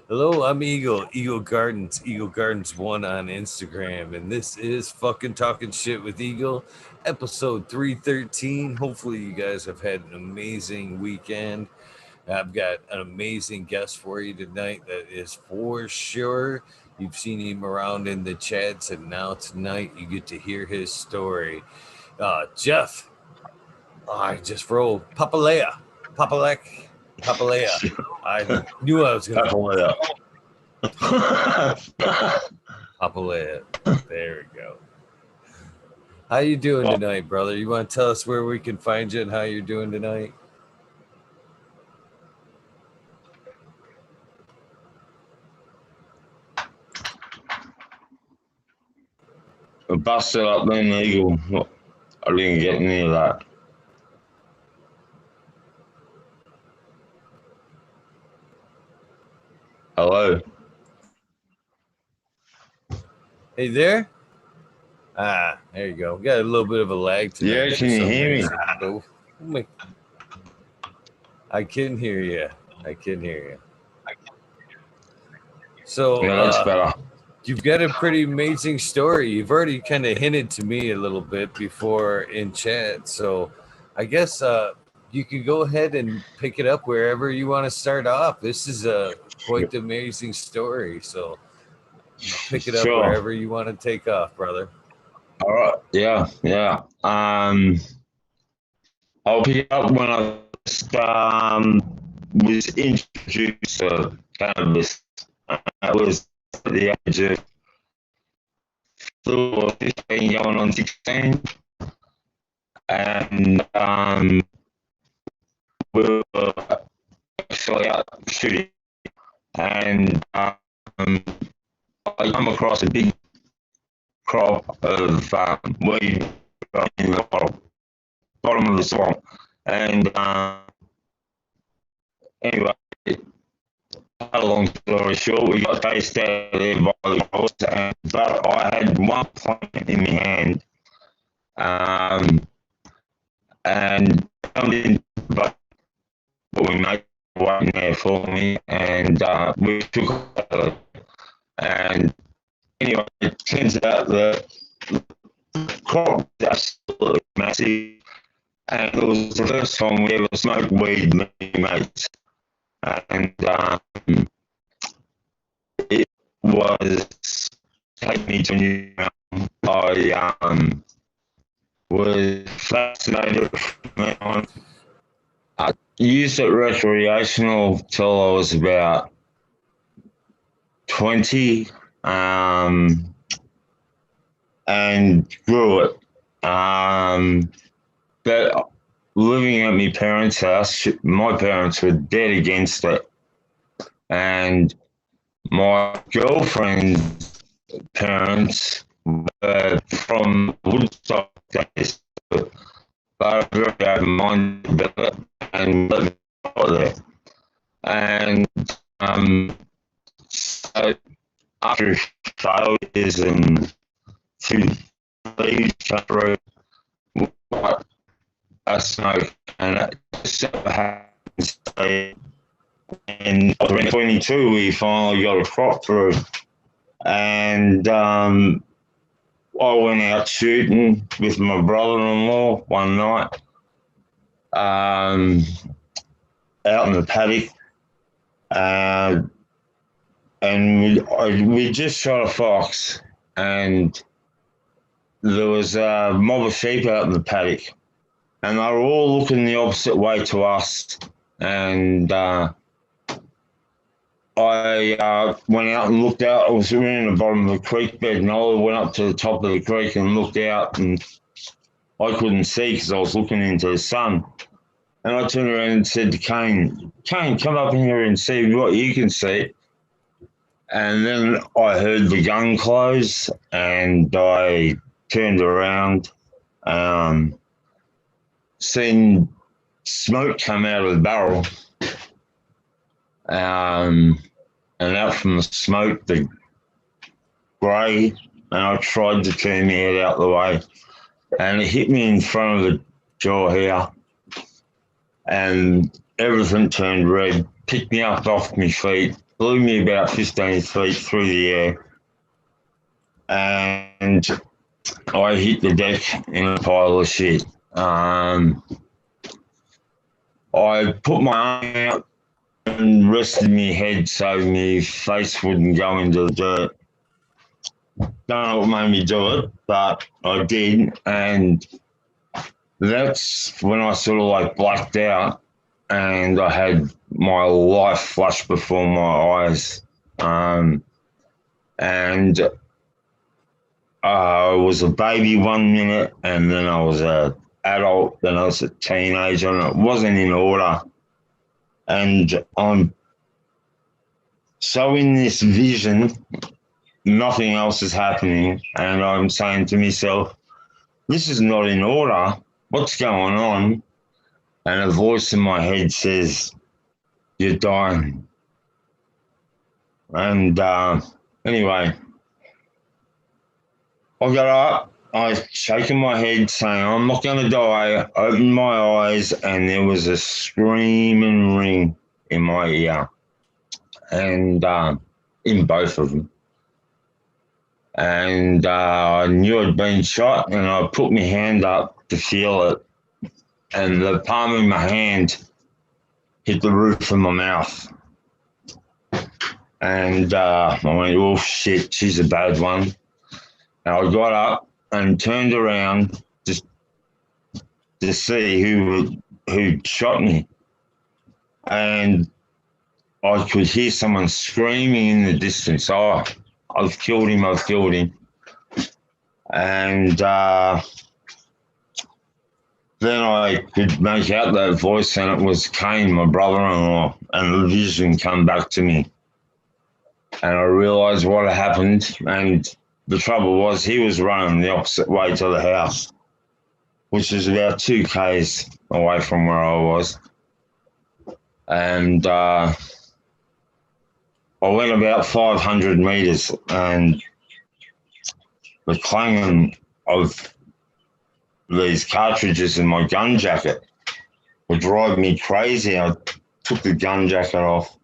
Hello, I'm Eagle, Eagle Gardens 1 on Instagram, and this is fucking Talking Shit with Eagle, episode 313. Hopefully, you guys have had an amazing weekend. I've got an amazing guest for you tonight that is for sure. You've seen him around in the chats, and now tonight you get to hear his story. Jeff, I just rolled Papalek, Papalia. I knew I was going to Papalia. Papalia. There we go. How you doing tonight, brother? You want to tell us where we can find you and how you're doing tonight? I busted up then Eagle. I didn't get any of that. Hello. Hey there. There you go. We got a little bit of a lag tonight. Yeah, can you hear me? I can hear you. So, Yeah, that's better. You've got a pretty amazing story. You've already kind of hinted to me a little bit before in chat. So I guess you could go ahead and pick it up wherever you want to start off. This is a quite amazing story. So pick it up wherever you want to take off, brother. All right. Yeah. I'll pick it up when I was introduced to cannabis. That was at the age of 15 going on 16. And we were actually out shooting. And I come across a big crop of weed in the bottom of the swamp. And anyway, a long story short, we got chased out of there by the horse, but I had one plant in my hand, and but we made one there for me, and we took it. And anyway, it turns out that the crop was absolutely massive, and it was the first time we ever smoked weed, me and mates. And it was taking me to a new realm. I was fascinated from then on. I used it recreational till I was about 20, and grew it. But living at my parents' house, my parents were dead against it. And my girlfriend's parents were from Woodstock days. They were very open-minded about it and let me go there. And so after failures and two leaves through, I smoke, and it just so happens in 2022 we finally got a crop through, and I went out shooting with my brother-in-law one night, out in the paddock, and we just shot a fox, and there was a mob of sheep out in the paddock. And they were all looking the opposite way to us. And I went out and looked out. I was in the bottom of the creek bed, and I went up to the top of the creek and looked out, and I couldn't see because I was looking into the sun. And I turned around and said to Kane, come up in here and see what you can see. And then I heard the gun close, and I turned around, seen smoke come out of the barrel, and out from the smoke, the grey, and I tried to turn my head out the way, and it hit me in front of the jaw here, and everything turned red, picked me up off my feet, flew me about 15 feet through the air, and I hit the deck in a pile of shit. I put my arm out and rested my head so my face wouldn't go into the dirt. Don't know what made me do it, but I did, and that's when I sort of like blacked out, and I had my life flash before my eyes. And I was a baby 1 minute, and then I was a adult, then I was a teenager, and it wasn't in order. And I'm so in this vision, nothing else is happening, and I'm saying to myself, this is not in order. What's going on? And a voice in my head says, you're dying. And anyway, I got up, I was shaking my head saying, I'm not going to die. I opened my eyes, and there was a screaming ring in my ear, and in both of them. And I knew I'd been shot, and I put my hand up to feel it, and the palm of my hand hit the roof of my mouth. And I went, oh shit, she's a bad one. And I got up and turned around just to see who shot me. And I could hear someone screaming in the distance, oh, I've killed him, I've killed him. And then I could make out that voice, and it was Kane, my brother-in-law, and the vision come back to me. And I realised what had happened, and the trouble was he was running the opposite way to the house, which is about 2 k's away from where I was. And I went about 500 metres, and the clanging of these cartridges in my gun jacket would drive me crazy. I took the gun jacket off,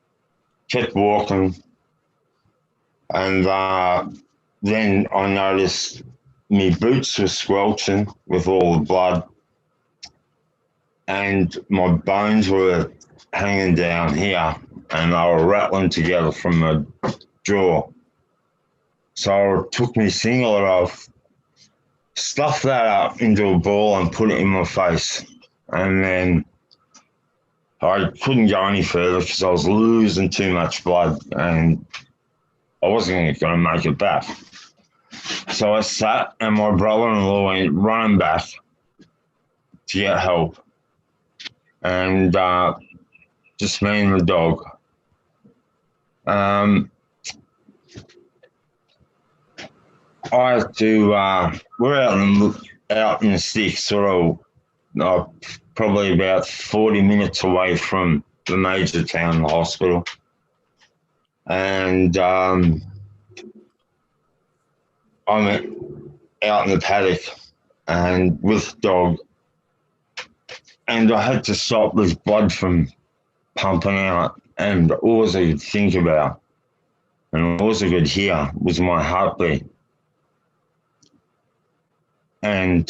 kept walking, and then I noticed my boots were squelching with all the blood, and my bones were hanging down here, and they were rattling together from my jaw. So I took my singlet off, stuffed that up into a ball and put it in my face. And then I couldn't go any further because I was losing too much blood, and I wasn't going to make it back. So I sat, and my brother-in-law went running back to get help. And just me and the dog. I had to, we're out in the sticks, sort of probably about 40 minutes away from the major town, the hospital. And I'm out in the paddock and with the dog, and I had to stop this blood from pumping out, and all I could think about and all I could hear was my heartbeat. And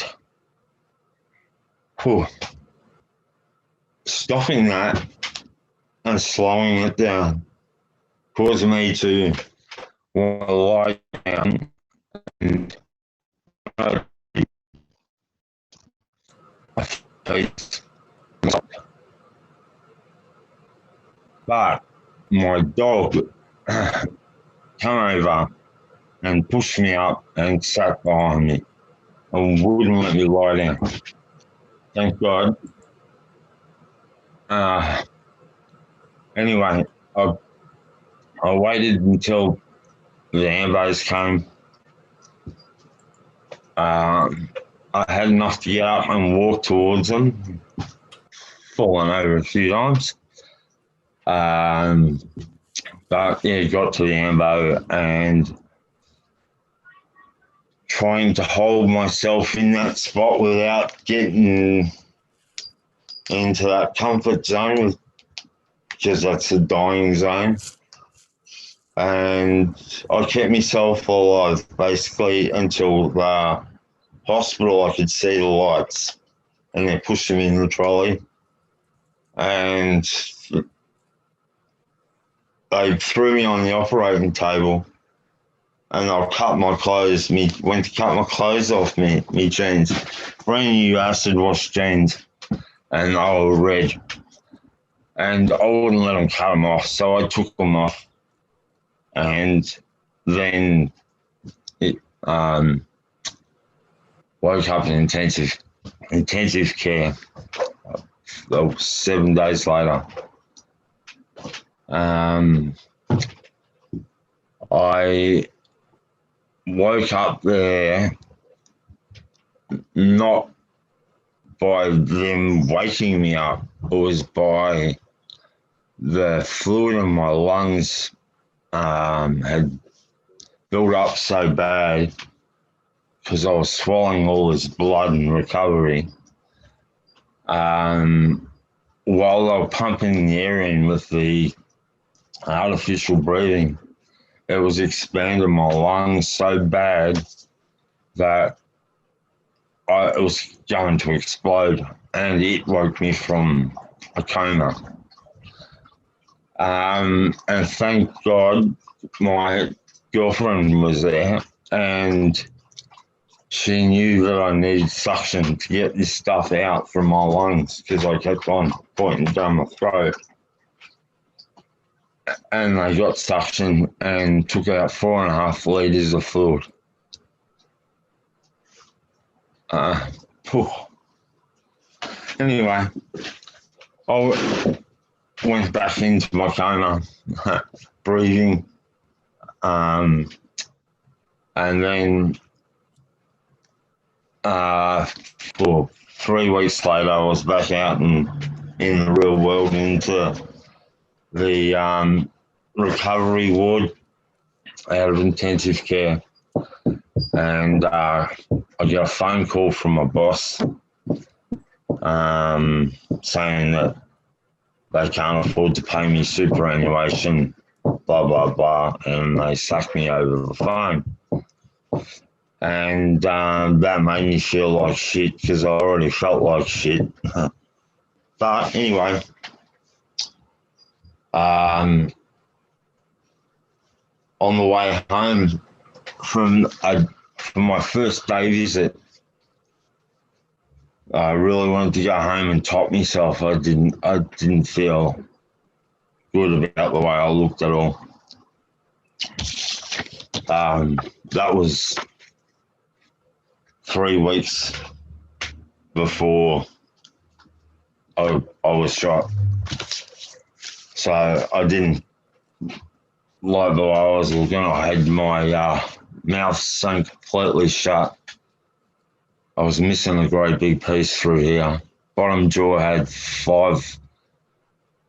stopping that and slowing it down caused me to want to lie down, and but my dog came over and pushed me up and sat behind me and wouldn't let me lie down. Thank God. Anyway, I waited until the ambos came. I had enough to get up and walk towards them, fallen over a few times. But yeah, got to the ambo and trying to hold myself in that spot without getting into that comfort zone, because that's the dying zone. and I kept myself alive basically until the hospital. I could see the lights, and they pushed him in the trolley, and they threw me on the operating table, and I cut my clothes. Went to cut my clothes off me jeans, brand new acid wash jeans, and they were red. And I wouldn't let them cut them off, so I took them off, and then it woke up in intensive care. 7 days later. I woke up there not by them waking me up, it was by the fluid in my lungs had built up so bad because I was swallowing all this blood in recovery. While they were pumping the air in with the artificial breathing, it was expanding my lungs so bad that it was going to explode, and it woke me from a coma. And thank God my girlfriend was there, and she knew that I needed suction to get this stuff out from my lungs because I kept on pointing down my throat. And they got suction and took out 4.5 litres of fluid. Anyway, I went back into my coma, breathing, and then for 3 weeks later, I was back out in the real world into the recovery ward out of intensive care. And I got a phone call from my boss saying that they can't afford to pay me superannuation, blah, blah, blah, and they sacked me over the phone. And that made me feel like shit because I already felt like shit. But anyway, on the way home from my first day visit, I really wanted to go home and top myself. I didn't feel good about the way I looked at all. That was 3 weeks before I was shot. So I didn't like the way I was looking. I had my mouth sewn completely shut. I was missing a great big piece through here. Bottom jaw had 5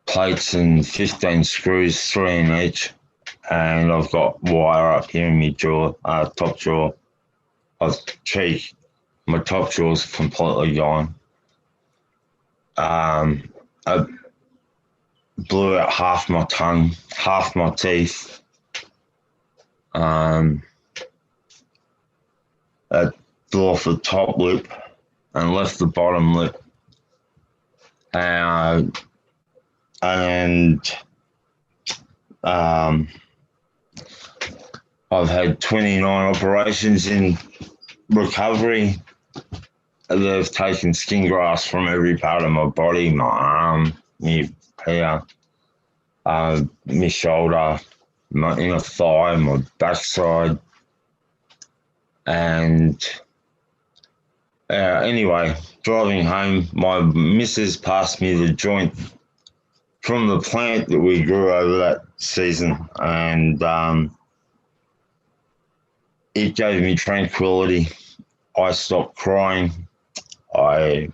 plates and 15 screws, 3 in each. And I've got wire up here in my jaw, top jaw. Cheek. My top jaw's completely gone. I blew out half my tongue, half my teeth. It blew off the top lip and left the bottom lip. And I've had 29 operations in recovery. They've taken skin grafts from every part of my body, my arm, my hair, my shoulder, my inner thigh, my backside. And anyway, driving home, my missus passed me the joint from the plant that we grew over that season, and it gave me tranquility. I stopped crying. I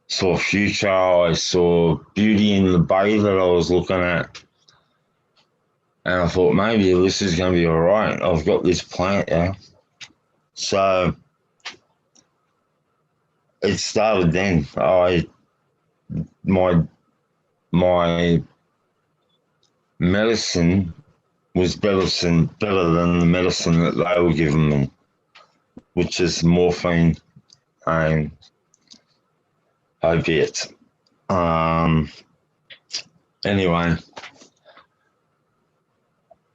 saw future. I saw beauty in the bay that I was looking at. And I thought, maybe this is going to be all right. I've got this plant now. So it started then. My medicine was better than the medicine that they were giving me, which is morphine and opiates. Anyway,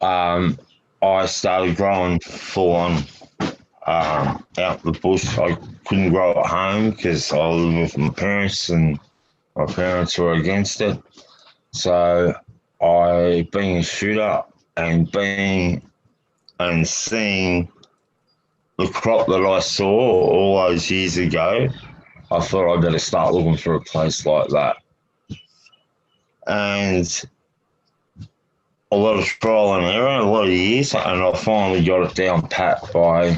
I started growing full on out the bush. I couldn't grow at home because I lived with my parents and my parents were against it. So being a shooter and seeing the crop that I saw all those years ago, I thought I'd better start looking for a place like that. And a lot of trial and error, a lot of years, and I finally got it down pat by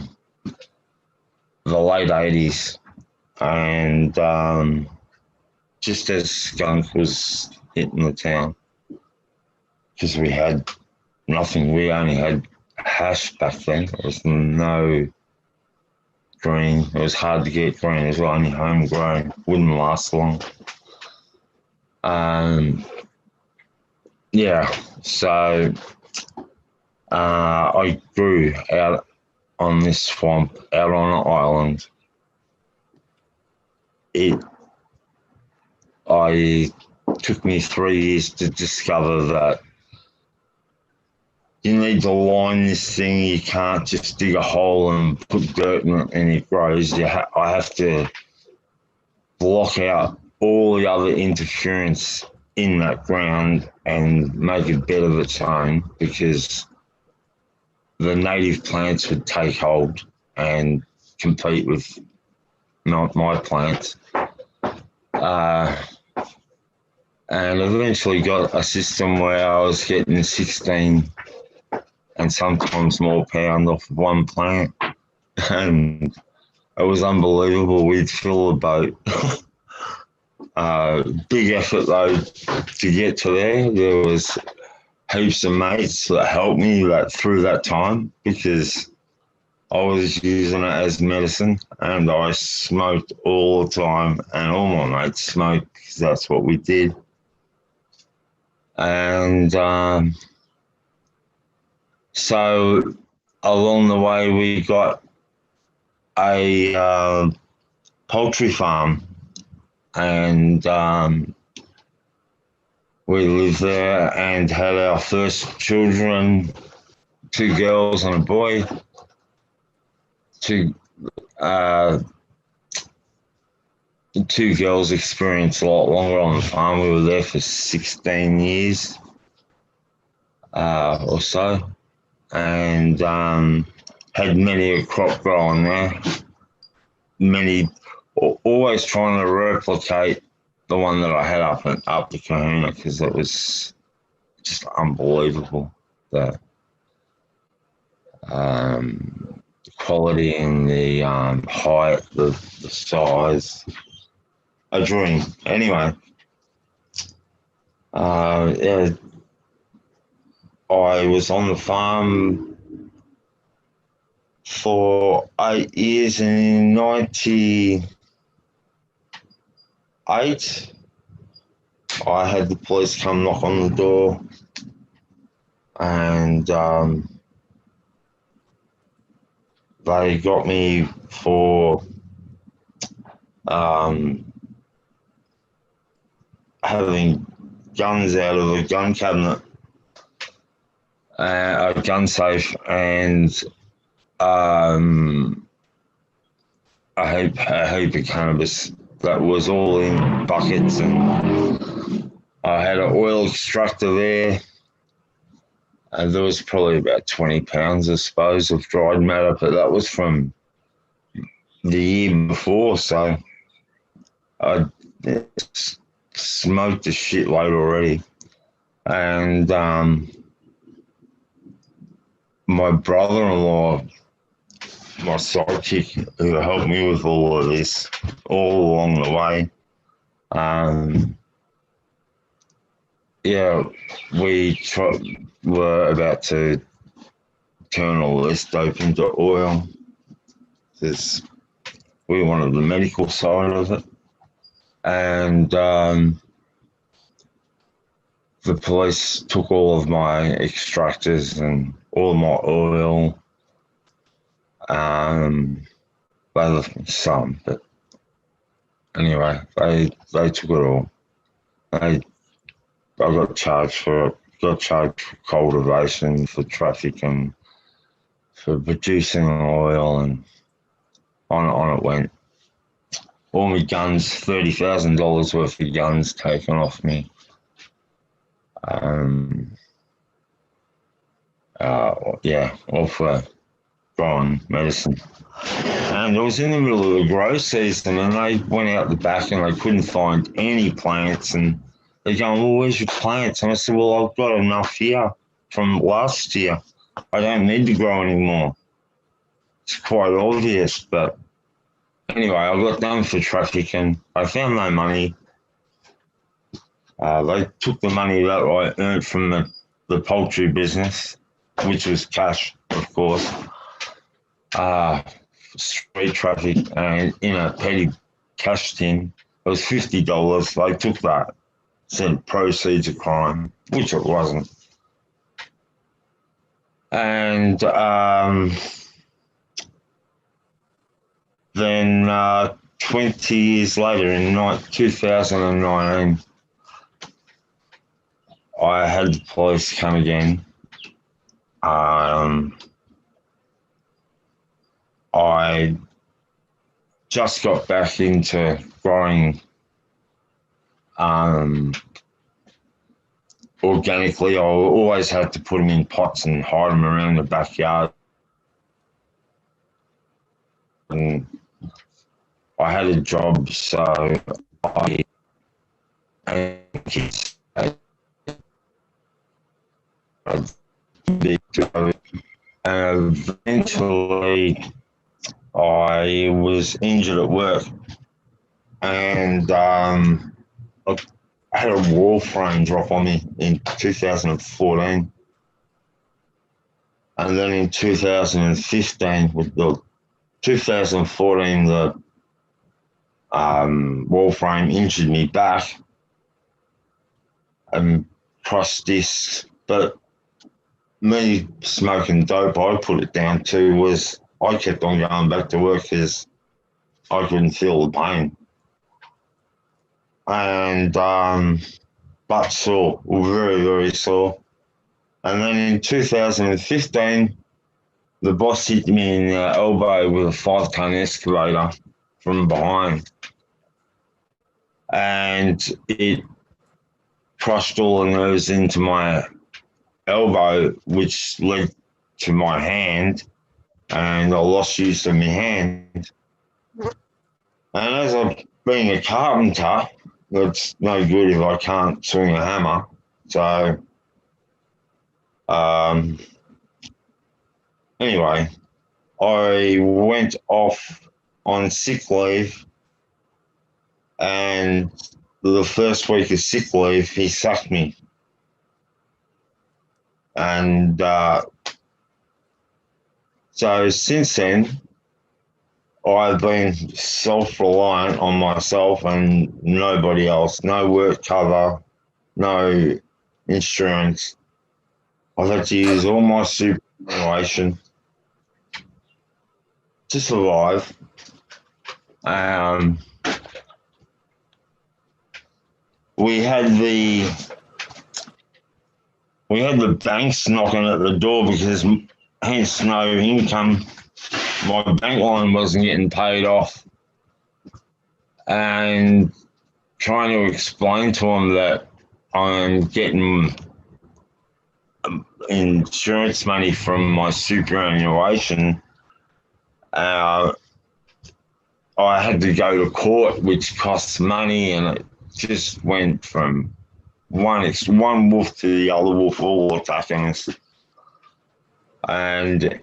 the late 80s. And just as skunk was hitting the town, because we had nothing. We only had hash back then. There was no green. It was hard to get green. It was only homegrown. Wouldn't last long. Yeah, so I grew out on this swamp, out on an island. It took me 3 years to discover that you need to line this thing. You can't just dig a hole and put dirt in it and it grows. I have to block out all the other interference in that ground and make a bed of its own, because the native plants would take hold and compete with not my plants. And eventually got a system where I was getting 16 and sometimes more pound off one plant. And it was unbelievable. We'd fill a boat. Big effort though to get to there. There was heaps of mates that helped me through that time, because I was using it as medicine and I smoked all the time, and all my mates smoked because that's what we did. And so along the way we got a poultry farm, and we lived there and had our first children, 2 girls and a boy. Two girls experienced a lot longer on the farm. We were there for 16 years or so, and had many a crop growing there. Always trying to replicate the one that I had up the Kahuna, because it was just unbelievable. The quality and the height, the size, a dream. Anyway, yeah, I was on the farm for 8 years, and in 98, I had the police come knock on the door, and they got me for having guns out of a gun cabinet, a gun safe, and a heap of cannabis that was all in buckets, and I had an oil extractor there, and there was probably about 20 pounds, I suppose, of dried matter, but that was from the year before, so I smoked a shitload already. And my brother-in-law, my sidekick, who helped me with all of this all along the way, yeah, we were about to turn all this dope into oil, because we wanted the medical side of it. And the police took all of my extractors and all of my oil. They left me some, but anyway, they took it all. I got charged for it. Got charged for cultivation, for traffic, and for producing oil, and on it went. All my guns, $30,000 worth of guns taken off me. All for growing medicine. And it was in the middle of the grow season, and they went out the back and they couldn't find any plants. And they're going, well, where's your plants? And I said, well, I've got enough here from last year. I don't need to grow anymore. It's quite obvious, but anyway, I got done for traffic and I found no money. They took the money that I earned from the poultry business, which was cash, of course. Street traffic, and in a petty cash tin, it was $50. They took that, said proceeds of crime, which it wasn't. And then 20 years later, in 2019, I had the police come again. I just got back into growing organically. I always had to put them in pots and hide them around the backyard. And I had a job, so I had kids. And eventually I was injured at work, and I had a wall frame drop on me in 2014. And then in 2015, with the 2014, the wall frame injured me back and crossed discs. But me smoking dope, I put it down to was I kept on going back to work because I couldn't feel the pain. And butt sore, very, very sore. And then in 2015, the boss hit me in the elbow with a 5-ton excavator from behind. And it crushed all the nerves into my elbow, which led to my hand, and I lost use of my hand. And as I'm being a carpenter, that's no good if I can't swing a hammer. So, anyway, I went off on sick leave, and the first week of sick leave, he sacked me. And so since then, I've been self-reliant on myself and nobody else. No work cover, no insurance. I've had to use all my superannuation to survive. We had the banks knocking at the door because hence no income. My bank line wasn't getting paid off, and trying to explain to them that I'm getting insurance money from my superannuation. I had to go to court, which costs money, and it just went from one wolf to the other wolf, all attacking us. And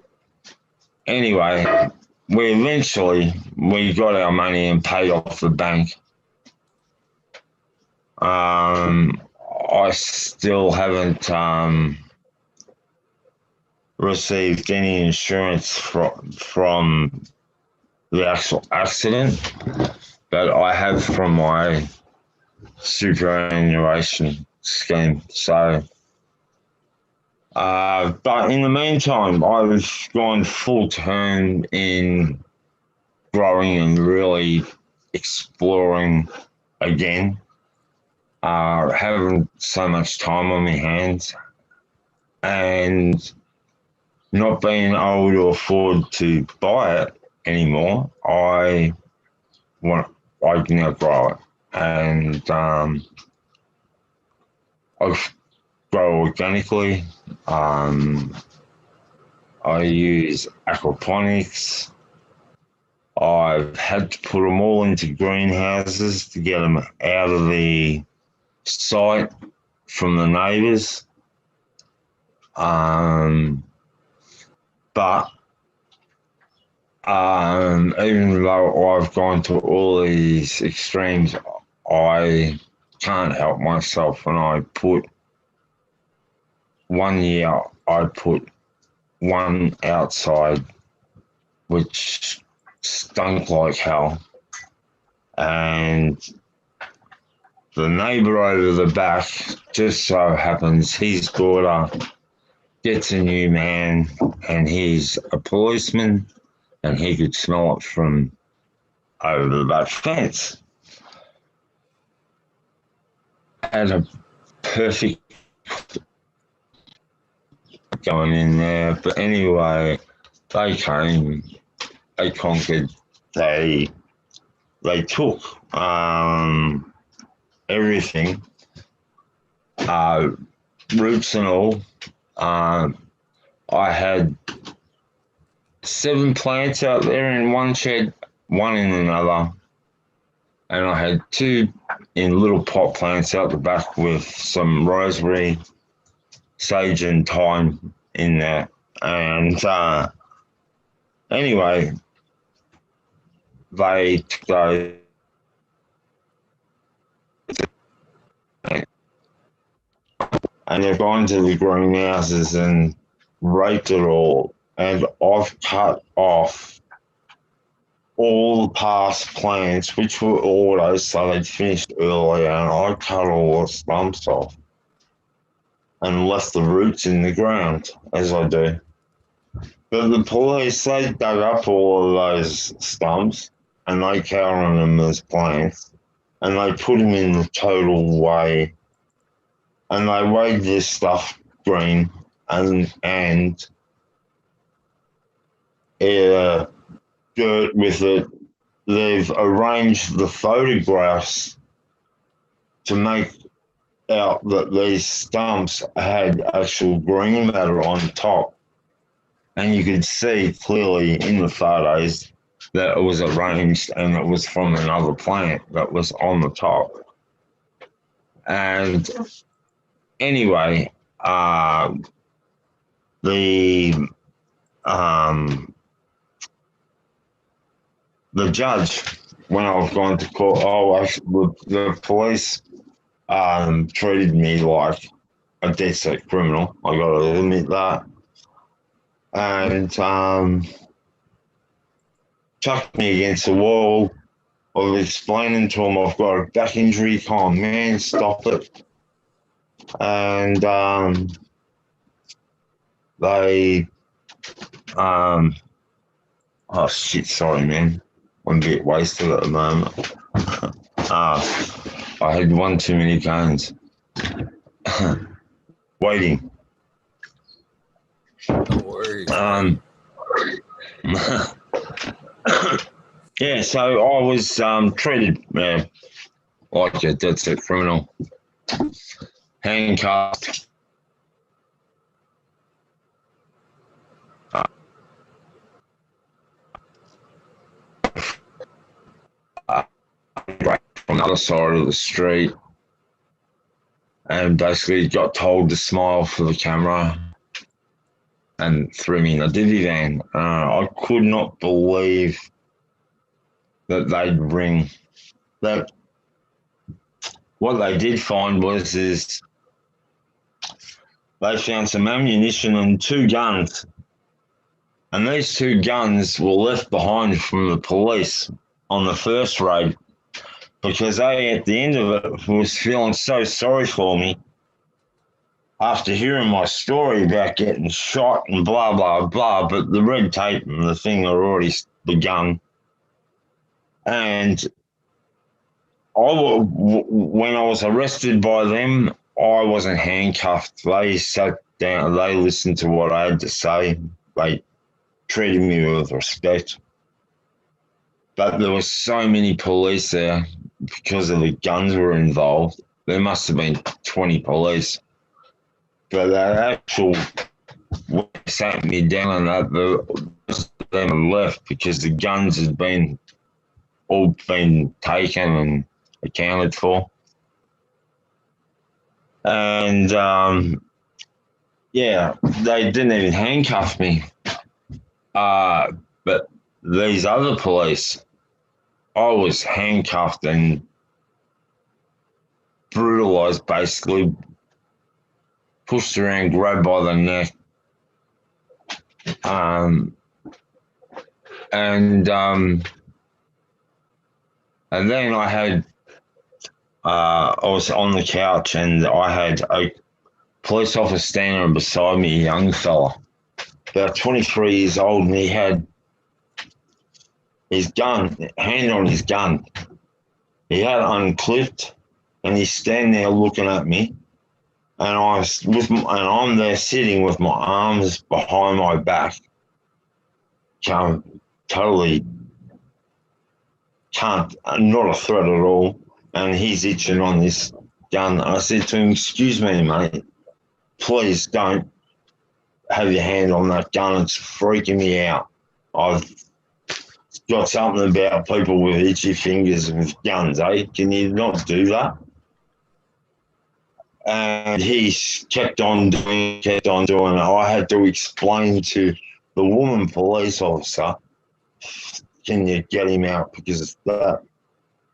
anyway, we got our money and paid off the bank. I still haven't received any insurance from the actual accident, but I have from my superannuation. scheme. So, but in the meantime, I've gone full turn in growing and really exploring again. Having so much time on my hands and not being able to afford to buy it anymore, I now grow it, and I grow organically. I use aquaponics. I've had to put them all into greenhouses to get them out of the sight from the neighbours. But even though I've gone to all these extremes, I can't help myself. And I put 1 year, I put one outside, which stunk like hell. And the neighbour over the back just so happens his daughter gets a new man, and he's a policeman, and he could smell it from over the back fence. Had a perfect going in there, but anyway, they came, they conquered, they took everything, roots and all. I had 7 plants out there in one shed, 1 in another, and I had 2 in little pot plants out the back with some rosemary, sage and thyme in there. And anyway, they took those and they've gone to the greenhouses and raped it all. And I've cut off all the past plants, which were autos, so they'd finished earlier, and I cut all the stumps off and left the roots in the ground, as I do. But the police, they dug up all of those stumps and they counted them as plants, and they put them in the total weigh, and they weighed this stuff green and dirt with it. They've arranged the photographs to make out that these stumps had actual green matter on top. And you could see clearly in the photos that it was arranged and it was from another plant that was on the top. And anyway, the judge, when I was going to court, the police treated me like a dead set criminal. I got to admit that. And chucked me against the wall. I was explaining to him I've got a back injury. Oh man, stop it. And they oh shit, sorry man. I'm a bit wasted at the moment. I had one too many cones. Waiting. No worries. Yeah, so I was treated like a dead set criminal. Handcuffed. From the other side of the street, and basically got told to smile for the camera and threw me in a divvy van. I could not believe that they'd ring. That what they did find is they found some ammunition and 2 guns, and these 2 guns were left behind from the police on the first raid, because they, at the end of it, was feeling so sorry for me after hearing my story about getting shot and blah, blah, blah, but the red tape and the thing had already begun. And when I was arrested by them, I wasn't handcuffed. They sat down, they listened to what I had to say. They treated me with respect. But there were so many police there because of the guns were involved. There must have been 20 police. But that actual sat me down and that the rest of them left because the guns had all been taken and accounted for. And yeah, they didn't even handcuff me. But these other police, I was handcuffed and brutalized, basically pushed around, grabbed by the neck. And then I was on the couch and I had a police officer standing beside me, a young fella, about 23 years old, and he had his gun, hand on his gun. He had it unclipped, and he's standing there looking at me, and I'm there sitting with my arms behind my back, totally not a threat at all, and he's itching on this gun. I said to him, "Excuse me, mate, please don't have your hand on that gun. It's freaking me out. I've got something about people with itchy fingers with guns, eh? Can you not do that?" And he kept on doing it. I had to explain to the woman police officer, "Can you get him out? Because that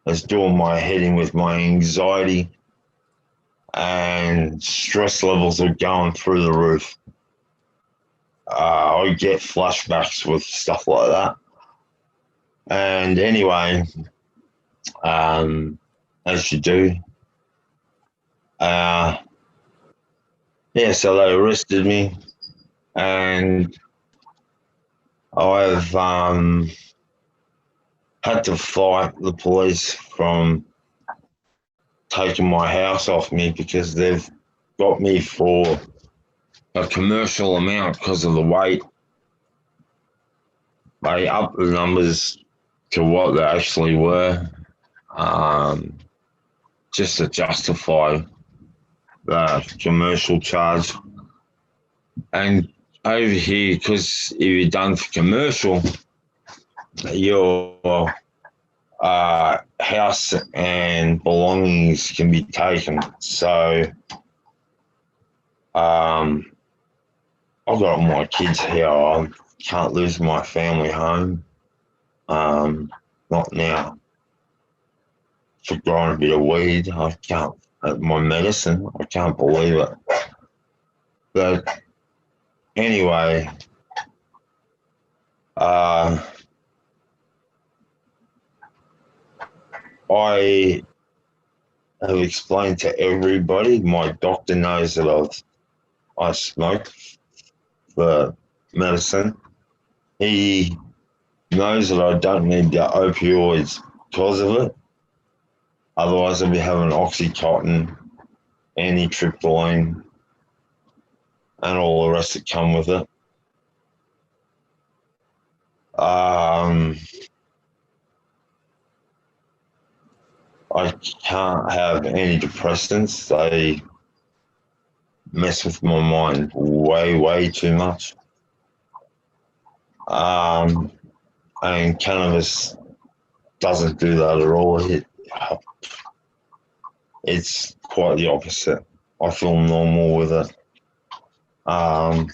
is doing my head in with my anxiety, and stress levels are going through the roof. I get flashbacks with stuff like that." And anyway, as you do, so they arrested me, and I've had to fight the police from taking my house off me because they've got me for a commercial amount because of the weight. They upped the numbers to what they actually were, just to justify the commercial charge. And over here, because if you're done for commercial, your house and belongings can be taken. So I've got all my kids here. I can't lose my family home. Not now. For growing a bit of weed, I can't. My medicine, I can't believe it. But anyway, I have explained to everybody. My doctor knows that I smoke for medicine. He knows that I don't need the opioids because of it. Otherwise, I'll be having Oxycontin, amitriptyline, and all the rest that come with it. I can't have antidepressants. They mess with my mind way, way too much. And cannabis doesn't do that at all. It's quite the opposite. I feel normal with it. But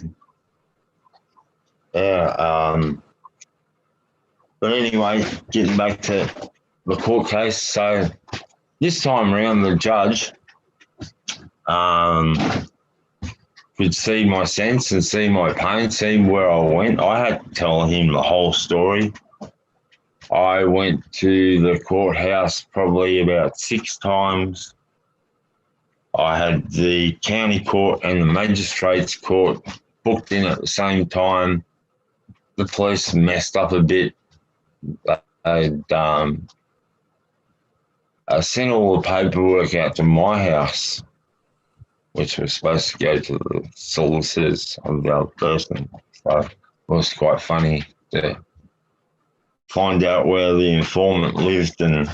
anyway, getting back to the court case. So this time around, the judge could see my sense and see my pain, see where I went. I had to tell him the whole story. I went to the courthouse probably about 6 times. I had the county court and the magistrates court booked in at the same time. The police messed up a bit. They'd sent all the paperwork out to my house, which was supposed to go to the solicitors of the other person. So it was quite funny to find out where the informant lived and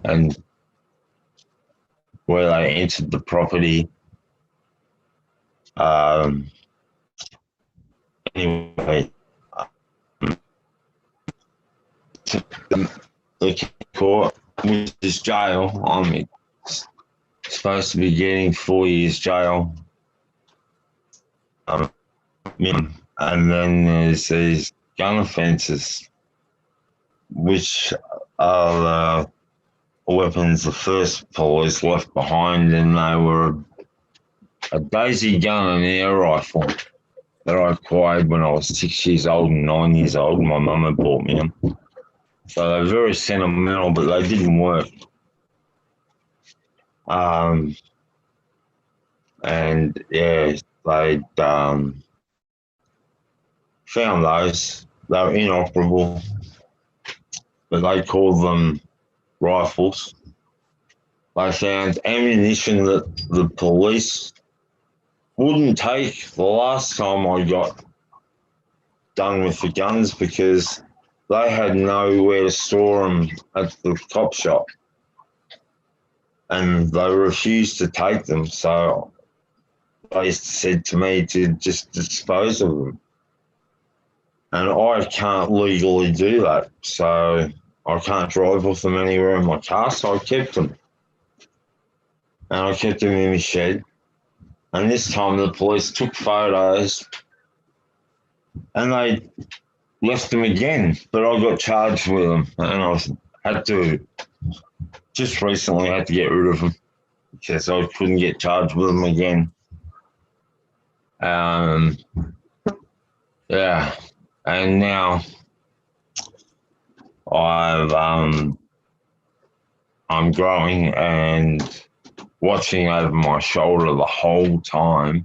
and where they entered the property. Anyway, the court, which is jail. I'm supposed to be getting 4 years jail. And then there's these gun offences, which are weapons the first police left behind, and they were a daisy gun and air rifle that I acquired when I was 6 years old and 9 years old. My mum had bought me them. So they're very sentimental, but they didn't work. And yeah, they found those. They were inoperable, but they called them rifles. They found ammunition that the police wouldn't take the last time I got done with the guns because they had nowhere to store them at the cop shop. And they refused to take them, so they said to me to just dispose of them. And I can't legally do that, so I can't drive with them anywhere in my car, so I kept them. And I kept them in my shed. And this time the police took photos and they left them again, but I got charged with them, and I had to, just recently I had to get rid of them because I couldn't get charged with them again. Yeah, and now I'm growing and watching over my shoulder the whole time,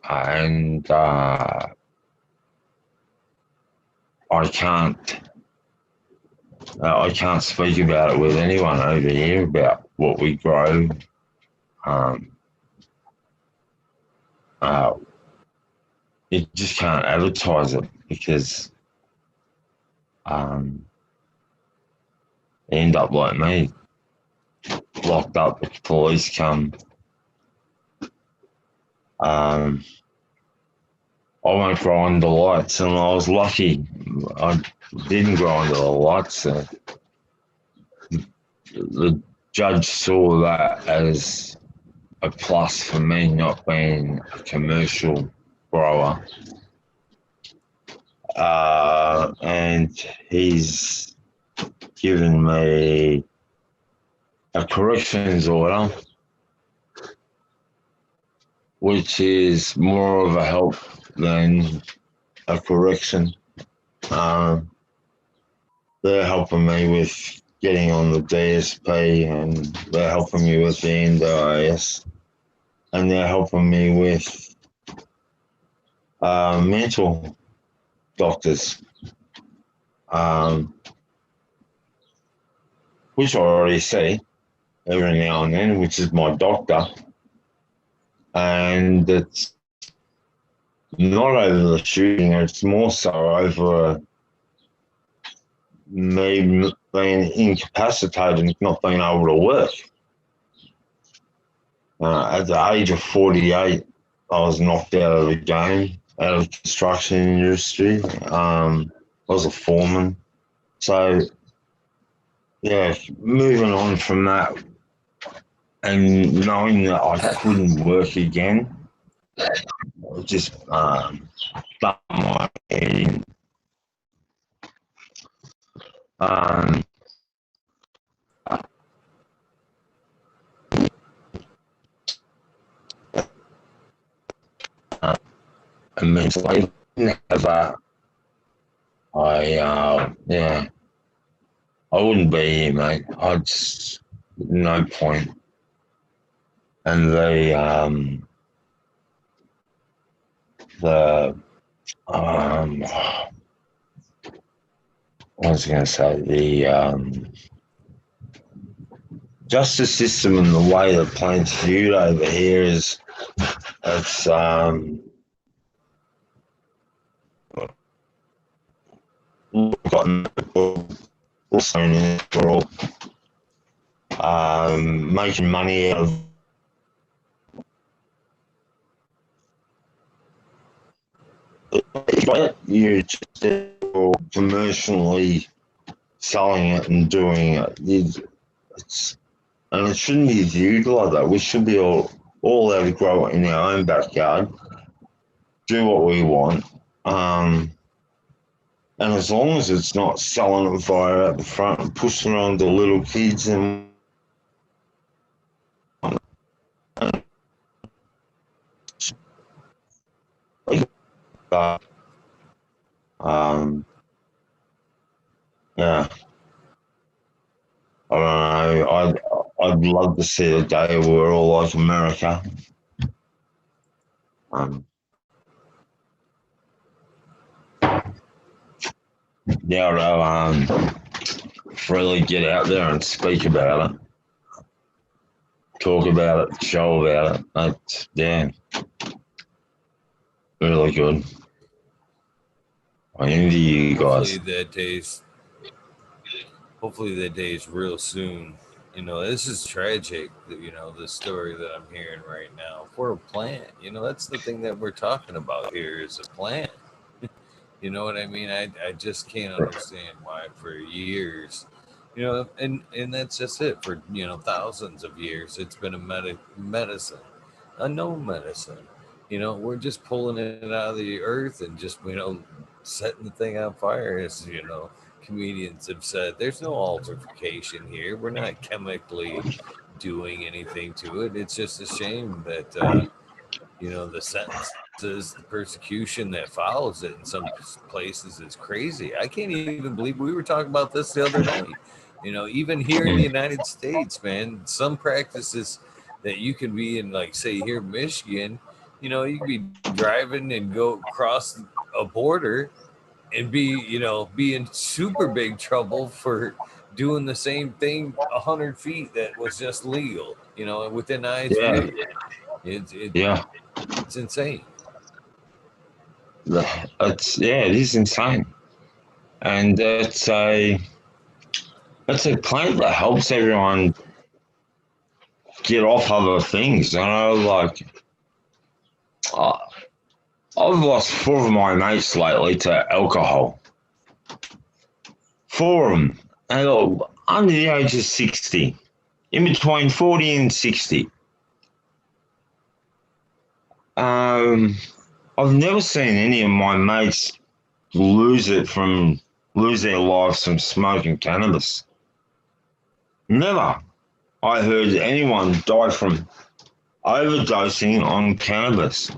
and I can't speak about it with anyone over here about what we grow. You just can't advertise it because you end up like me, locked up if police come. I won't grow under lights, and I was lucky I didn't grow under the lights. The judge saw that as a plus for me not being a commercial grower. And he's given me a corrections order, which is more of a help than a correction. They're helping me with getting on the DSP, and they're helping me with the NDIS, and they're helping me with mental doctors, which I already see every now and then, which is my doctor. And it's not over the shooting, it's more so over me being incapacitated and not being able to work. At the age of 48, I was knocked out of the game, out of the construction industry. I was a foreman. So, yeah, moving on from that and knowing that I couldn't work again, I just stuck my head in. Immensely. I I wouldn't be here, mate. I'd just, no point. And what was I going to say? The justice system and the way the plant's viewed over here is, it's gotten we're all making money out of it. You're just commercially selling it and doing it. And it shouldn't be viewed like that. We should be all able to grow it in our own backyard, do what we want. And as long as it's not selling it via out the front and pushing it on to little kids and yeah, I don't know. I'd love to see the day where we're all like America. Yeah, freely get out there and speak about it, talk about it, show about it. That's, yeah, really good. I envy you guys. Hopefully that day is real soon. This is tragic. The story that I'm hearing right now for a plant. That's the thing that we're talking about here is a plant. You know what I mean? I just can't understand why for years, and that's just it. For thousands of years, it's been a medicine, a known medicine. We're just pulling it out of the earth and just setting the thing on fire. As comedians have said, there's no altercation here. We're not chemically doing anything to it. It's just a shame that the sentences, the persecution that follows it in some places is crazy. I can't even believe we were talking about this the other night. Even here in the United States, man, some practices that you can be in, like say here in Michigan, you can be driving and go across a border and be in super big trouble for doing the same thing 100 feet that was just legal, within eyes Yeah, view. yeah. It's insane. It is insane, and it's a plant that helps everyone get off other things. Like uh, I've lost 4 of my mates lately to alcohol. 4 of them, and they're all under the age of 60, in between 40 and 60. I've never seen any of my mates lose their lives from smoking cannabis. Never. I heard anyone die from overdosing on cannabis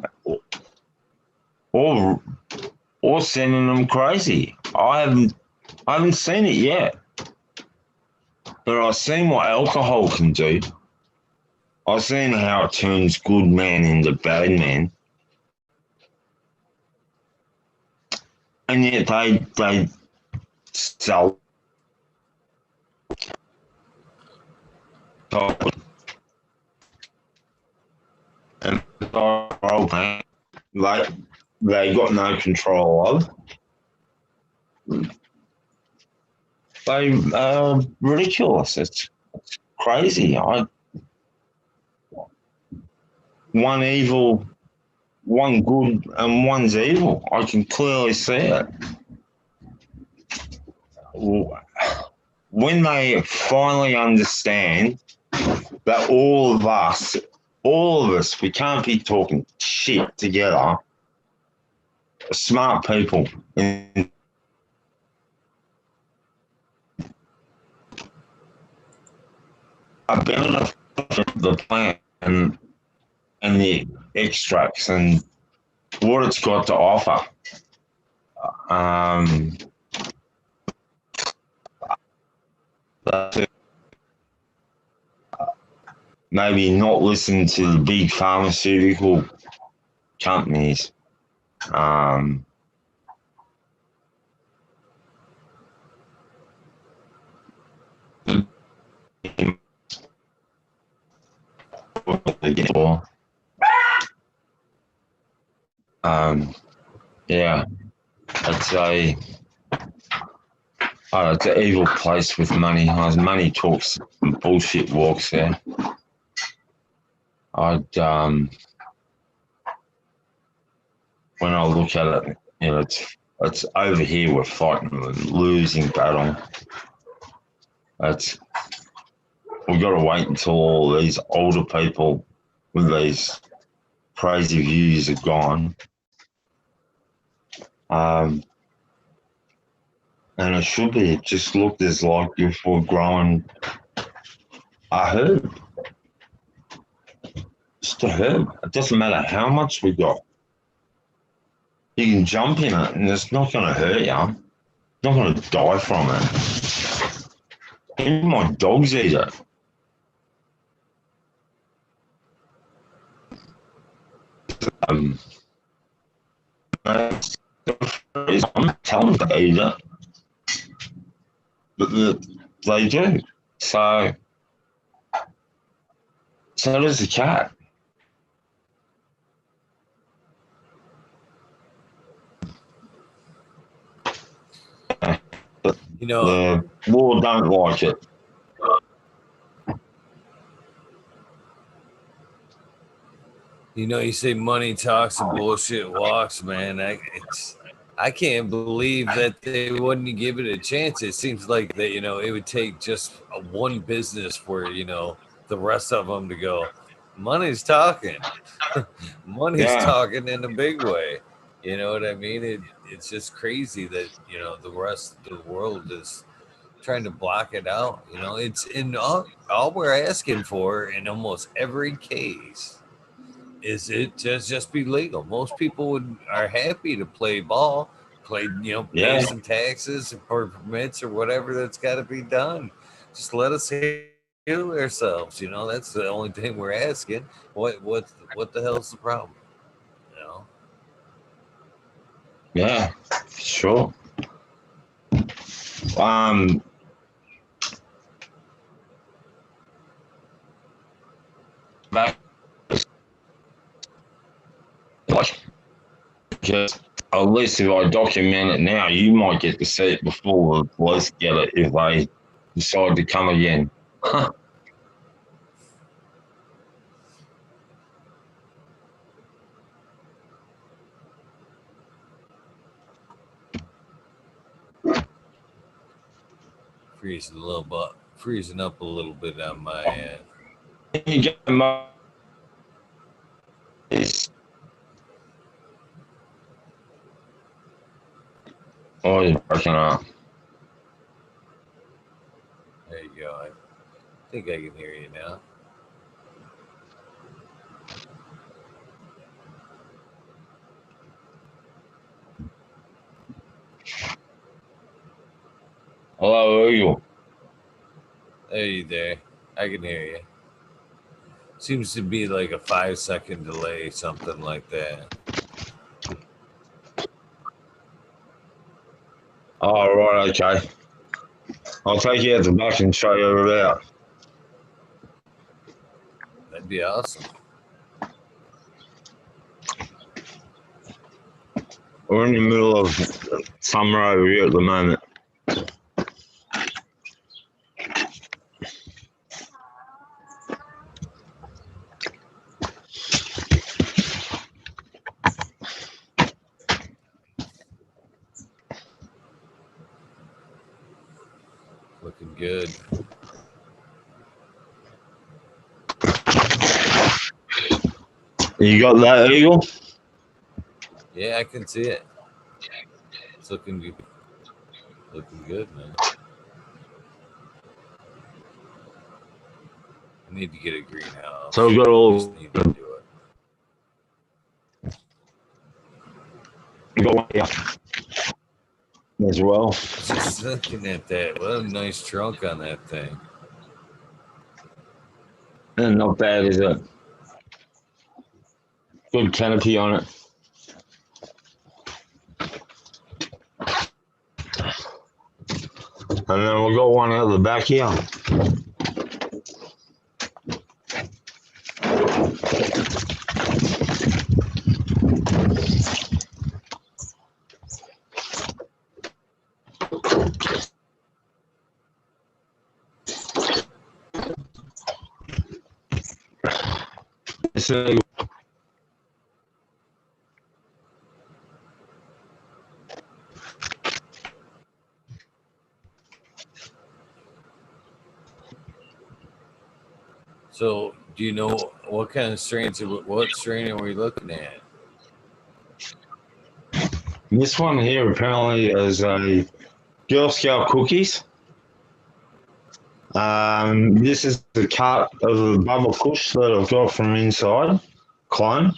or sending them crazy. I haven't seen it yet. But I've seen what alcohol can do. I've seen how it turns good man into bad man. And yet they sell and they got no control of. They are ridiculous. It's crazy. One evil, one good, and one's evil. I can clearly see it. When they finally understand that all of us, we can't be talking shit together. Smart people are benefit the plant and the extracts and what it's got to offer. maybe not listen to the big pharmaceutical companies. Yeah, it's an evil place with money. Money talks and bullshit walks there. When I look at it, it's over here we're fighting a losing battle. We've got to wait until all these older people with these crazy views are gone. And it should be, it just looked as like if we're growing a herb. Just a herb. It doesn't matter how much we got. You can jump in it and it's not going to hurt you. You're not going to die from it. Even my dogs eat it. I'm not telling them to eat it, but they do. So does the cat. The law don't like it. You say money talks and bullshit walks, man. I can't believe that they wouldn't give it a chance. It seems like that, it would take just one business for, the rest of them to go, money's talking. Money's talking in a big way. You know what I mean? It's just crazy that, the rest of the world is trying to block it out. It's in all we're asking for in almost every case is it just be legal. Most people are happy to play ball, pay some taxes or permits or whatever that's got to be done. Just let us heal ourselves. That's the only thing we're asking. What the hell's the problem? Yeah, sure. Back, just at least if I document it now, you might get to see it before the police get it if they decide to come again. Freezing up a little bit on my end. You get oh, you're breaking up. There you go. I think I can hear you now. Hello, Eagle. There. I can hear you. Seems to be like a 5-second delay, something like that. Oh, right, okay. I'll take you out the back and show you about. That'd be awesome. We're in the middle of summer over here at the moment. Looking good. You got that, Eagle? Yeah, I can see it. It's looking good. Looking good, man. I need to get a greenhouse. So we've got all. Just need to do it. You got one here. as well. Just looking at that, what a nice trunk on that thing. And not bad, is it? Good canopy on it. And then we've got one out the back here. So So, do you know what kind of strains? What strain are we looking at? this one here apparently is a Girl Scout cookies. This is the cut of the Bubble Kush that I've got from inside clone.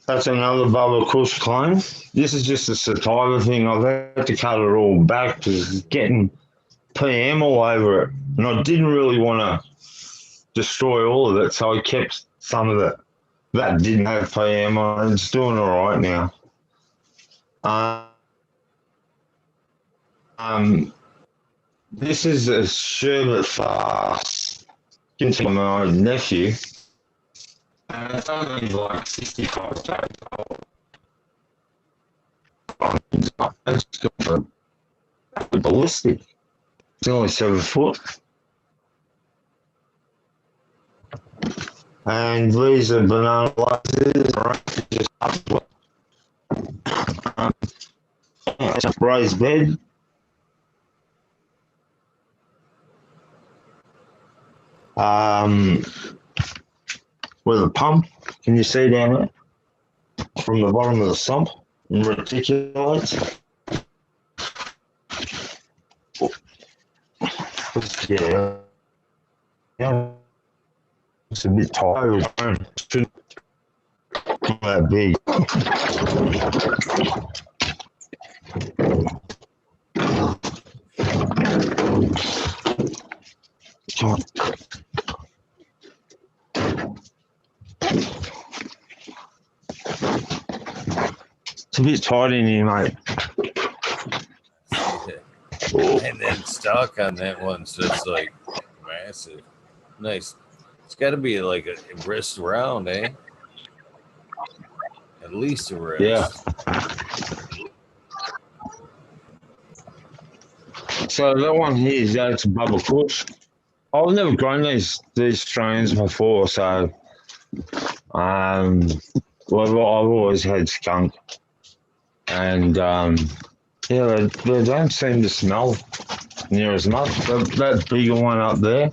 That's another Bubble Kush clone. This is just a sativa thing. I've had to cut it all back because it's getting PM all over it, and I didn't really want to destroy all of it, so I kept some of it that didn't have PM on. It's doing all right now. This is a sherbet fast given to my nephew, and it's only like 65 days old. It's got a ballistic. It's only 7 foot. And these are banana blazes, just it's a raised bed. With a pump, can you see down there? From the bottom of the sump, reticulates. Yeah. It's a bit tired. Shouldn't be that big. It's a bit tight in here, mate. And then stock on that one's just like massive. Nice. It's got to be like a wrist round, eh? At least a wrist. Yeah. So that one here is that's a Bubble Kush. I've never grown these strains before, so well, I've always had skunk, and yeah, they don't seem to smell near as much. That bigger one up there,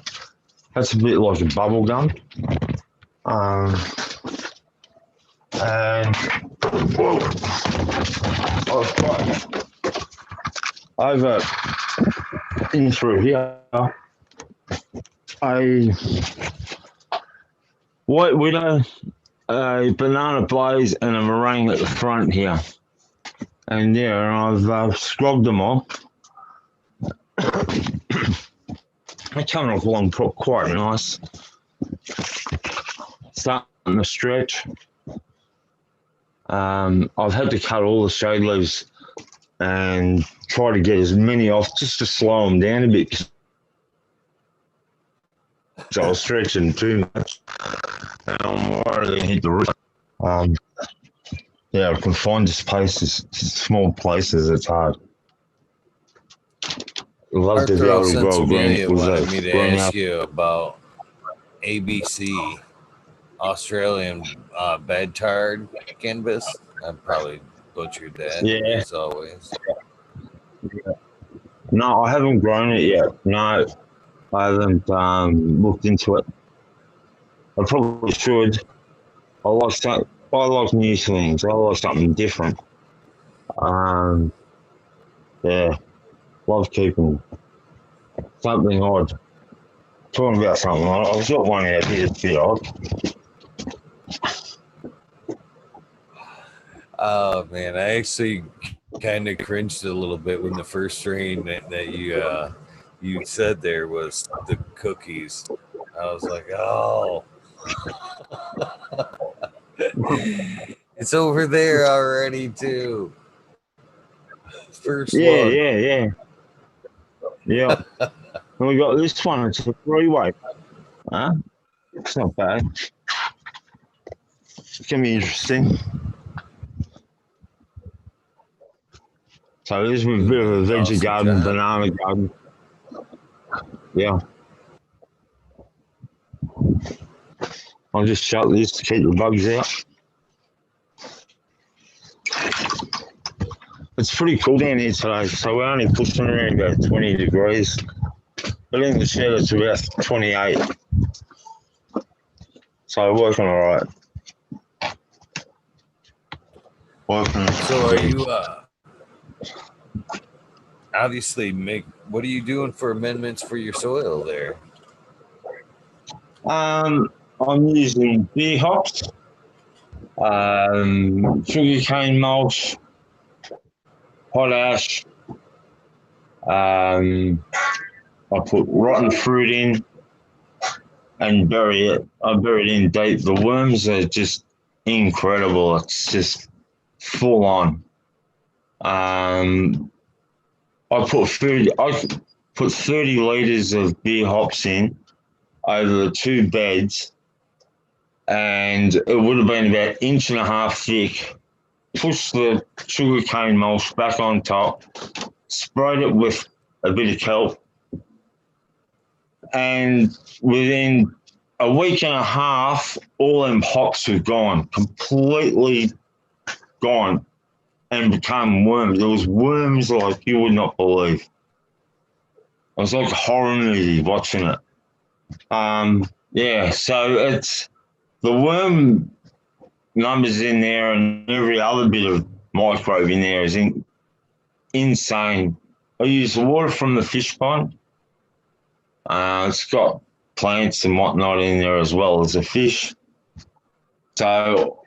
that's a bit like a bubble gum. And whoa, I've got over in through here a white widow, a banana blaze, and a meringue at the front here. And yeah, I've scrubbed them off. They're coming off along quite nice. Starting to stretch. I've had to cut all the shade leaves and try to get as many off just to slow them down a bit. So I was stretching too much. And I'm worried they hit the roof. Yeah, I can find just places, small places, it's hard. Love to be able to grow green. Wanted me to ask you about ABC, Australian bed tard cannabis. I probably butchered that, yeah, as always. Yeah. No, I haven't grown it yet. No, I haven't looked into it. I probably should. I like new things. I like something different. Yeah, love keeping something odd. Talking about something odd. I've got one out here that's a bit odd. Oh man, I actually kind of cringed a little bit when the first strain that you said there was the cookies. I was like, oh, it's over there already too. First Yeah, one. yeah, yeah, yeah. And we got this one. It's a three-way. Huh? It's not bad. It's gonna be interesting. So this is a bit of a veggie Awesome garden, job. banana garden. Yeah. I'll just shut this to keep the bugs out. It's pretty cool down here today, so we're only pushing around about 20 degrees. But in the shed it's about 28. So working all right. Working. So are you obviously make what are you doing for amendments for your soil there? I'm using beer hops, sugarcane mulch, potash. I put rotten fruit in and bury it. I bury it in deep. The worms are just incredible. It's just full on. I put 30 litres of beer hops in over the two beds, and it would have been about inch and a half thick. Pushed the sugarcane mulch back on top, sprayed it with a bit of kelp, and within a week and a half, all them hops were gone, completely gone, and become worms. There was worms like you would not believe. It was like a horror movie watching it. Yeah, so it's the worm numbers in there and every other bit of microbe in there is insane. I use the water from the fish pond. It's got plants and whatnot in there as well as the fish. So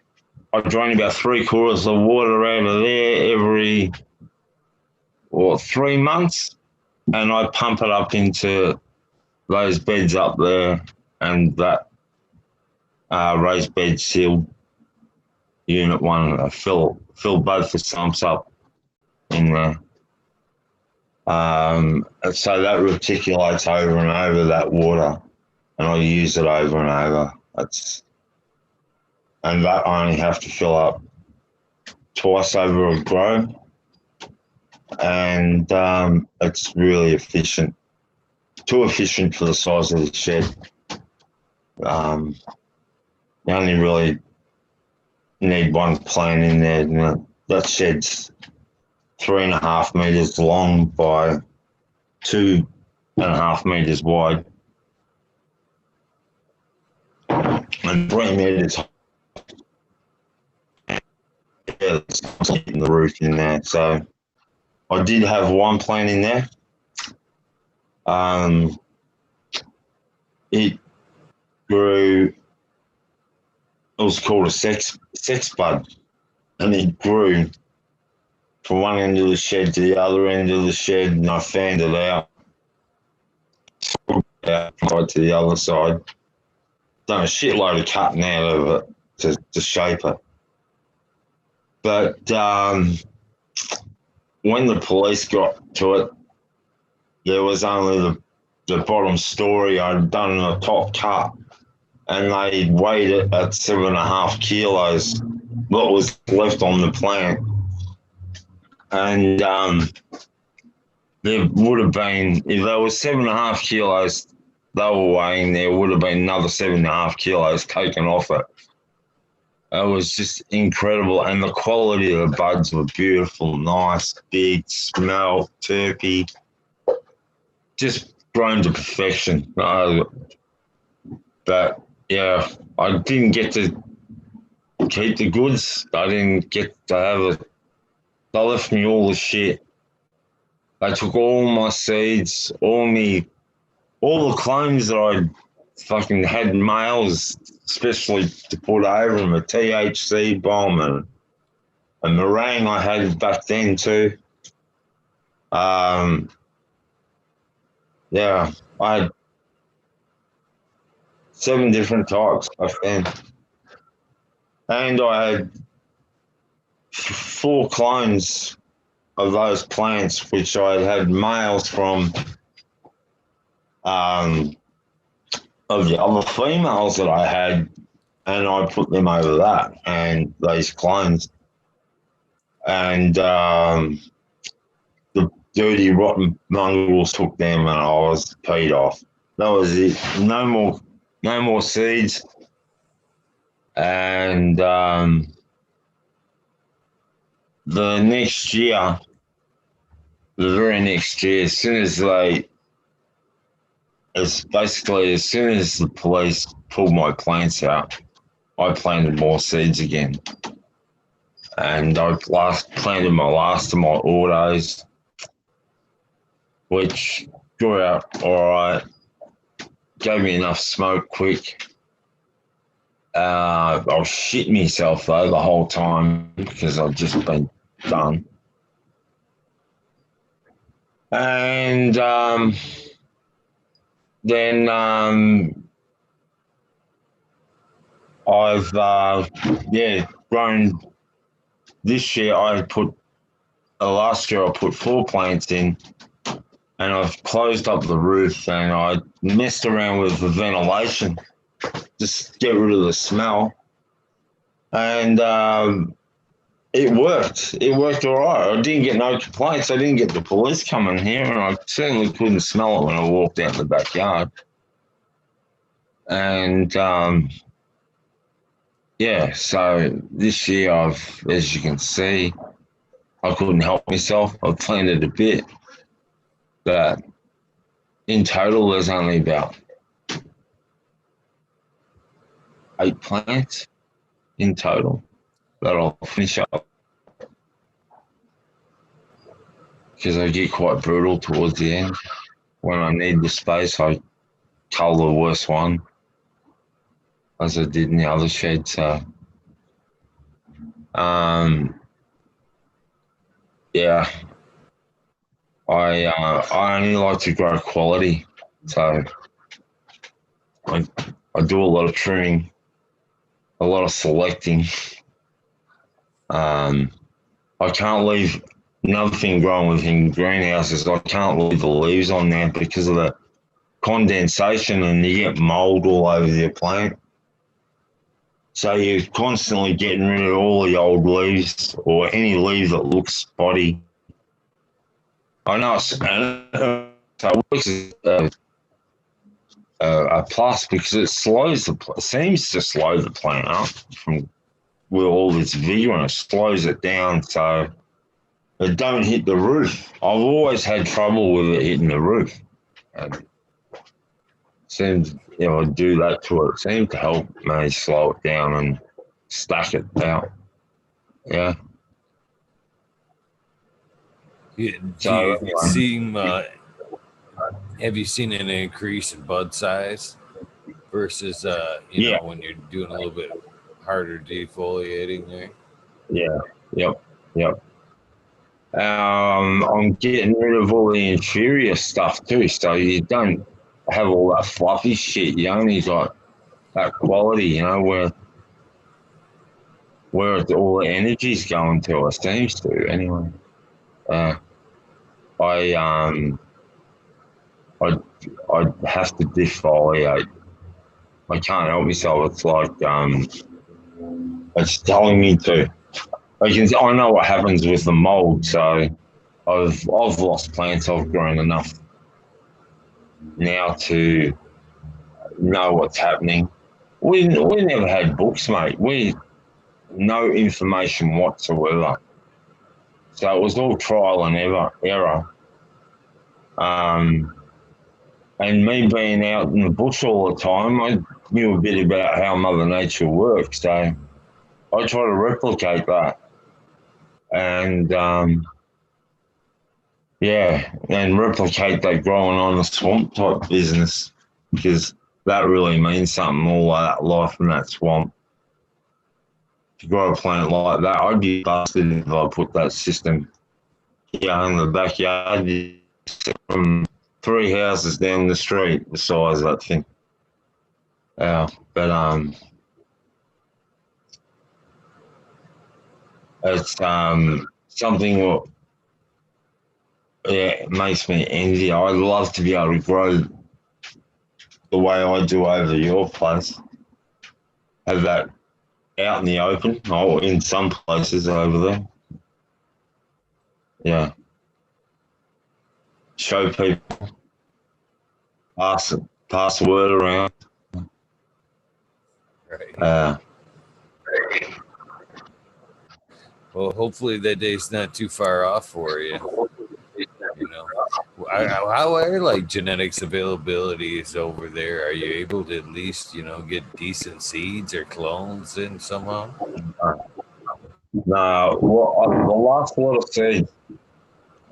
I drain about 3/4 of the water out of there every 3 months, and I pump it up into those beds up there and that raised bed sealed unit one. I fill both the sumps up in there. So that reticulates over and over that water, and I use it over and over. And that I only have to fill up twice over a grow, and it's really efficient. Too efficient for the size of the shed. You only really need one plant in there. You know, that shed's 3.5 meters long by 2.5 meters wide, and 3 meters high. Yeah, the roof in there. So I did have one plant in there. It grew. It was called a sex bud, and it grew from one end of the shed to the other end of the shed, and I fanned it out to the other side. Done a shitload of cutting out of it to shape it. But when the police got to it, there was only the bottom story. I'd done a top cut, and they weighed it at 7.5 kilos, what was left on the plant. And there would have been, if there was 7.5 kilos they were weighing, there would have been another 7.5 kilos taken off it. It was just incredible, and the quality of the buds were beautiful, nice, big, smell, terpy, just grown to perfection. But yeah, I didn't get to keep the goods. I didn't get to have it. They left me all the shit. They took all my seeds, all the clones that I fucking had males, especially to put over them, a THC bomb and a meringue I had back then too. Yeah, I had 7 different types back then. And I had 4 clones of those plants, which I had males from of the other females that I had, and I put them over that and these clones. And the dirty, rotten mongrels took them, and I was paid off. That was it. No more seeds. And the next year, the very next year, as soon as the police pulled my plants out, I planted more seeds again. And I planted my last of my Odors, which grew out all right, gave me enough smoke quick. I was shitting myself though the whole time because I'd just been done. And then I've grown. This year last year I put 4 plants in, and I've closed up the roof, and I messed around with the ventilation, just get rid of the smell, and it worked. It worked all right. I didn't get no complaints. I didn't get the police coming here, and I certainly couldn't smell it when I walked out in the backyard. And so this year as you can see, I couldn't help myself. I planted a bit, but in total, there's only about 8 plants in total that I'll finish up because I get quite brutal towards the end. When I need the space, I cull the worst one, as I did in the other shed. So, yeah, I only like to grow quality, so I do a lot of trimming, a lot of selecting. I can't leave another thing growing within greenhouses. I can't leave the leaves on there because of the condensation, and you get mold all over your plant. So you're constantly getting rid of all the old leaves or any leaf that looks spotty. I know so it works as a plus because it seems to slow the plant up from with all this vigor, and it slows it down so it don't hit the roof. I've always had trouble with it hitting the roof. And seems, I do that to it. It seems to help me slow it down and stack it out. Yeah. So Have you seen an increase in bud size versus when you're doing a little bit harder defoliating there? Yeah. Yep. I'm getting rid of all the inferior stuff too, so you don't have all that fluffy shit. You only got that quality, where all the energy's going to, it seems to anyway. I'd have to defoliate. I can't help myself. It's like it's telling me to. I know what happens with the mold, so I've lost plants. I've grown enough now to know what's happening. We never had books, mate. No information whatsoever. So it was all trial and error. And me being out in the bush all the time, I knew a bit about how Mother Nature works. So I try to replicate that. And, and replicate that growing on the swamp type business, because that really means something, all that life in that swamp. to grow a plant like that. I'd be busted if I put that system here in the backyard from 3 houses down the street, the size of that thing. Yeah, but it's something that, yeah, it makes me envy. I'd love to be able to grow the way I do over your place. Have that out in the open, or in some places over there. Yeah. Show people, pass the word around. Right. Well, hopefully that day's not too far off for you. You know, how are like genetics availabilities over there? Are you able to at least get decent seeds or clones in somehow? No, the last lot of seeds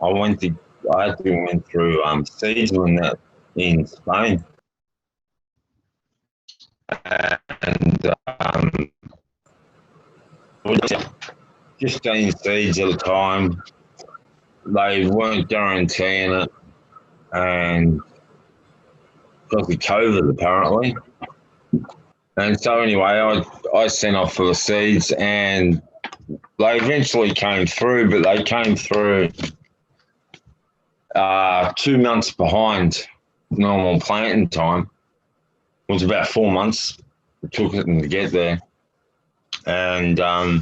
I went to, I had to went through seedling that in Spain, and just 15 seeds at a time. They weren't guaranteeing it, and because of COVID apparently. And so anyway, I sent off for the seeds, and they eventually came through, but they came through 2 months behind normal planting time. It was about 4 months it took it to get there, and I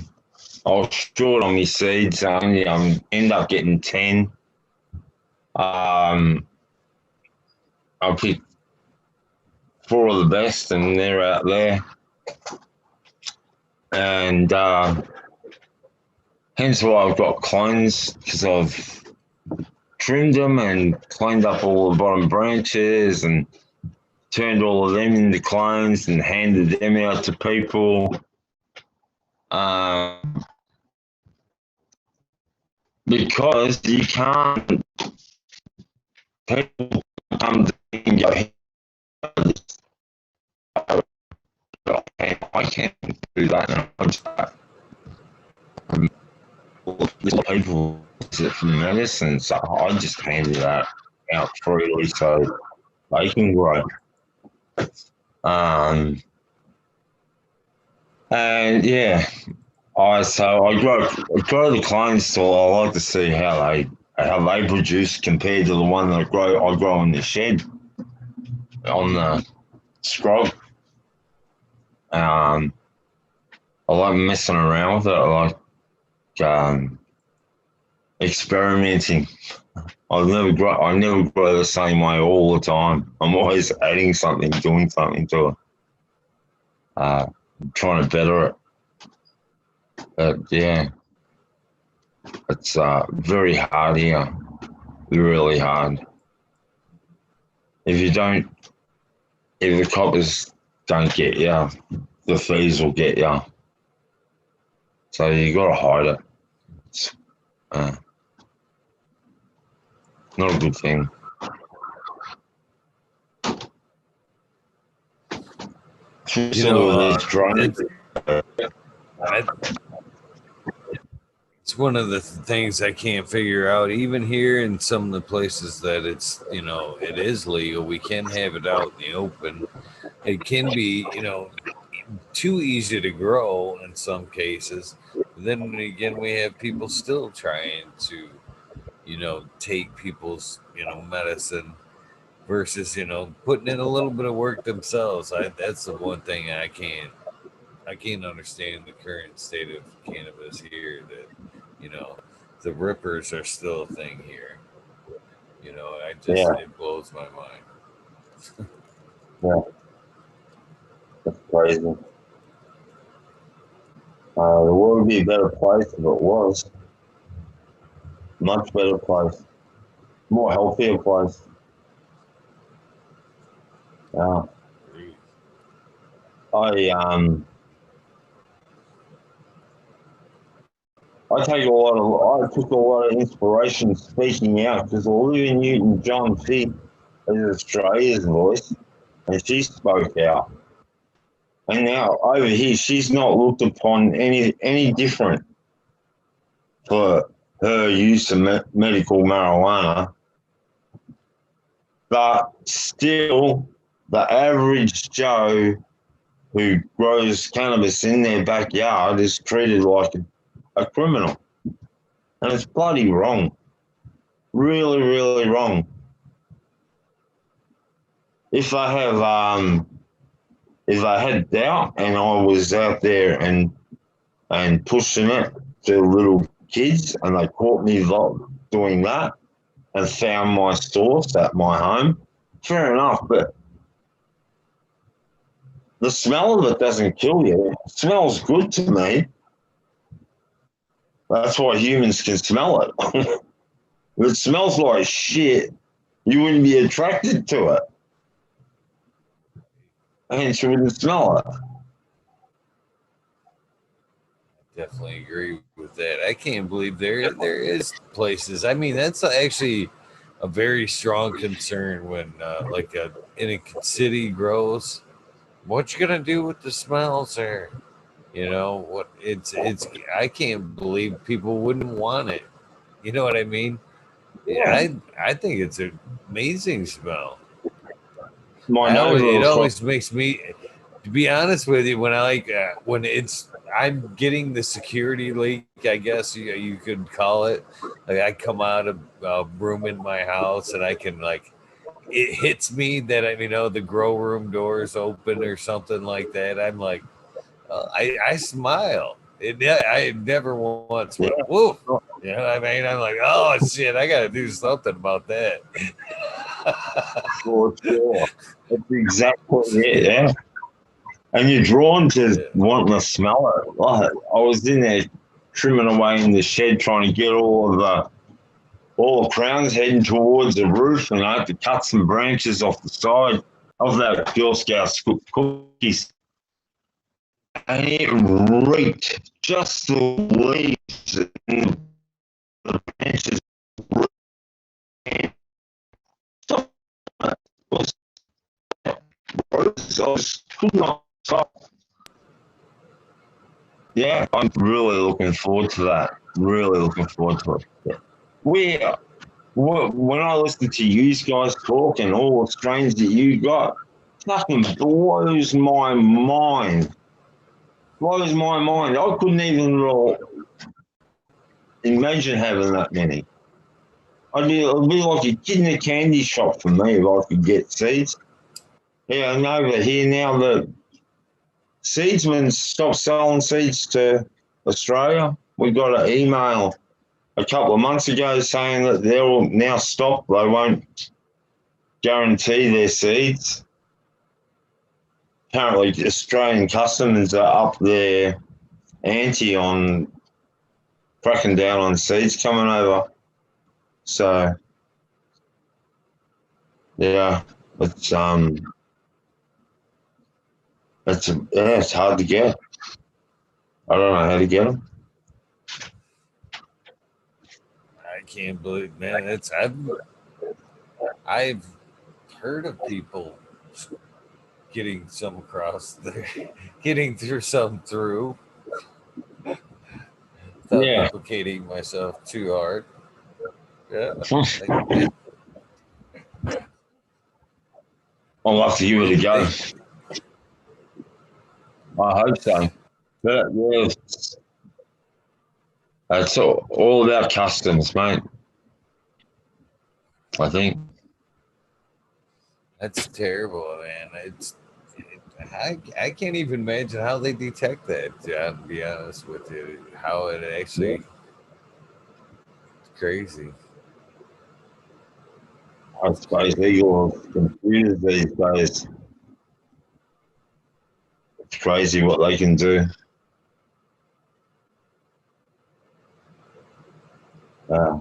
was short on my seeds. I only ended up getting 10. I picked 4 of the best, and they're out there, and hence why I've got clones, because I've trimmed them and cleaned up all the bottom branches and turned all of them into clones and handed them out to people. Because you can't, people come and go, I can't do that. And I'm just like, people use it for medicine, so I just handed that out freely so they can grow. And yeah, I grow the clones, so I like to see how they produce compared to the one that I grow in the shed on the scrub. I like messing around with it. I like experimenting. I never grow the same way all the time. I'm always adding something, doing something to it, trying to better it. But yeah, it's very hard here, really hard. If the coppers don't get you, the thieves will get you. So you got to hide it. It's not a good thing. It's one of the things I can't figure out. Even here in some of the places that it is legal, we can have it out in the open. It can be, too easy to grow in some cases. But then again, we have people still trying to, take people's, medicine versus, putting in a little bit of work themselves. That's the one thing I can't understand the current state of cannabis here, that, the rippers are still a thing here. It blows my mind. Yeah, that's crazy. The world would be a better place if it was. Much better place. More healthier place. Yeah. I took a lot of inspiration speaking out, because Olivia Newton-John, she is Australia's voice, and she spoke out. And now over here, she's not looked upon any different for her use of medical marijuana. But still, the average Joe who grows cannabis in their backyard is treated like a criminal. And it's bloody wrong. Really, really wrong. If I have if I had doubt and I was out there and pushing it to little kids and they caught me doing that and found my source at my home, fair enough, but the smell of it doesn't kill you. It smells good to me. That's why humans can smell it. If it smells like shit, you wouldn't be attracted to it. Hence, you wouldn't smell it. Definitely agree with that. I can't believe there is places. I mean, that's actually a very strong concern when like in a city grows. What you gonna do with the smells there? You know what? It's. I can't believe people wouldn't want it. You know what I mean? Yeah, Yeah. I think it's an amazing smell. My I always neighbor it across. always makes me, to be honest with you, when I like when it's I'm getting the security leak, I guess you could call it. Like I come out of a room in my house and I can like it hits me that the grow room door is open or something like that. I'm like I smile. I never once went Yeah, woof. You know what I mean? I'm like, oh shit, I got to do something about that. for sure. That's exactly it. Yeah, Yeah. And you're drawn to yeah. wanting to smell it. Like, I was in there trimming away in the shed trying to get all the crowns heading towards the roof, and I had to cut some branches off the side of that Girl Scout cookies, and it reeked just the leaves and the branches. Was gross. I was could not stop. Yeah, I'm really looking forward to that. Really looking forward to it. Yeah. We when I listen to you guys talk and all the strains that you got, fucking blows my mind. Blows my mind. I couldn't even imagine having that many. It'd be like a kid in a candy shop for me if I could get seeds. Yeah, and over here now the seedsmen stopped selling seeds to Australia. We got an email a couple of months ago saying that they'll now stop. They won't guarantee their seeds. Apparently, Australian customers are up their ante on cracking down on seeds coming over. So yeah, it's it's hard to get. I don't know how to get them. I can't believe, man. I've heard of people getting some across there, getting through some through without Yeah, implicating myself too hard. Yeah, like it, I'll have to give it a go. they I hope so. But yeah, it's all about customs, mate. I think. that's terrible, man. I can't even imagine how they detect that, John. To be honest with you, how it Yeah, actually crazy. I It's suppose crazy. legal computers these days. It's crazy what they can do. Uh,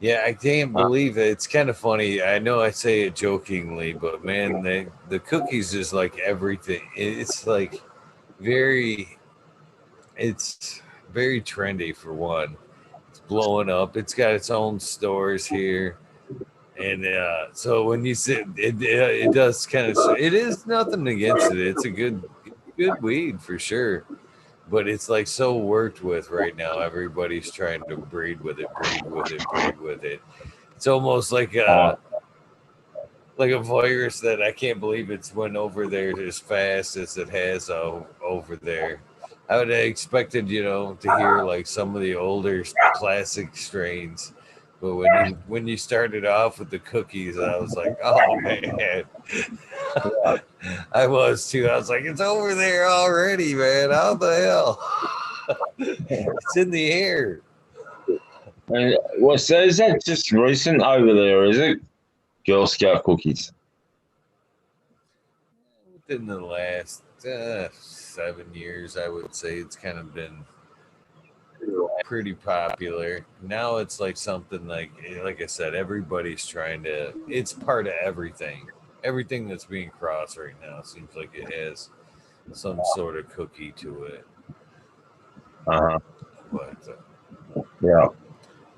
Yeah, I can't uh, believe it. It's kind of funny. I know I say it jokingly, but man, the cookies is like everything. It's like very, it's very trendy for one. It's blowing up. It's got its own stores here, And so when you sit, it does kind of. It is nothing against it. It's a good weed for sure. But it's like so worked with right now. Everybody's trying to breed with it, breed with it, breed with it. It's almost Oh, like a virus that I can't believe it's went over there as fast as it has over there. I would have expected, to hear like some of the older classic strains, but when you started off with the cookies, I was like, oh man, I was too. I was like, it's over there already, man. How the hell? It's in the air. and what? So is that just recent over there? Is it Girl Scout cookies? Within the last 7 years, I would say it's kind of been pretty popular. Now it's like something like I said, everybody's trying to. It's part of everything. Everything that's being crossed right now seems like it has some sort of cookie to it. Uh-huh. But Yeah.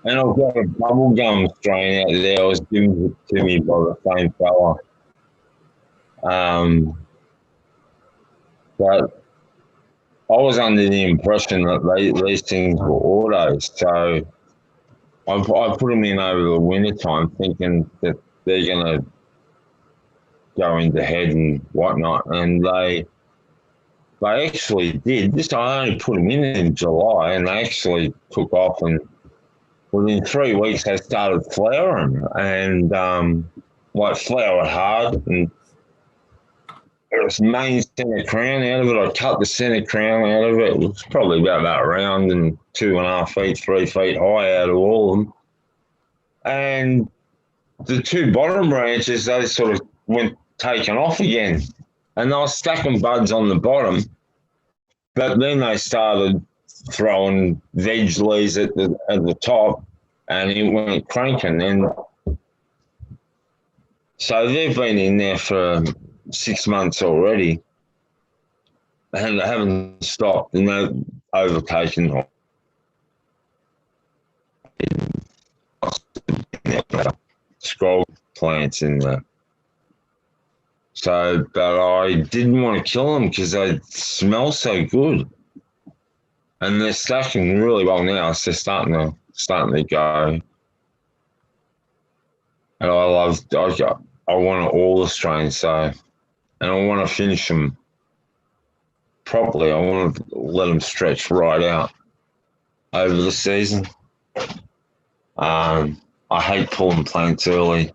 And I've got a bubble gum strain out there. I was given it to me by the same fella. Um, but I was under the impression that these things were autos. So I put them in over the winter time thinking that they're going to go into head and whatnot. And they actually did. This I only put them in July, and they actually took off. And within 3 weeks, they started flowering and like flowered hard. And it was main centre crown out of it. I cut the centre crown out of it. It was probably about that round and 2.5 feet, 3 feet high out of all of them. And the two bottom branches, they sort of went taken off again. And I was stacking buds on the bottom. But then they started throwing veg leaves at the top, and it went cranking. And so they've been in there for 6 months already, and they haven't stopped. And they've overtaken scroll plants in there. So, but I didn't want to kill them because they smell so good. And they're stacking really well now. So they're starting to go. And I want all the strains. So, and I want to finish them properly. I want to let them stretch right out over the season. I hate pulling plants early.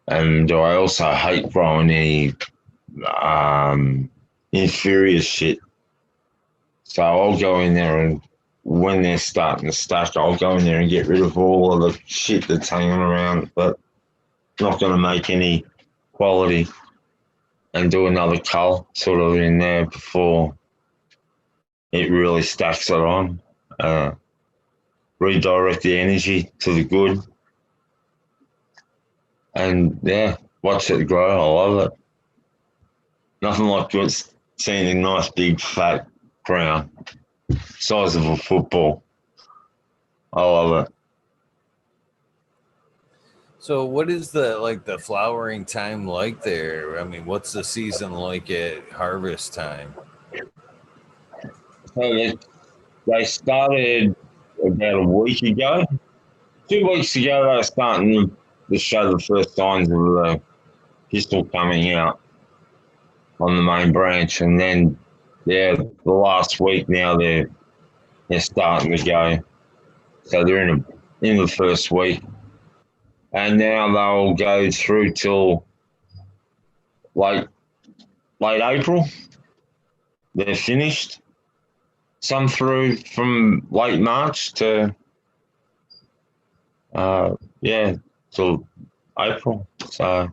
And I also hate growing any inferior shit. So I'll go in there, and when they're starting to stack, I'll go in there and get rid of all of the shit that's hanging around, but not going to make any quality, and do another cull sort of in there before it really stacks it on. Redirect the energy to the good. And yeah, watch it grow. I love it. Nothing like just seeing a nice big fat crown, size of a football. I love it. so, what is the flowering time like there? I mean, what's the season like at harvest time? So they started about a week ago. 2 weeks ago, they were starting to show the first signs of the pistil coming out on the main branch, and then yeah, the last week now they're starting to go. So they're in the first week, and now they'll go through till late late April. They're finished. Some through from late March to yeah till April. So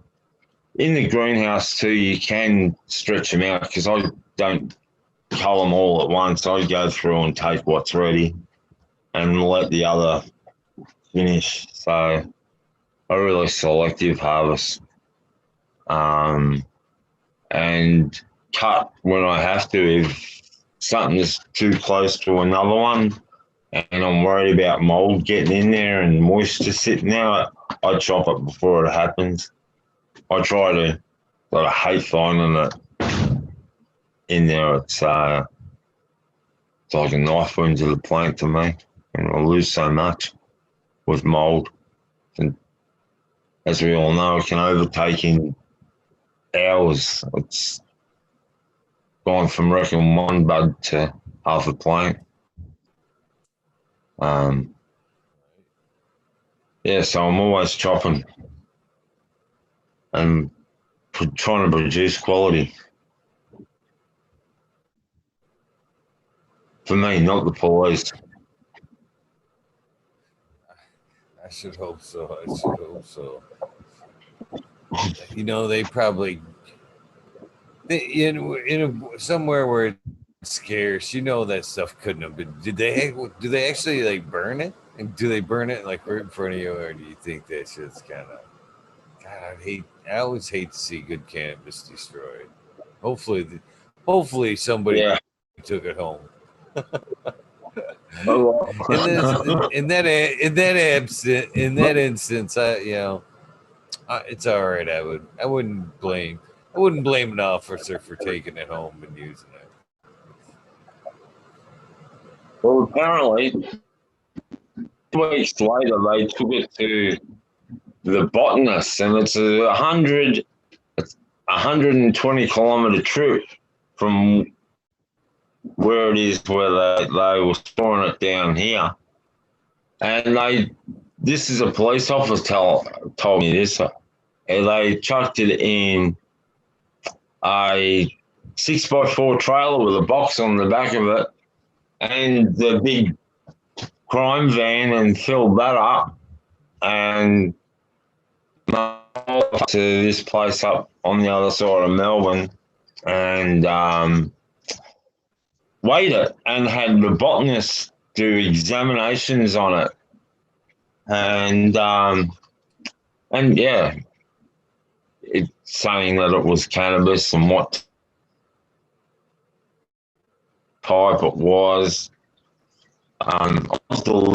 in the greenhouse too, you can stretch them out because I don't cull them all at once. I go through and take what's ready and let the other finish. So a really selective harvest, and cut when I have to if something's too close to another one and I'm worried about mold getting in there and moisture sitting out. I chop it before it happens. I try to, but I hate finding it in there. It's like a knife wound to the plant to me, and I lose so much with mold. And as we all know, it can overtake in hours. It's gone from wrecking one bud to half a plant. Yeah, so I'm always chopping and trying to produce quality. For me, not the police. I should hope so. I should hope so. You know, they probably somewhere where it's scarce. You know that stuff couldn't have been. Do they actually like burn it? And do they burn it like right in front of you, or do you think that shit's kind of? God, I always hate to see good cannabis destroyed. Hopefully somebody Yeah. took it home. Oh, in this, in that instance, it's all right. I wouldn't blame an officer for taking it home and using it. well, apparently, 2 weeks later, they took it to the botanist, and it's it's 120-kilometer trip from where it is where they were storing it down here. And this is a police officer told me this. And they chucked it in a 6x4 trailer with a box on the back of it and the big crime van, and filled that up and to this place up on the other side of Melbourne, and weighed it and had the botanist do examinations on it, and yeah, it's saying that it was cannabis and what type it was. I'm still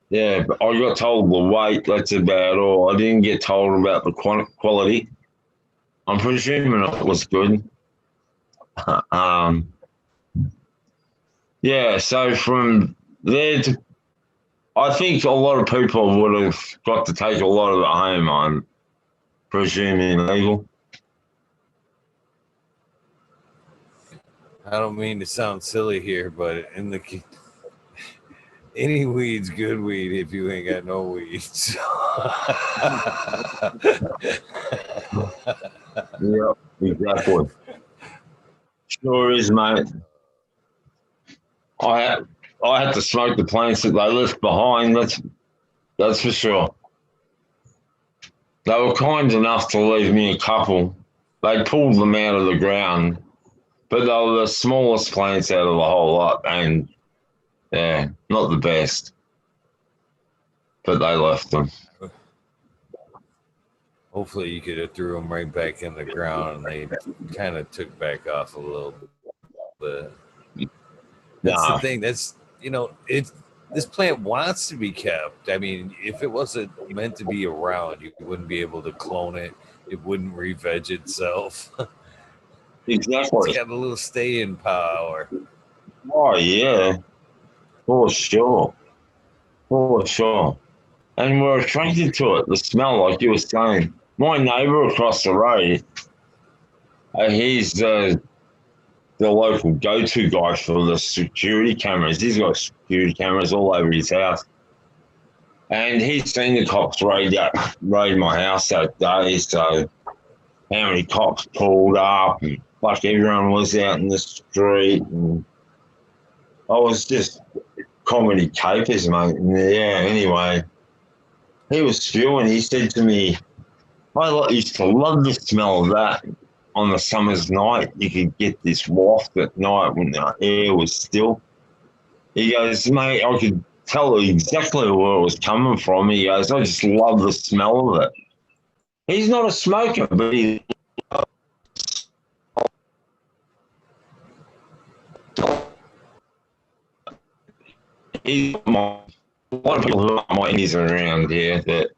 yeah, but I got told the weight. That's about all. I didn't get told about the quality. I'm presuming it was good. Yeah, so from there to, I think a lot of people would have got to take a lot of it home. I'm presuming legal. I don't mean to sound silly here, but any weed's good weed if you ain't got no weeds. Yeah, exactly. Sure is, mate. I had to smoke the plants that they left behind. That's for sure. They were kind enough to leave me a couple. They pulled them out of the ground, but they were the smallest plants out of the whole lot, and yeah, not the best. But they left them. Hopefully, you could have threw them right back in the ground, and they kind of took back off a little bit. That's the Nah, thing. This plant wants to be kept. I mean, if it wasn't meant to be around, you wouldn't be able to clone it. It wouldn't re-veg itself. It's exactly. got a little staying power. Oh yeah, for sure, for sure. And we're attracted to it. The smell, like you were saying. My neighbour across the road, he's the local go-to guy for the security cameras. He's got security cameras all over his house. And he's seen the cops raid my house that day. So how many cops pulled up, and like everyone was out in the street, and I was just comedy capers, mate. And yeah, anyway, he was spewing. He said to me, I used to love the smell of that on the summer's night. You could get this waft at night when the air was still. He goes, mate, I could tell exactly where it was coming from. He goes, I just love the smell of it. He's not a smoker, but a lot of people who are my enemies around here that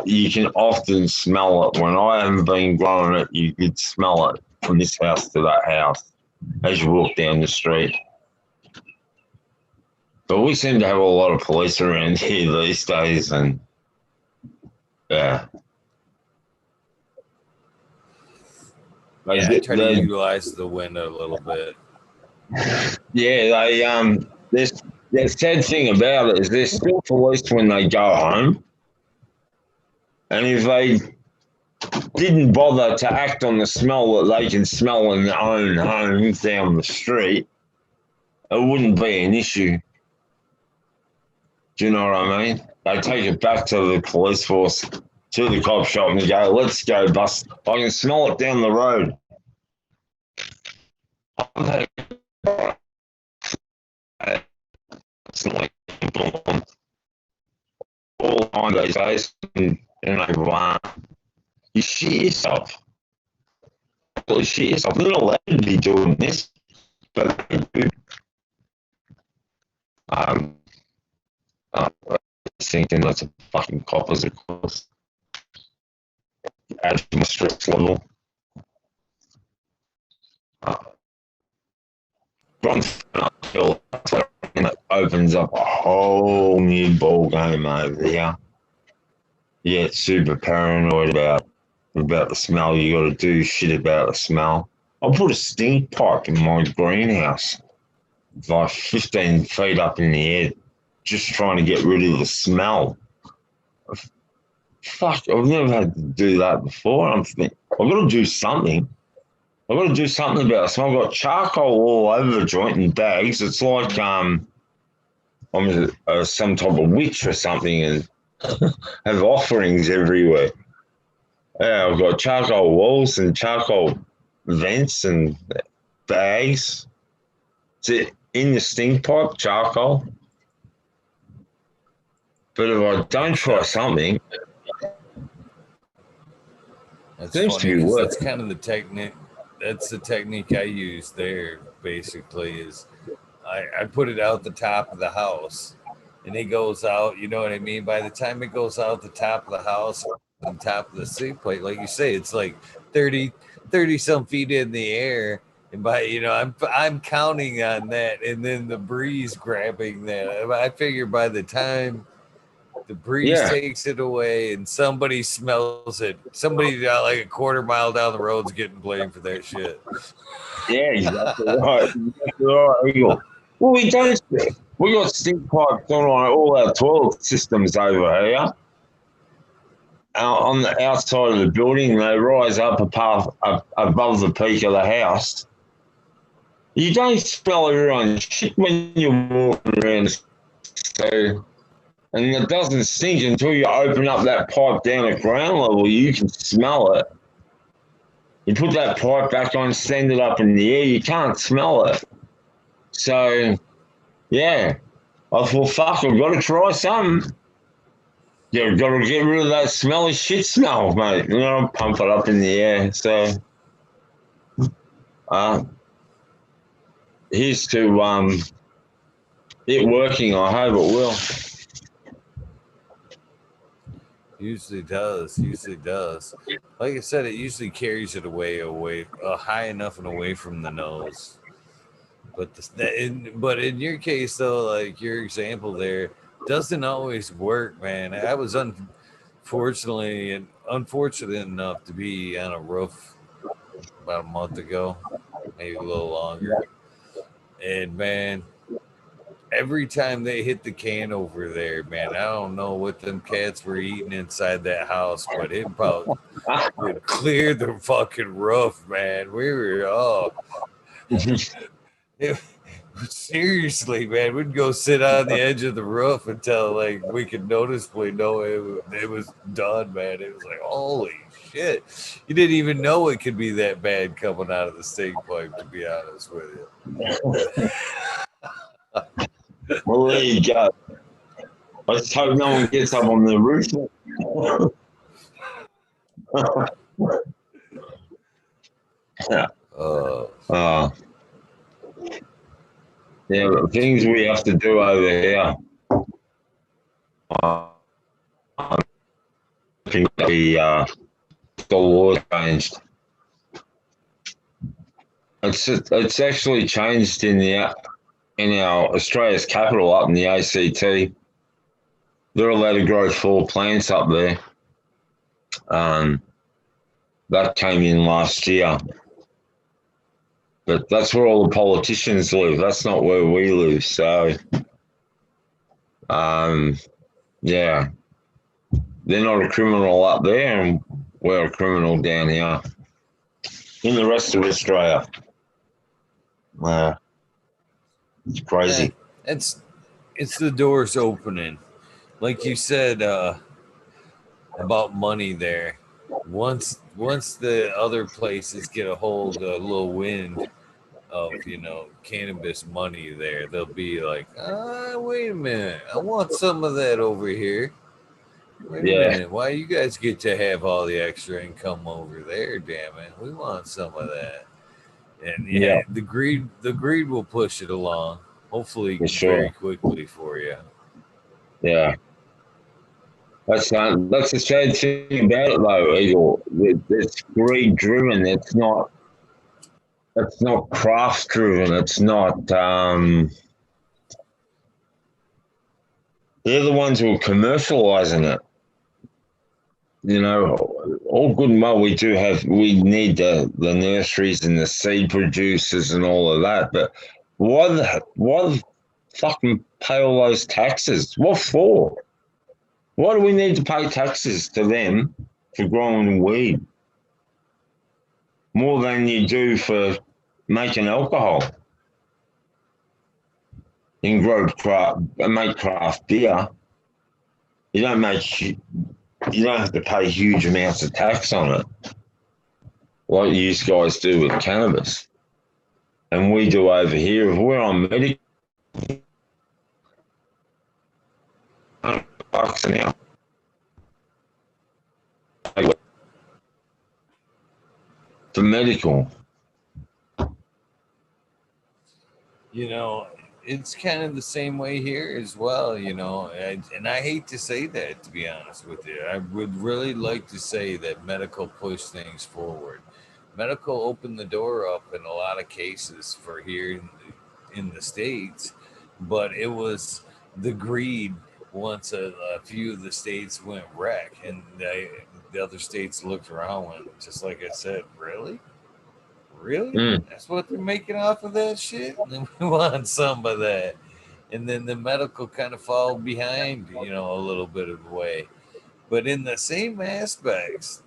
you can often smell it. When I haven't been growing it, you could smell it from this house to that house as you walk down the street. But we seem to have a lot of police around here these days, and yeah. Yeah, I try to utilize the wind a little bit. Yeah, the sad thing about it is there's still police when they go home, and if they didn't bother to act on the smell that they can smell in their own homes down the street, it wouldn't be an issue. Do you know what I mean? They take it back to the police force, to the cop shop, and go, let's go bust. I can smell it down the road. It's like all on those days, and you shit yourself. You shit yourself. They're not allowed to be doing this, but they do. I'm thinking that's a fucking coppers, of course. Add to my stress level. And it opens up a whole new ball game over here. You get super paranoid about the smell. You got to do shit about the smell. I put a stink pipe in my greenhouse, like 15 feet up in the air, just trying to get rid of the smell. Fuck, I've never had to do that before. I'm thinking, I've got to do something. I've got to do something about it. So I've got charcoal all over the joint in bags. It's like I'm some type of witch or something and have offerings everywhere. Yeah, I've got charcoal walls and charcoal vents and bags. It's in the stink pipe, charcoal. But if I don't try something, That's funny because that's kind of the technique. That's the technique I use there. Basically, is I put it out the top of the house, and it goes out. You know what I mean? By the time it goes out the top of the house and top of the sink plate, like you say, it's like 30 some feet in the air. And by I'm counting on that, and then the breeze grabbing that. I figure by the time the breeze takes it away and somebody smells it, somebody like a quarter mile down the road's getting blamed for that shit. Yeah, exactly right. Exactly right. Well, we don't. We got stink pipes on all our toilet systems over here. On the outside of the building, they rise up above the peak of the house. You don't smell everyone's shit when you're walking around. So, and it doesn't stink until you open up that pipe down at ground level. You can smell it. You put that pipe back on, send it up in the air, you can't smell it. So, yeah, I thought, fuck, I've got to try something. You've got to get rid of that smelly shit smell, mate. Pump it up in the air. So, here's to it working. I hope it will. Usually does. Like I said, it usually carries it away high enough and away from the nose. But but in your case though, like your example there, doesn't always work, man. I was unfortunate enough to be on a roof about a month ago, maybe a little longer, and man, every time they hit the can over there, man, I don't know what them cats were eating inside that house, but it about would clear the fucking roof, man. We were seriously, man, we'd go sit on the edge of the roof until like we could noticeably know it was done, man. It was like, holy shit. You didn't even know it could be that bad coming out of the stink pipe, to be honest with you. Well, there you go. Let's hope no one gets up on the roof. Yeah, the things we have to do over here. I think the law changed. It's actually changed in our Australia's capital up in the ACT. They're allowed to grow 4 plants up there. Um, that came in last year. But that's where all the politicians live. That's not where we live. So, yeah, they're not a criminal up there, and we're a criminal down here in the rest of Australia. It's Eh, crazy. it's the doors opening. Like you said, about money there. Once the other places get a hold, a little wind of cannabis money there, they'll be like, wait a minute, I want some of that over here. Wait a Yeah, minute, why you guys get to have all the extra income over there? Damn it, we want some of that. And yeah, yeah, the greed will push it along, hopefully for very sure. quickly for you. Yeah, that's the sad thing about it, though, Eagle. It's greed driven. It's not craft driven. It's not. They're the ones who are commercializing it. All good and well. We need the nurseries and the seed producers and all of that. But why the fucking pay all those taxes? What for? Why do we need to pay taxes to them for growing weed more than you do for making alcohol? You can make craft beer. You don't make you don't have to pay huge amounts of tax on it like you guys do with cannabis, and we do over here. If we're on medical, $100 an hour for medical. you know it's kind of the same way here as well, and I hate to say that, to be honest with you. I would really like to say that medical pushed things forward. Medical opened the door up in a lot of cases for here in the states, but it was the greed. Once a few of the states went wreck, and the other states looked around, went, just like I said, really. Really? Mm. That's what they're making off of that shit? And then we want some of that. And then the medical kind of followed behind, a little bit of the way. But in the same aspects,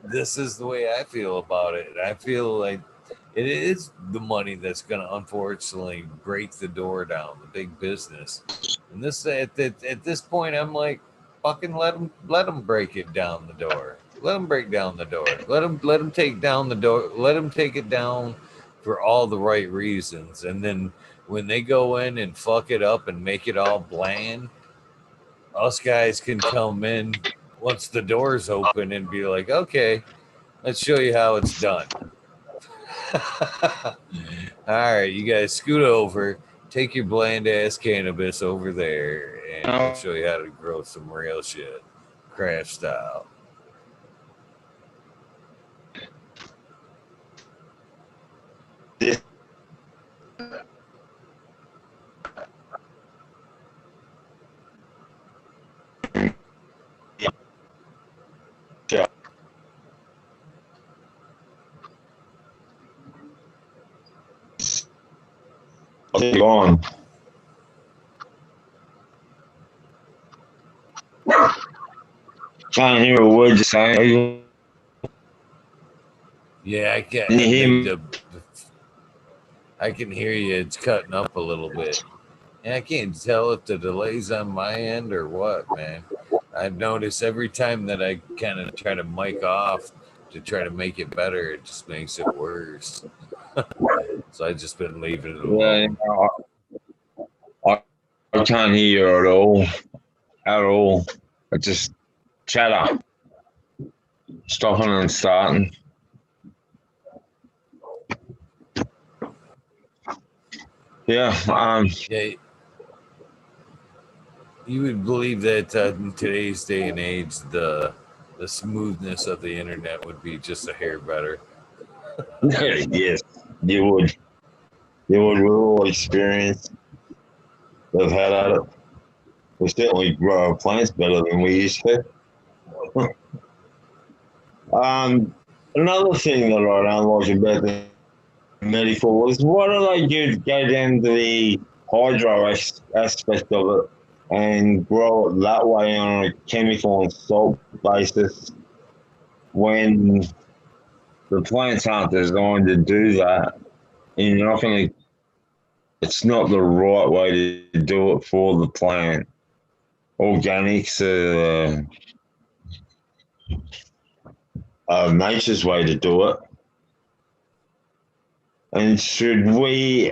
this is the way I feel about it. I feel like it is the money that's going to unfortunately break the door down, the big business. And at this point, I'm like, fucking let them break it down the door. Let them break down the door. Let them take down the door. Let them take it down for all the right reasons. And then when they go in and fuck it up and make it all bland, us guys can come in once the doors open and be like, okay, let's show you how it's done. All right, you guys scoot over, take your bland ass cannabis over there, and we'll show you how to grow some real shit, craft style. Yeah, on. Can't hear a word you're saying. Yeah, I can. Can you hear me? I can hear you. It's cutting up a little bit, and I can't tell if the delay's on my end or what, man. I've noticed every time that I kind of try to mic off to try to make it better, it just makes it worse. So I just been leaving it Yeah, alone. I, I can't hear you at all. At all. It just chatter, stopping and starting. Yeah. Yeah, you would believe that in today's day and age, the smoothness of the internet would be just a hair better. Yes, you would. You would. We're all experienced. They've had at it. We certainly grow our plants better than we used to. Another thing that I don't like about the medical is why do they go down to the aspect of it and grow it that way on a chemical and salt basis when the plants aren't designed to do that? And you're not going to, it's not the right way to do it for the plant. Organics are nature's way to do it. And should we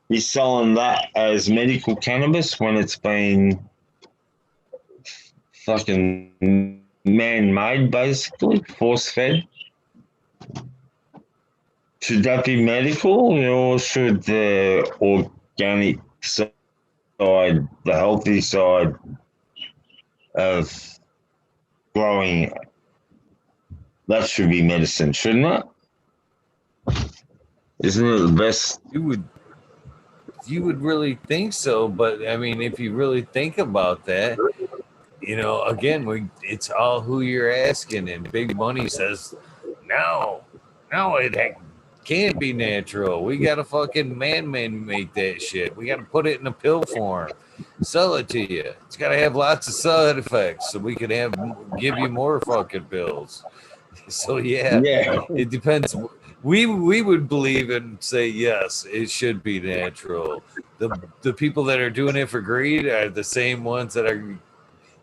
be selling that as medical cannabis when it's been fucking man-made, basically, force-fed? Should that be medical, or should the organic side, the healthy side of growing, that should be medicine, shouldn't it? Isn't it the best? You would really think so, but I mean, if you really think about that, again, it's all who you're asking, and Big Money says, no, no, can't be natural. We gotta fucking man make that shit. We gotta put it in a pill form, sell it to you. It's gotta have lots of side effects so we can give you more fucking pills. So yeah, Yeah, it depends. We would believe and say yes, it should be natural. The people that are doing it for greed are the same ones that are,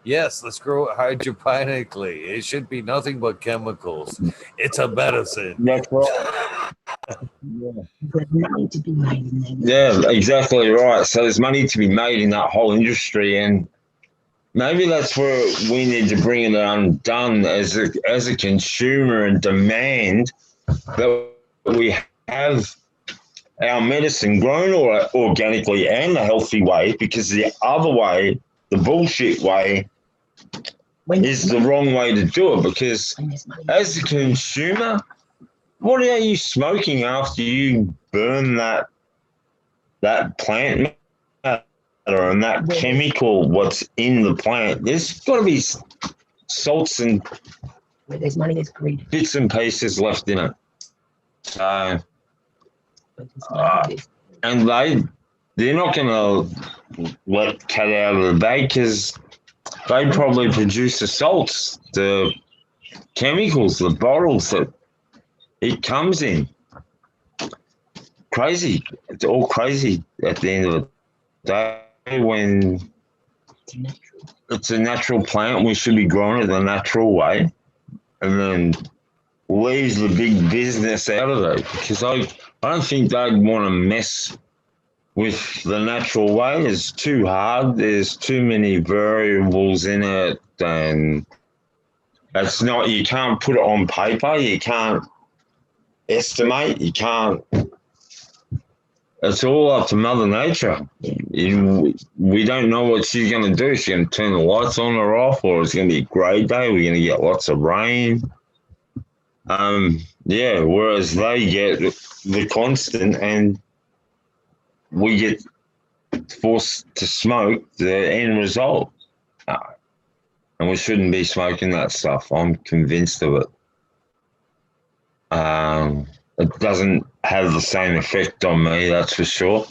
yes, let's grow it hydroponically. It should be nothing but chemicals. It's a medicine. that's right. Yeah, exactly right. So there's money to be made in that whole industry, and maybe that's where we need to bring it undone as a consumer and demand that we have our medicine grown organically and a healthy way, because the other way, the bullshit way, is the wrong way to do it. Because as a consumer, what are you smoking after you burn that plant matter and that chemical what's in the plant? There's got to be salts and where there's money, there's greed. bits and pieces left in it. So, and they're not going to let cat out of the bag, because they probably produce the salts, the chemicals, the bottles that it comes in. Crazy. It's all crazy at the end of the day when it's a natural plant. We should be growing it the natural way, and then leaves the big business out of it, because I don't think they'd want to mess with the natural way. It's too hard. There's too many variables in it, and it's not, you can't put it on paper. You can't estimate. You can't. It's all up to Mother Nature. We don't know what she's going to do. She's going to turn the lights on or off, or it's going to be a grey day. We're going to get lots of rain. Yeah, whereas they get the constant, and we get forced to smoke the end result. And we shouldn't be smoking that stuff. I'm convinced of it. It doesn't have the same effect on me, that's for sure.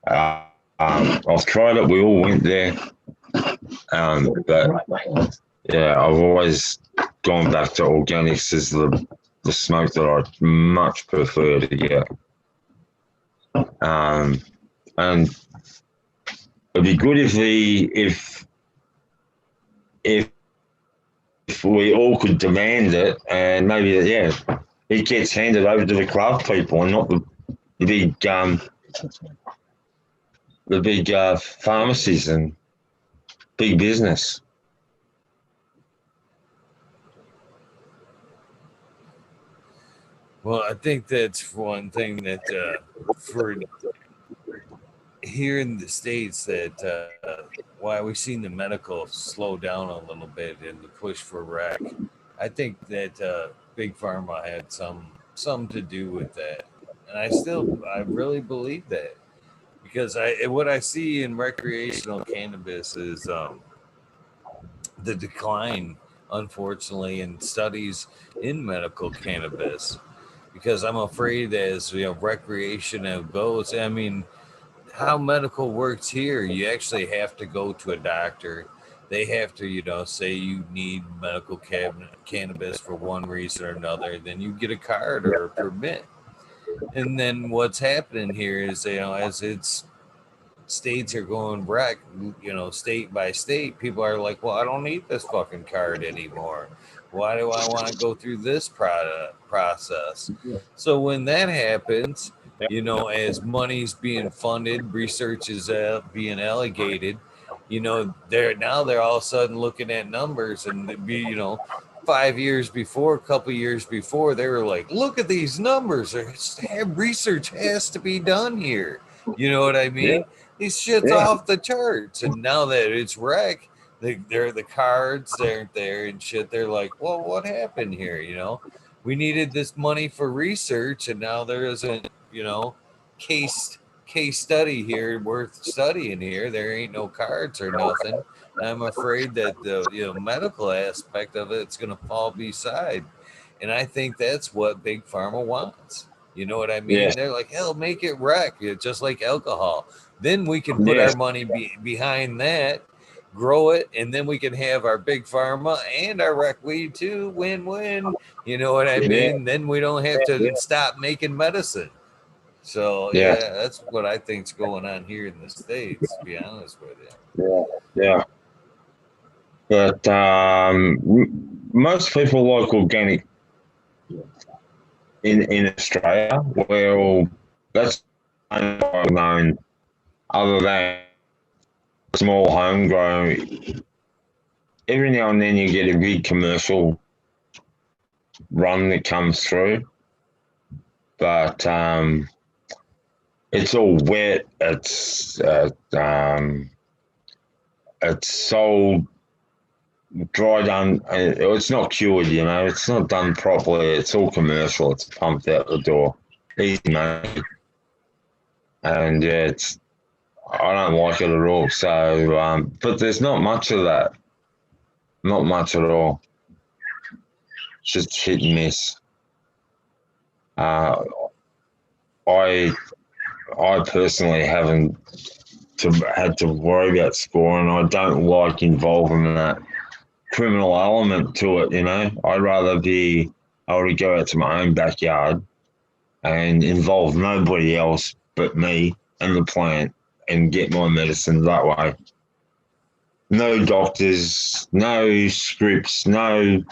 I've tried it. We all went there. But yeah, I've always gone back to organics as the smoke that I much prefer to get. And it'd be good if we all could demand it, and maybe it gets handed over to the craft people and not the big pharmacies and big business. Well, I think that's one thing that for here in the States that why we've seen the medical slow down a little bit in the push for rec. I think that big pharma had some to do with that, and I really believe that because I what I see in recreational cannabis is the decline, unfortunately, in studies in medical cannabis. Because I'm afraid as recreation goes, I mean, how medical works here, you actually have to go to a doctor. They have to, say you need medical cannabis for one reason or another. Then you get a card or a permit. And then what's happening here is, as it's states are going wreck, state by state, people are like, well, I don't need this fucking card anymore. Why do I want to go through this process? So when that happens, as money's being funded, research is being allocated, they're all of a sudden looking at numbers and 5 years before, a couple years before, they were like, look at these numbers. Research has to be done here. You know what I Yeah, mean? These shit's yeah, off the charts. And now that it's rec, they're the cards aren't there and shit. They're like, well, what happened here? We needed this money for research, and now there isn't, case case study here worth studying here. There ain't no cards or nothing. And I'm afraid that the medical aspect of it's gonna fall beside. And I think that's what big pharma wants. You know what I yeah, mean? They're like, hell, make it rec, just like alcohol. Then we can put yeah, our money behind that, grow it, and then we can have our big pharma and our rec weed too. Win win. You know what I yeah, mean? Then we don't have to stop making medicine. So yeah, yeah, that's what I think's going on here in the States, to be honest with you. yeah, yeah. But most people like organic in Australia. Well, that's known other than small homegrown. Every now and then you get a big commercial run that comes through, but it's all wet. It's sold dried it's not cured, it's not done properly. It's all commercial. It's pumped out the door, easy money, and yeah, I don't like it at all. So but there's not much of that, not much at all. It's just hit and miss. uh i I personally haven't had to worry about scoring. I don't like involving that criminal element to it. I'd rather be able to go out to my own backyard and involve nobody else but me and the plant and get my medicine that way. No doctors, no scripts, no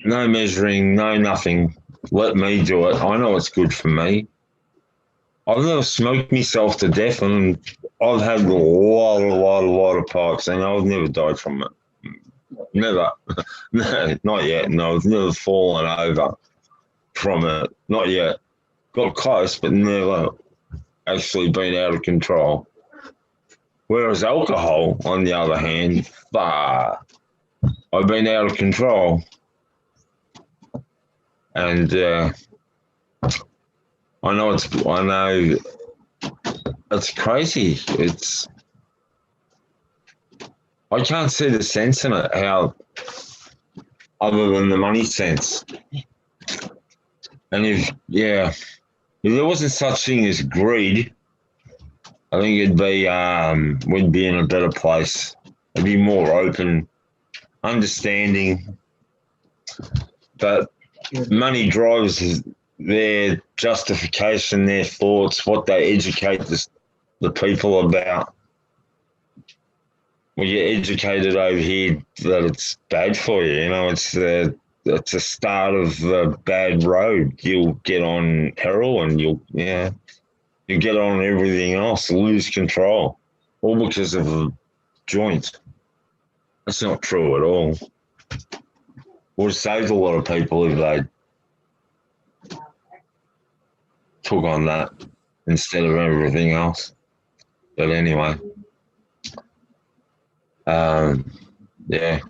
measuring, no nothing. Let me do it. I know it's good for me. I've never smoked myself to death, and I've had a lot of pipes, and I've never died from it. Never. No, not yet. No, I've never fallen over from it. Not yet. Got close, but never actually been out of control. Whereas alcohol, on the other hand, I've been out of control. And I know it's crazy. I can't see the sense in it, how other than the money sense. And if there wasn't such thing as greed, I think we'd be in a better place. It'd be more open, understanding. But money drives their justification, their thoughts, what they educate the people about. Well, you're educated over here that it's bad for you. It's the start of the bad road. You'll get on heroin. You get on everything else, lose control, all because of a joint. That's not true at all. Would have saved a lot of people if they took on that. instead of everything else. But anyway, yeah,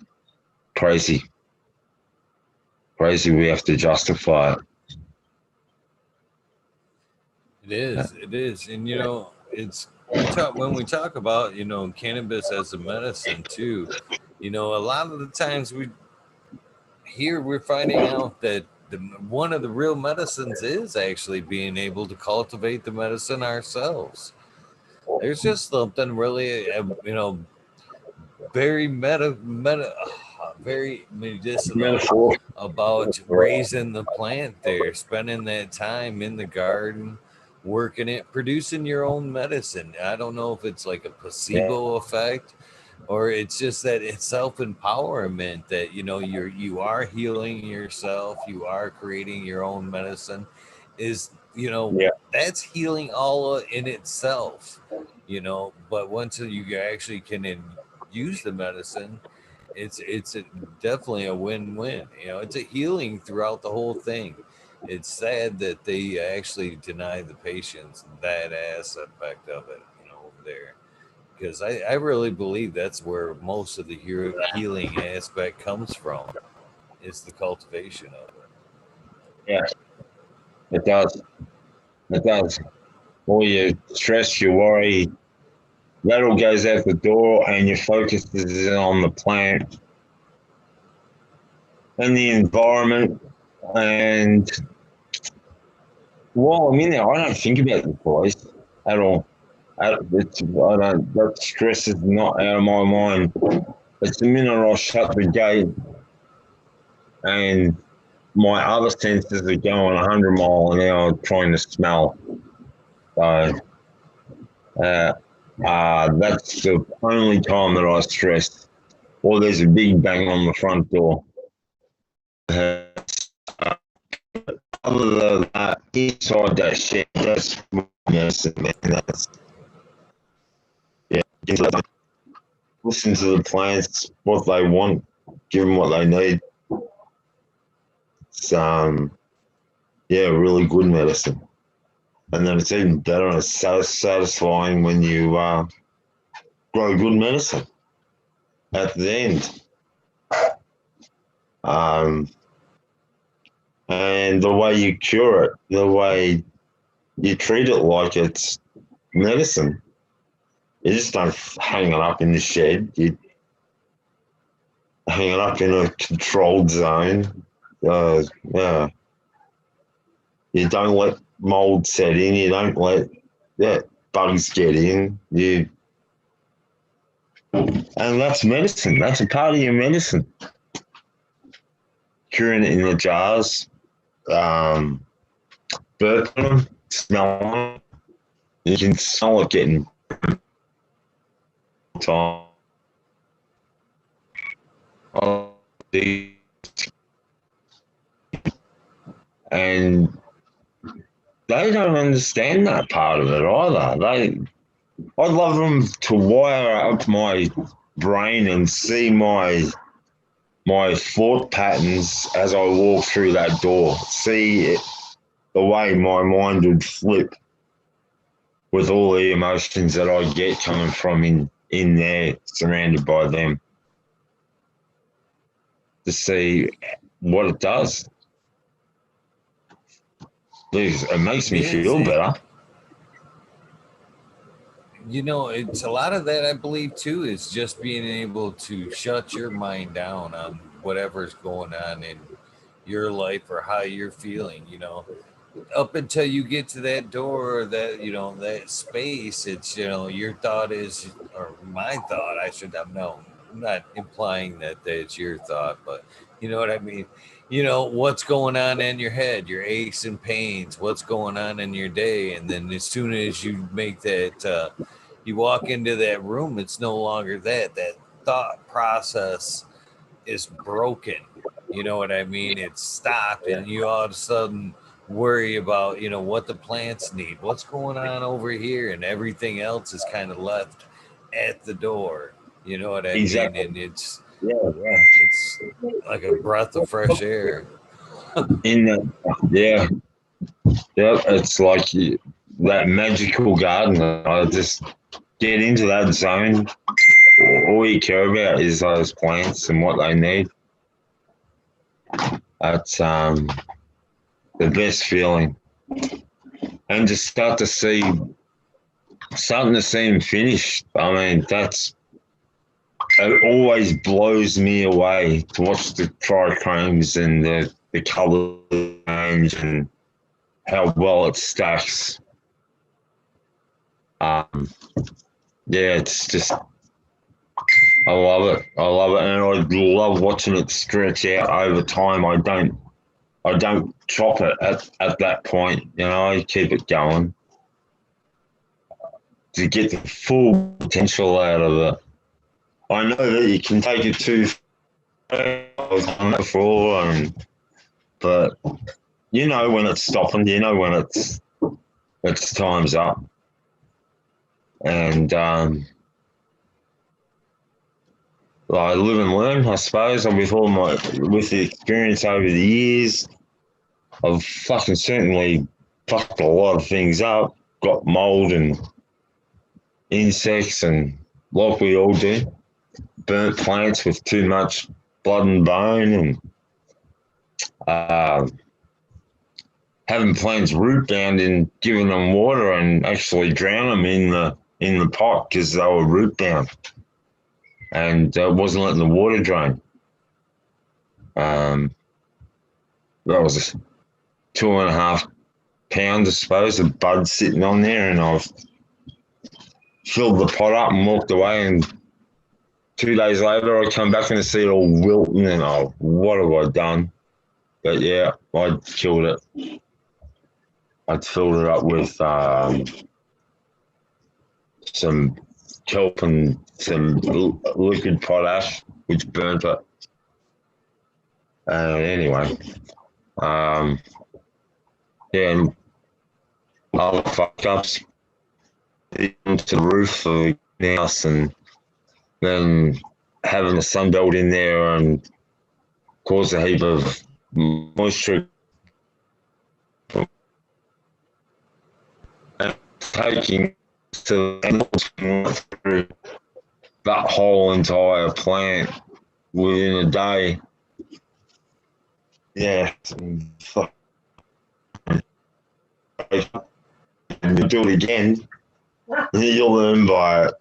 crazy. Crazy we have to justify it. It is, and you know, it's we talk when we talk about cannabis as a medicine too. You know, a lot of the times we're finding out that one of the real medicines is actually being able to cultivate the medicine ourselves. There's just something really, very very medicinal Metaphor. about raising the plant there, spending that time in the garden, working it, producing your own medicine. I don't know if it's like a Yeah, placebo effect or it's just that it's self empowerment that you are healing yourself, you are creating your own medicine. Is yeah, that's healing all in itself. But once you actually can use the medicine, definitely a win-win. It's a healing throughout the whole thing. It's sad that they actually deny the patients that aspect of it, over there, because I really believe that's where most of the healing aspect comes from, is the cultivation of it. yeah. It does. It does. All your stress, your worry, that all goes out the door, and your focus is on the plant and the environment. And while I'm in there, I don't think about the place at all. That stress is not out of my mind. It's the minute I shut the gate and my other senses are going 100 mile an hour trying to smell. So uh, that's the only time that I stress. Or there's a big bang on the front door. Uh, Other than that, inside that shit, that's medicine, man. That's, yeah. Listen to the plants, what they want, give them what they need. It's, yeah, really good medicine. And then it's even better and satisfying when you grow good medicine at the end. Um, and the way you cure it, the way you treat it like it's medicine. You just don't hang it up in the shed. You hang it up in a controlled zone. Yeah. You don't let mold set in. You don't let bugs get in. And that's medicine. That's a part of your medicine. Curing it in the jars, burping them, smelling them. You can smell it getting time. And they don't understand that part of it either. I'd love them to wire up my brain and see my thought patterns as I walk through that door. See it, the way my mind would flip with all the emotions that I get coming from in there, surrounded by them, to see what it does. It makes It me is. feel better. It's a lot of that, I believe, too, is just being able to shut your mind down on whatever's going on in your life or how you're feeling. Up until you get to that door or that space, it's your thought is, or my thought, I should have known. I'm not implying that it's your thought, but you know what I mean. What's going on in your head, your aches and pains, what's going on in your day, and then as soon as you make that you walk into that room, it's no longer that thought process is broken. You know what I mean? It's stopped, and you all of a sudden worry about what the plants need, what's going on over here, and everything else is kind of left at the door. You know what I mean? Exactly. And it's Yeah, yeah. it's like a breath of fresh air. In the, yeah, yeah. It's like that magical garden. I just get into that zone. All you care about is those plants and what they need. That's the best feeling. And to starting to see them finished. I mean, it always blows me away to watch the trichomes and the colour change and how well it stacks. Yeah, it's just, I love it. I love it, and I love watching it stretch out over time. I don't chop it at that point. You know, I keep it going to get the full potential out of it. I know that you can take it too far. I've done that before, but you know when it's stopping. You know when it's time's up, and I live and learn, I suppose. And with the experience over the years, I've fucking certainly fucked a lot of things up. Got mold and insects, and like we all do, burnt plants with too much blood and bone, and having plants root bound and giving them water and actually drown them in the pot because they were root bound, and wasn't letting the water drain. That was 2.5 pounds, I suppose, of buds sitting on there, and I've filled the pot up and walked away, and 2 days later I come back and I see it all wilting, and what have I done? But yeah, I'd killed it. I'd filled it up with some kelp and some liquid potash, which burnt it. Anyway, yeah, and other fuck ups into the roof of the house, and then having the sunbelt in there and cause a heap of moisture. And taking to through that whole entire plant within a day. Yeah. And you do it again, you'll learn by it.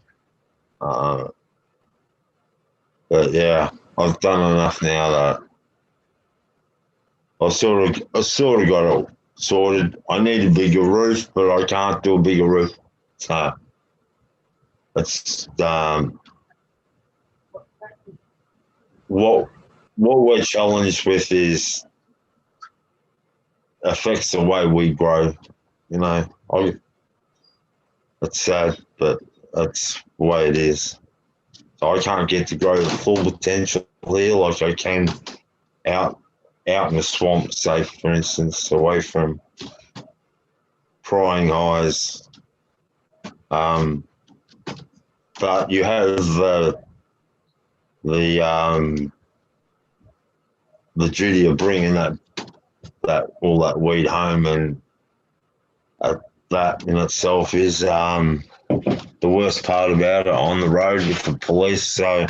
But yeah, I've done enough now that I sort of got it sorted. I need a bigger roof, but I can't do a bigger roof. So it's what we're challenged with is affects the way we grow. You know, it's sad, but that's the way it is. So I can't get to grow the full potential here like I can out in the swamp, say, for instance, away from prying eyes. But you have the duty of bringing that all that weed home, and that in itself is the worst part about it on the road with the police. So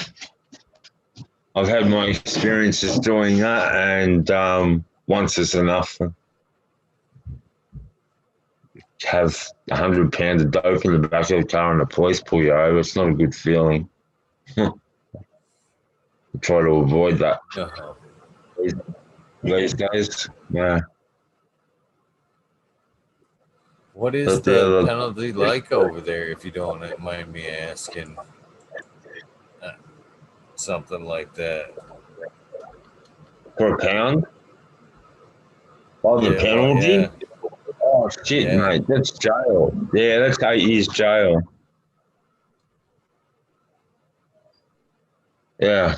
I've had my experiences doing that, and once is enough. Have 100 pounds of dope in the back of the car and the police pull you over. It's not a good feeling. Try to avoid that these days. Yeah. What is the penalty like over there, if you don't mind me asking? Something like that. For a pound? Oh, the penalty? Yeah. Oh, shit, yeah. Mate. That's jail. Yeah, that's 8 years jail. Yeah.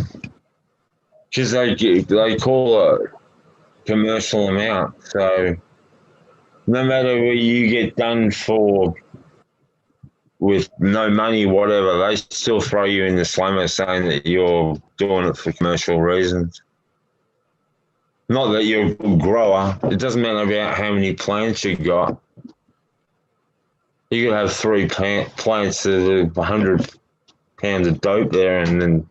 Because they call it commercial amount. So no matter what you get done for with no money, whatever, they still throw you in the slammer saying that you're doing it for commercial reasons. Not that you're a grower. It doesn't matter about how many plants you got. You could have three plants that are 100 pounds of dope there, and then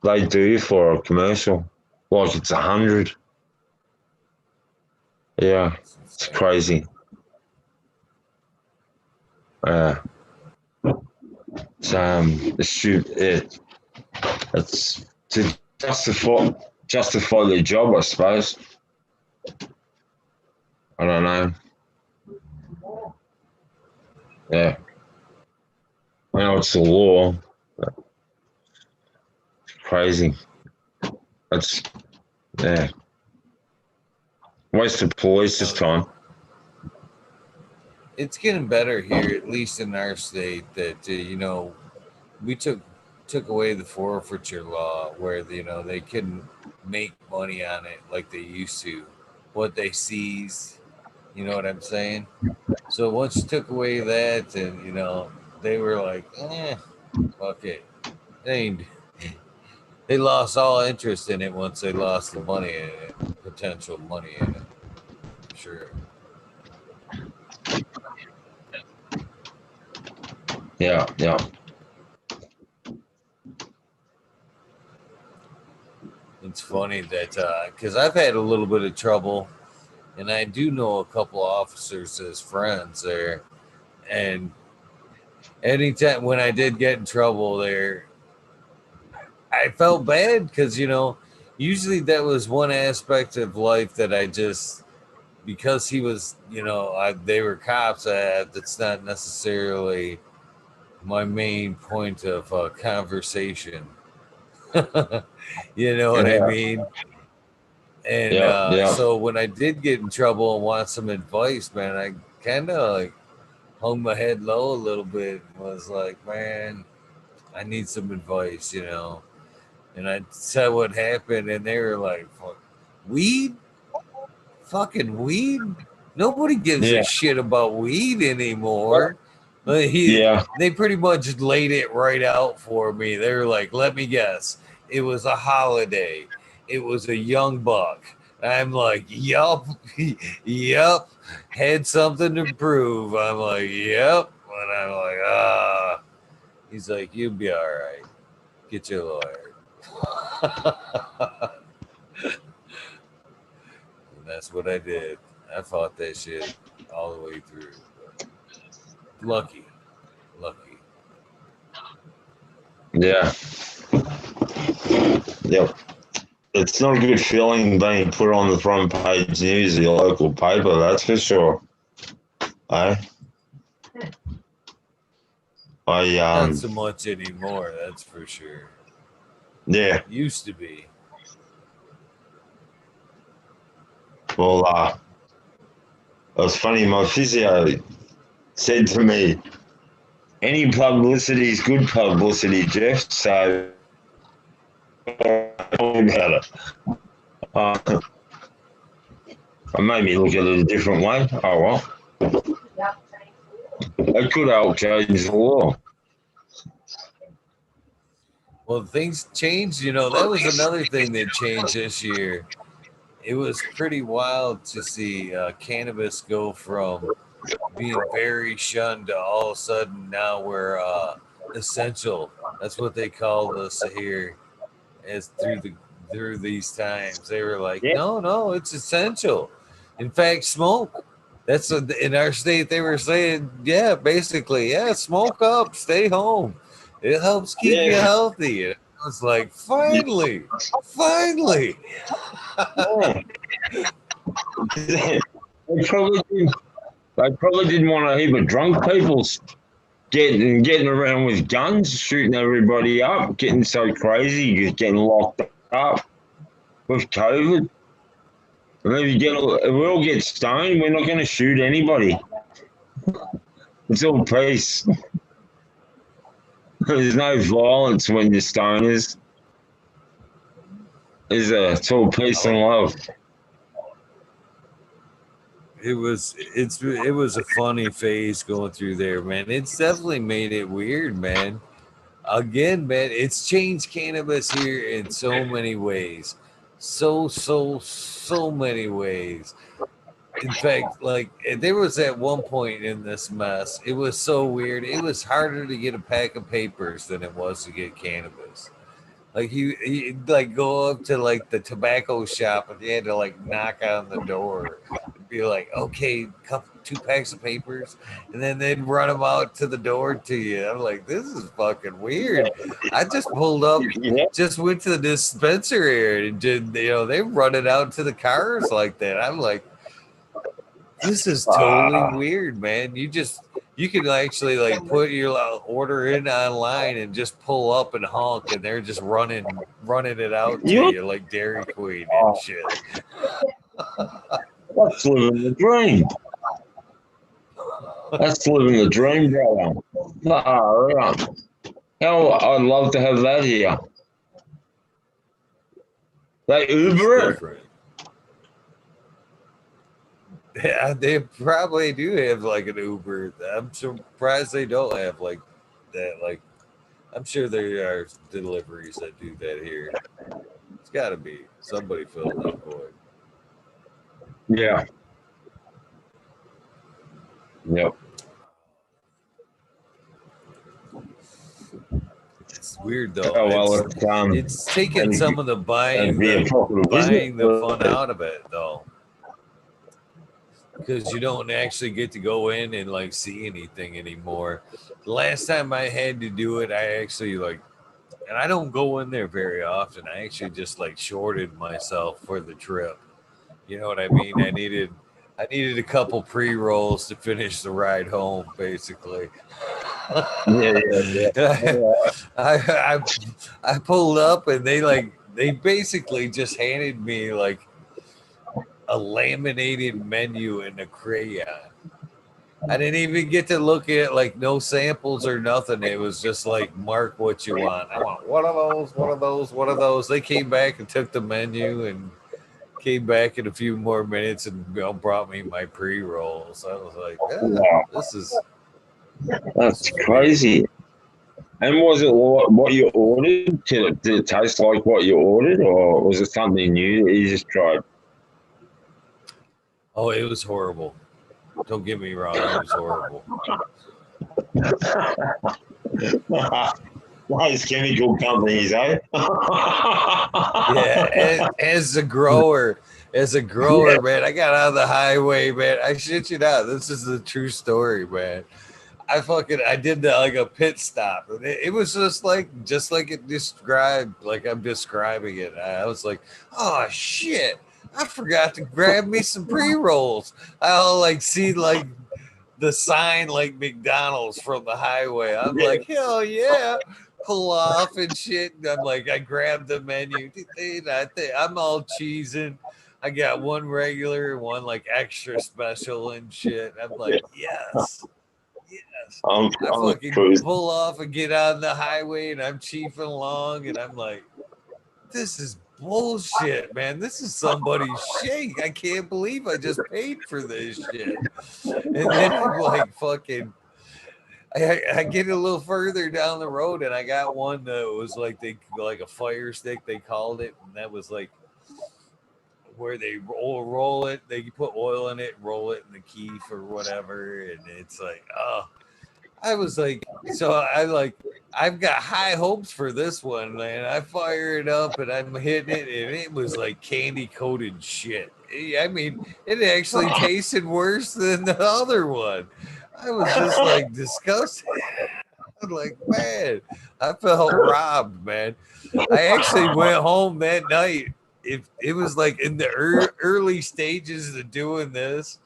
they do for a commercial like it's 100. Yeah, it's crazy. It's it's to justify their job, I suppose. I don't know. Yeah, I know it's the law. But it's crazy. It's yeah. Waste of police's time. It's getting better here, at least in our state. That we took away the forfeiture law, where they couldn't make money on it like they used to. What they seize, you know what I'm saying? So once you took away that, and they were like, fuck it. They lost all interest in it once they lost the money in it, potential money in it. For sure. Yeah, yeah. It's funny that because I've had a little bit of trouble, and I do know a couple officers as friends there, and anytime when I did get in trouble there, I felt bad because usually that was one aspect of life that I just, because he was, they were cops. That's not necessarily my main point of conversation. You know what I Yeah, mean? And yeah, yeah. so when I did get in trouble and want some advice, man, I kind of like hung my head low a little bit and was like, man, I need some advice. And I said what happened, and they were like, weed? Fucking weed? Nobody gives a Yeah, shit about weed anymore. yeah, They pretty much laid it right out for me. They were like, let me guess. It was a holiday. It was a young buck. I'm like, yup, yup. Had something to prove. I'm like, yep. And I'm like, ah. He's like, you'll be all right. Get your lawyer. And that's what I did. I fought that shit all the way through. But lucky, lucky. yeah, yep. It's not a good feeling being put on the front page news of your local paper, that's for sure. I, I, Not so much anymore, that's for sure. yeah. Used to be. Well, it was funny. My physio said to me, "Any publicity is good publicity, Jeff." So about it. It made me look at it a different way. Oh well, it could help change the law. Well, things changed. That was another thing that changed this year. It was pretty wild to see cannabis go from being very shunned to all of a sudden now we're essential. That's what they called us here as through these times. They were like, Yeah, no, no, it's essential. In fact, smoke. That's in our state. They were saying, yeah, basically, yeah, smoke up, stay home. It helps keep you yeah, healthy. And I was like, finally, finally. yeah. They probably did. They probably didn't want a heap of drunk people getting around with guns, shooting everybody up, getting so crazy, just getting locked up with COVID. And if we all get stoned, we're not going to shoot anybody. It's all peace. There's no violence when you're stoners. It's all peace and Oh, love. it was a funny phase going through there, man. It's definitely made it weird, man. Again, man, it's changed cannabis here in so many ways. So many ways. In fact, like there was at one point in this mess, it was so weird. It was harder to get a pack of papers than it was to get cannabis. Like you like go up to like the tobacco shop and you had to like knock on the door and be like, okay, couple 2 packs of papers, and then they'd run them out to the door to you. I'm like, this is fucking weird. I just pulled up, Yeah. just went to the dispensary and did, they run it out to the cars like that. I'm like, this is totally weird, man. You can actually like put your order in online and just pull up and honk, and they're just running it out to You you like Dairy Queen and shit. That's living the dream. That's living the dream, brother. Right. Hell, I'd love to have that here. They It's Uber it. different. Yeah, they probably do have like an Uber. I'm surprised they don't have like that. Like, I'm sure there are deliveries that do that here. It's got to be somebody filling that void. Yeah. Yep. It's weird though. Oh well, It's taking some of the it'd be a profitable business. buying the fun out of it though, because you don't actually get to go in and like see anything anymore. The last time I had to do it, I actually like, and I don't go in there very often. I actually just like shorted myself for the trip. You know what I mean? I needed a couple pre-rolls to finish the ride home, basically. Yeah. I I pulled up and they basically just handed me like a laminated menu in a crayon. I didn't even get to look at like no samples or nothing. It was just like mark what you want. I want one of those, one of those, one of those. They came back and took the menu and came back in a few more minutes and brought me my pre-rolls. I was like, Wow, this is that's weird. crazy. And was it what you ordered? Did it taste like what you ordered, or was it something new that you just tried? Oh, it was horrible. Don't get me wrong, it was horrible. Those chemical companies, eh? Yeah, as a grower, man, I got on the highway, man. I shit you not. This is a true story, man. I did like a pit stop, and it was just like it described, like I'm describing it. I was like, oh shit, I forgot to grab me some pre rolls. I'll like see like the sign like McDonald's from the highway. I'm like, hell yeah. Pull off and shit. And I'm like, I grabbed the menu. I'm all cheesing. I got one regular, one like extra special and shit. I'm like, yes. Yes. I I'm fucking cruising. pull off and get on the highway and I'm chiefing along and I'm like, this is bullshit, man. This is somebody's shake. I can't believe I just paid for this shit. And then I'm like, fucking, I get a little further down the road and I got one that was like a fire stick, they called it. And that was like where they roll it, they put oil in it, roll it in the keef or whatever. And it's like, oh, I was like, so I've got high hopes for this one, man. I fire it up and I'm hitting it, and it was like candy coated shit. I mean, it actually tasted worse than the other one. I was just like disgusted. I'm like, man, I felt robbed, man. I actually went home that night. It was like in the early stages of doing this,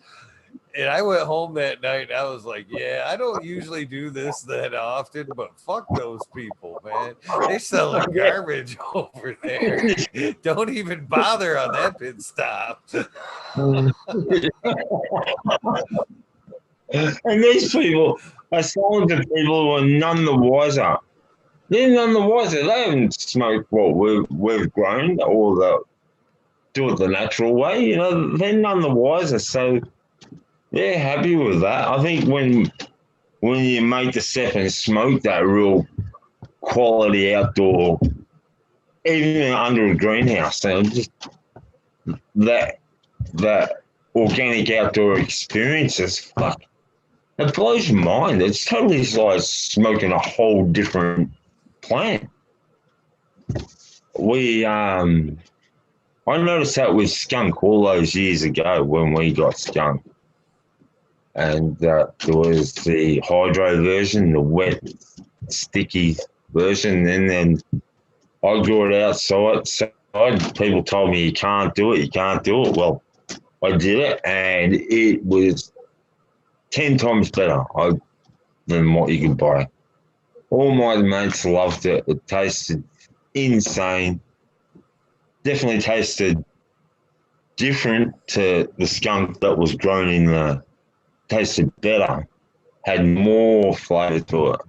and I went home that night. And I was like, yeah, I don't usually do this that often, but fuck those people, man. They selling garbage over there. Don't even bother on that pit stop. And these people are selling to people who are none the wiser. They're none the wiser. They haven't smoked what we've grown or do it the natural way. You know, they're none the wiser. So they're happy with that. I think when you make the step and smoke that real quality outdoor, even under a greenhouse, just that organic outdoor experiences. Fuck, it blows your mind. It's totally like smoking a whole different plant. I noticed that with skunk all those years ago when we got skunk. And there was the hydro version, the wet, sticky version, and then I grew it outside. So people told me you can't do it, you can't do it. Well, I did it, and it was 10 times better than what you could buy. All my mates loved it. It tasted insane. Definitely tasted different to the skunk that was grown in the. Tasted better, had more flavour to it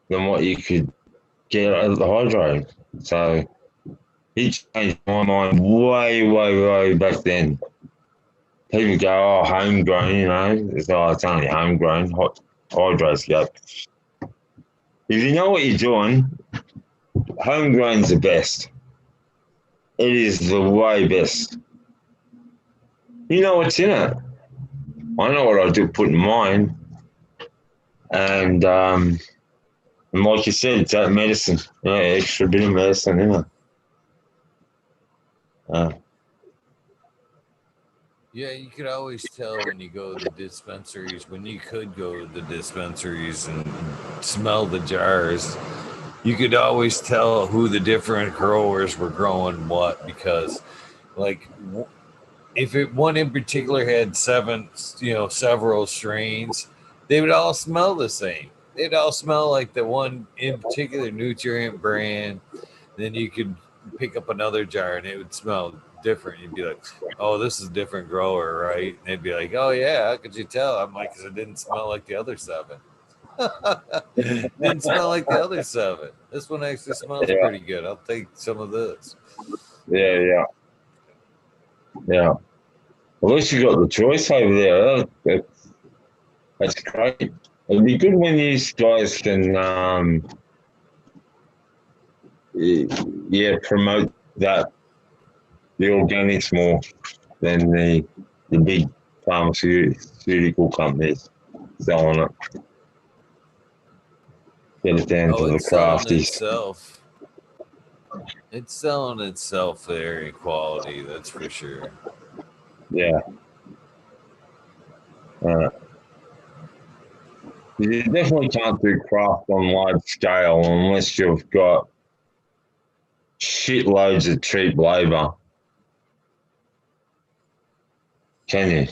than what you could get out of the hydro. So it changed my mind way, way, way back then. People go, oh, homegrown, you know. It's only homegrown. Hydros go. If you know what you're doing, homegrown's the best. It is the way best. You know what's in it. I know what I do put in mine. And like you said, it's that medicine. Yeah, extra bit of medicine, isn't it? Yeah, you could always tell when you go to the dispensaries, when you could go to the dispensaries and smell the jars, you could always tell who the different growers were growing what, because like if one in particular had several strains, they would all smell the same. They'd all smell like the one in particular nutrient brand. Then you could pick up another jar and it would smell different. You'd be like, oh, this is a different grower, right? And they'd be like, oh, yeah, how could you tell? I'm like, because it didn't smell like the other seven. Didn't smell like the other seven. This one actually smells Yeah, pretty good. I'll take some of this. yeah. At least you got the choice over there. That's great. It'd be good when these guys can, promote that the organics more than the big pharmaceutical companies selling it. Get it down to the It's selling crafties. itself. It's selling itself there in quality, that's for sure. Yeah. You definitely can't do craft on large scale unless you've got shitloads of cheap labour. Can you?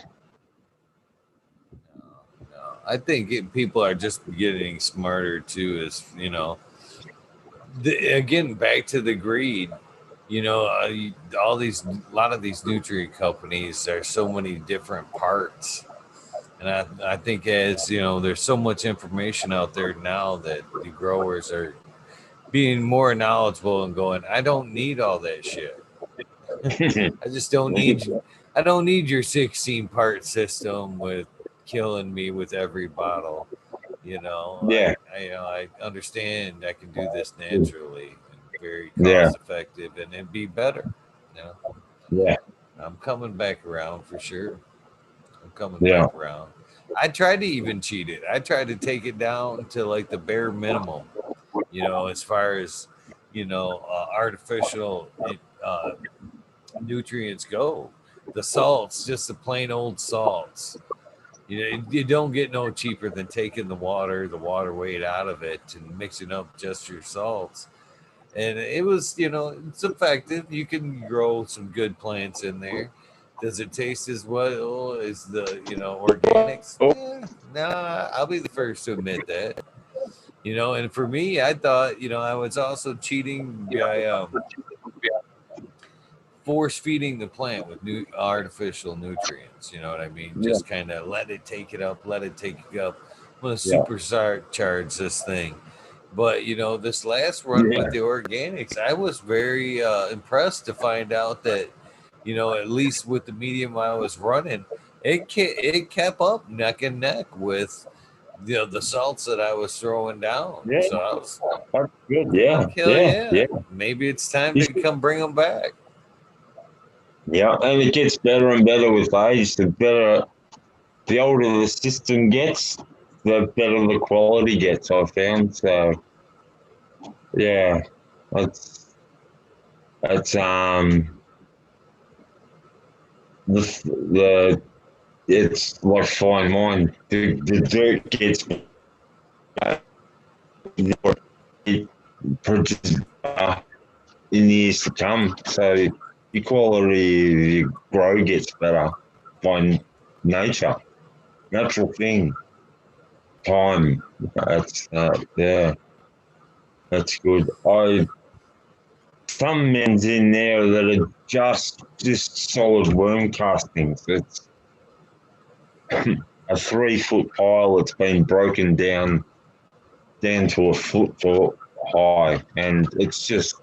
No, I think people are just getting smarter too, as again, back to the greed. A lot of these nutrient companies, there's so many different parts. And I think as there's so much information out there now that the growers are being more knowledgeable and going, I don't need all that shit. I just don't need I don't need your 16 part system with killing me with every bottle. Yeah, I understand I can do this naturally and very yeah, cost effective and it'd be better. You know, yeah, I'm coming back around for sure. I'm coming yeah, back around. I tried to even cheat it. I tried to take it down to like the bare minimum, as far as, artificial nutrients go. The salts, just the plain old salts. You don't get no cheaper than taking the water weight out of it and mixing up just your salts. And it was, it's effective. You can grow some good plants in there. Does it taste as well as the, organics? oh, Nah, I'll be the first to admit that. And for me, I thought, I was also cheating by force feeding the plant with new artificial nutrients. You know what I mean? yeah, Just kind of let it take it up, let it take it up. I'm gonna yeah, supercharge this thing. But this last run with yeah, the organics, I was very impressed to find out that at least with the medium I was running, it kept up neck and neck with the salts that I was throwing down. yeah. So I was That's good. Yeah, like, hell yeah, yeah, yeah. maybe it's time You to come bring them back. Yeah, and it gets better and better with age. The older the system gets, the better the quality gets, I found. So, yeah, that's the it's like fine wine. The dirt gets it produces in the years to come. So your quality of your grow gets better by nature, natural thing, time. That's yeah, that's good. I some men's in there that are just solid worm castings. It's a 3 foot pile that's been broken down to a foot high, and it's just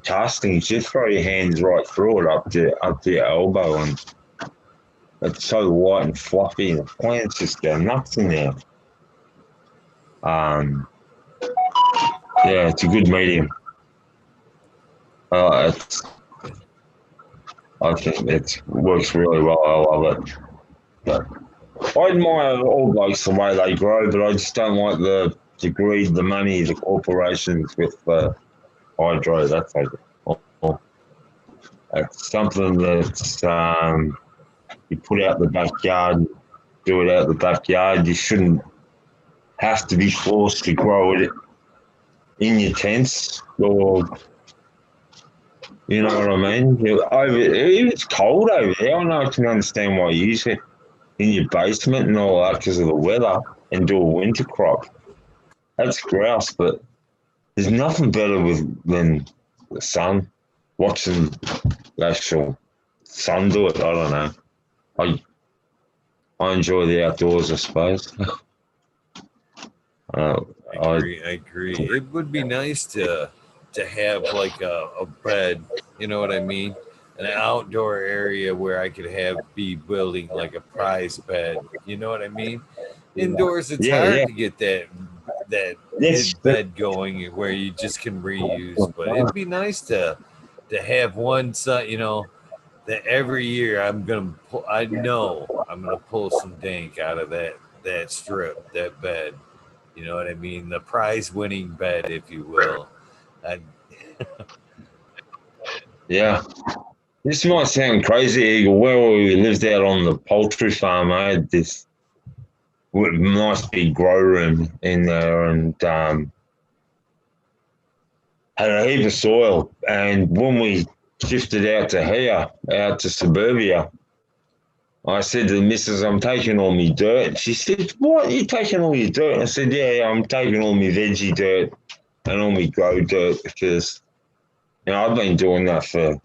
castings. Just throw your hands right through it up to your elbow, and it's so light and fluffy. And the plants just go nuts in there. Um, yeah, it's a good medium. It's I think it works really well. I love it. But I admire all blokes the way they grow, but I just don't like the greed, the money, the corporations with hydro. That's something that's you put out the backyard, do it out the backyard. You shouldn't have to be forced to grow it in your tents, or you know what I mean. If it's cold over there, I know I can understand why you use it in your basement and all that because of the weather, and do a winter crop. That's grouse, but there's nothing better than the sun, watching the actual sun do it. I don't know. I I enjoy the outdoors, I suppose. uh, I I agree. I agree. It would be nice to have like a bed. You know what I mean? An outdoor area where I could have be building like a prize bed. You know what I mean? Indoors, it's yeah, yeah. hard to get that That's bed going where you just can reuse. But it'd be nice to have one. You know, that every year I'm gonna pull, I know I'm gonna pull some dank out of that strip, that bed. You know what I mean? The prize winning bed, if you will. I, yeah. This might sound crazy, Eagle. Where we lived out on the poultry farm, I had this nice big grow room in there, and had a heap of soil. And when we shifted out to here, out to suburbia, I said to the missus, I'm taking all my dirt. She said, what, you taking all your dirt? I said, yeah, I'm taking all my veggie dirt and all my grow dirt because, I've been doing that for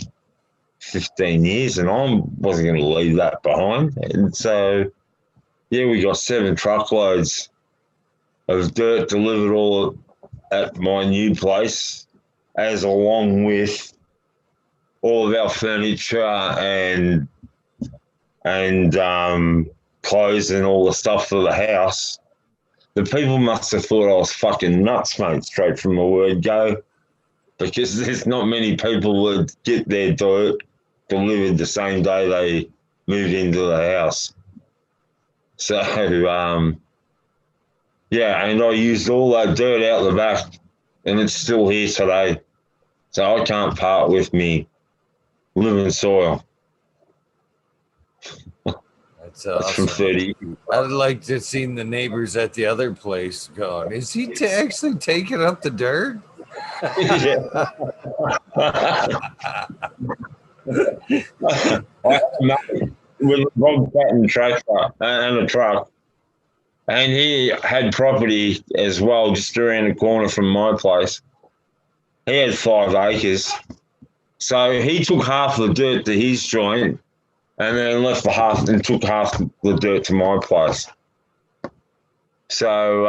15 years and I wasn't going to leave that behind. And so, yeah, we got 7 truckloads of dirt delivered all at my new place, as along with all of our furniture and clothes and all the stuff for the house. The people must have thought I was fucking nuts, mate, straight from the word go, because there's not many people that get their dirt delivered the same day they move into the house. So, yeah, and I used all that dirt out the back, and it's still here today. So I can't part with me living soil. that's That's from awesome. 30. I'd like to see the neighbors at the other place going, is he actually taking up the dirt? Yeah. I had a mate with a bobcat and tractor and a truck, and he had property as well just around the corner from my place. He had 5 acres. So he took half the dirt to his joint and then left the half and took half the dirt to my place. So,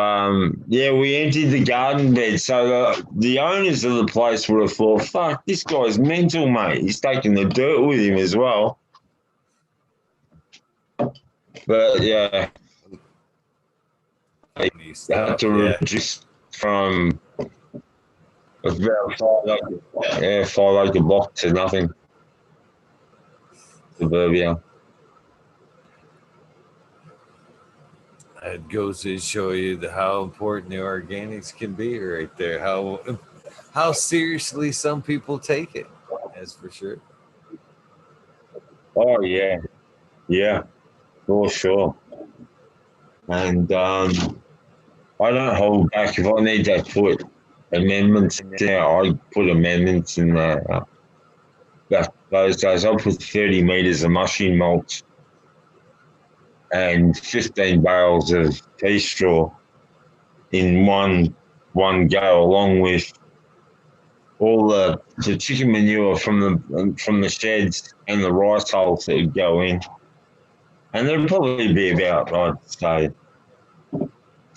yeah, we emptied the garden bed. So the owners of the place would have thought, fuck, this guy's mental, mate. He's taking the dirt with him as well. But, yeah, I Funny had stuff. to Yeah. reduce from about 5 acre block to nothing. suburbia. It goes to show you how important the organics can be right there. How seriously some people take it. That's for sure. Oh yeah, yeah, for sure. And I don't hold back. If I need to put amendments in there, I put amendments in there. Back those days, I put 30 meters of mushing mulch and 15 barrels of pea straw in one go, along with all the chicken manure from the sheds and the rice hulls that would go in. And there'd probably be about, I'd say,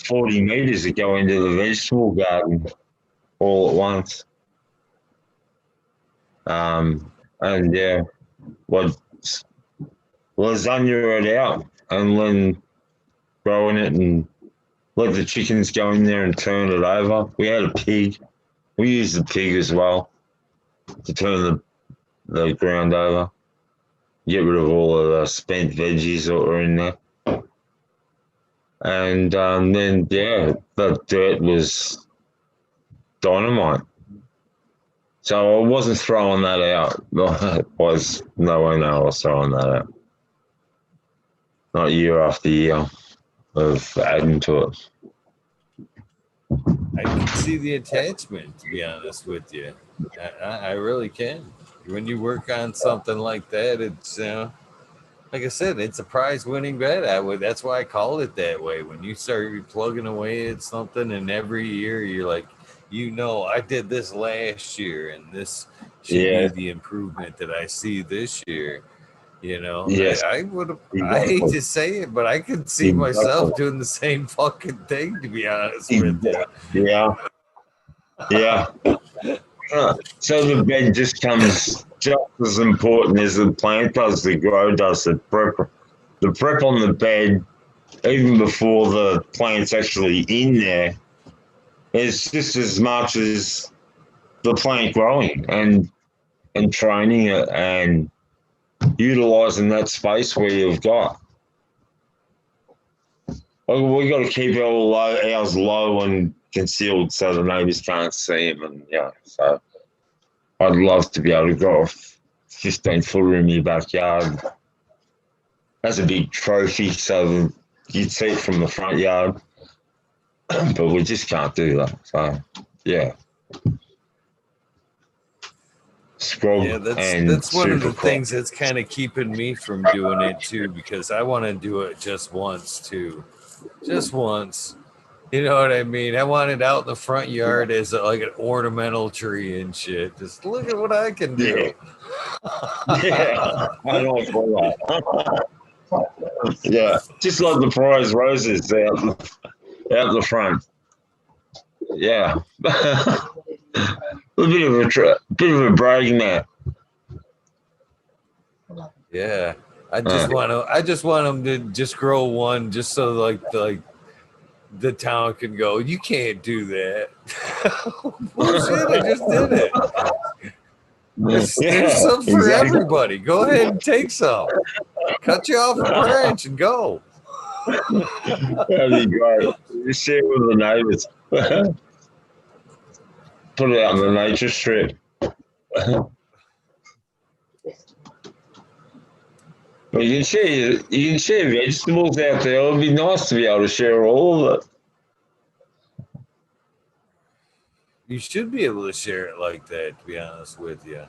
40 meters that go into the vegetable garden all at once. And yeah, what lasagna it out and then growing it and let the chickens go in there and turn it over. We had a pig. We used the pig as well to turn the ground over. Get rid of all of the spent veggies that were in there. And then, yeah, the dirt was dynamite. So I wasn't throwing that out. It was no one else throwing that out. Not year after year of adding to it. I can see the attachment, to be honest with you. I really can. When you work on something like that, it's like I said, it's a prize-winning bet. That's why I call it that way. When you start plugging away at something, and every year you're like, I did this last year, and this should be Yeah, the improvement that I see this year. yes, I would. I hate exactly. to say it, but I could see Exactly. myself doing the same fucking thing. To be honest with you. Yeah, yeah. So the bed just comes just as important as the plant does, the grow does, the prep on the bed, even before the plant's actually in there, is just as much as the plant growing and training it and utilizing that space where you've got. We got to keep ours low and concealed so the neighbours can't see them. And yeah, so I'd love to be able to grow a 15-footer in my backyard. That's a big trophy, so you'd see it from the front yard, but we just can't do that. So yeah, scrub Yeah, and that's one of super the crop. things that's kind of keeping me from doing it too, because I want to do it just once too, just once. You know what I mean? I want it out in the front yard as like an ornamental tree and shit. Just look at what I can Yeah, do. yeah, I know for that. Yeah, just like the prize roses out the front. Yeah, a bit of a bragging there. Yeah, I just want them to just grow one, just so like the town can go. You can't do that. Bullshit! I just did it. There's Yeah, some for exactly. everybody. Go ahead and take some. Cut you off a branch and go. That'd be great. Just share it with the neighbours. Put it out on the nature strip. Well, you can share vegetables out there. It'd be nice to be able to share all of it. You should be able to share it like that, to be honest with you.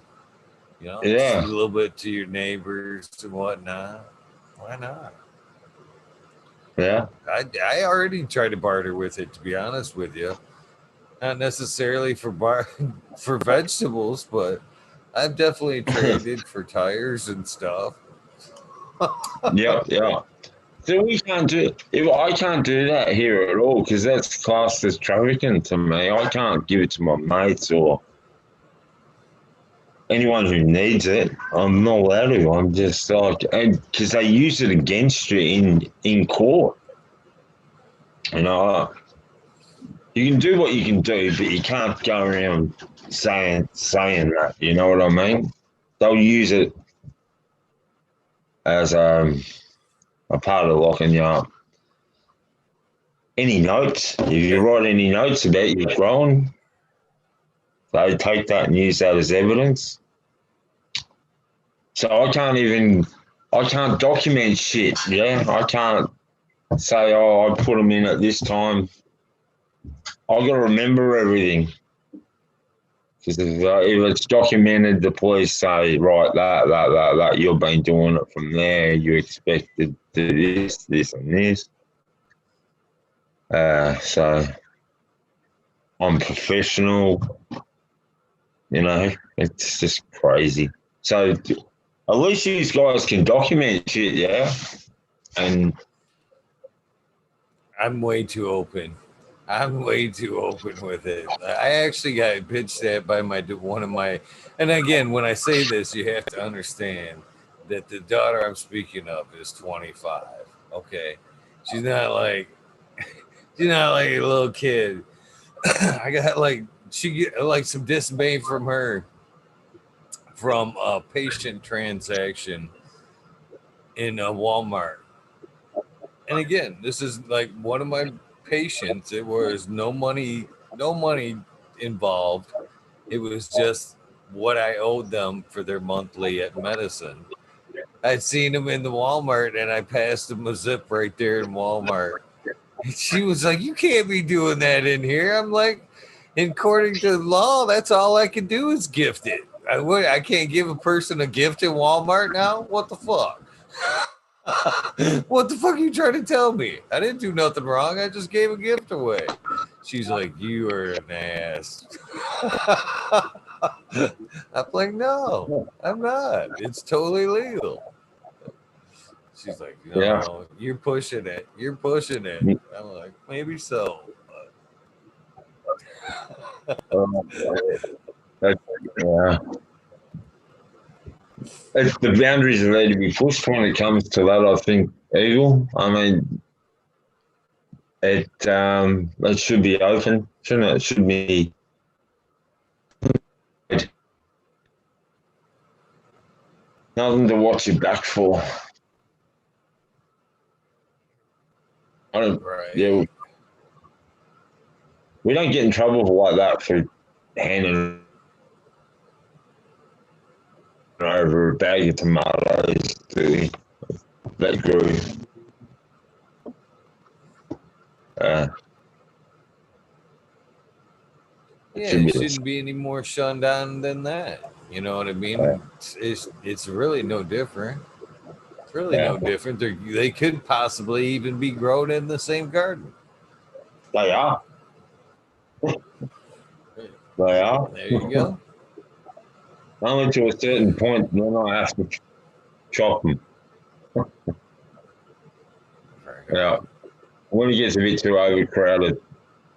Just a Yeah, little bit to your neighbors and whatnot. Why not? yeah, I already tried to barter with it, to be honest with you. Not necessarily for vegetables, but I've definitely traded for tires and stuff. yeah, yeah. So we can't do. If I can't do that here at all because that's classed as trafficking to me. I can't give it to my mates or anyone who needs it. I'm not allowed to. I'm just like, because they use it against you in court. You know, you can do what you can do, but you can't go around saying that. You know what I mean? They'll use it as a part of locking you up. Any notes? If you write any notes about your growing, they take that and use that as evidence. So I can't document shit. Yeah, I can't say, oh, I put them in at this time. I got to remember everything. Because if it's documented, the police say, right, that, you've been doing it from there. You expected to do this, and this. So I'm professional. You know, it's just crazy. So at least these guys can document shit, yeah. And I'm way too open. I'm way too open with it. I actually got pitched at by one of my, and again, when I say this, you have to understand that the daughter I'm speaking of is 25. Okay, she's not like she's not like a little kid. I got like she get like some dismay from her from a patient transaction in a Walmart. And again, this is like one of my patients. It was no money involved. It was just what I owed them for their monthly at medicine. I'd seen them in the Walmart and I passed them a zip right there in Walmart. And she was like, "You can't be doing that in here." I'm like, according to law, that's all I can do is gift it. I can't give a person a gift in Walmart now? What the fuck? What the fuck are you trying to tell me? I didn't do nothing wrong. I just gave a gift away. She's like, "You are an ass." I'm like, "No, I'm not. It's totally legal." She's like, yeah, "No, you're pushing it. You're pushing it." I'm like, "Maybe so." um, yeah. The boundaries are there to be pushed when it comes to that. I think Eagle. I mean, it should be open, shouldn't it? It should be. Nothing to watch your back for. I don't. Right. Yeah, we don't get in trouble like that for handing over a bag of tomatoes to that grew. Uh, Yeah, should it be shouldn't be any more shunned down than that. You know what I uh, mean? It's really no different. It's really yeah, no different. They could possibly even be grown in the same garden. they are. They are. There you go. Only to a certain point, then I have to chop them. Yeah. When it gets a bit too overcrowded,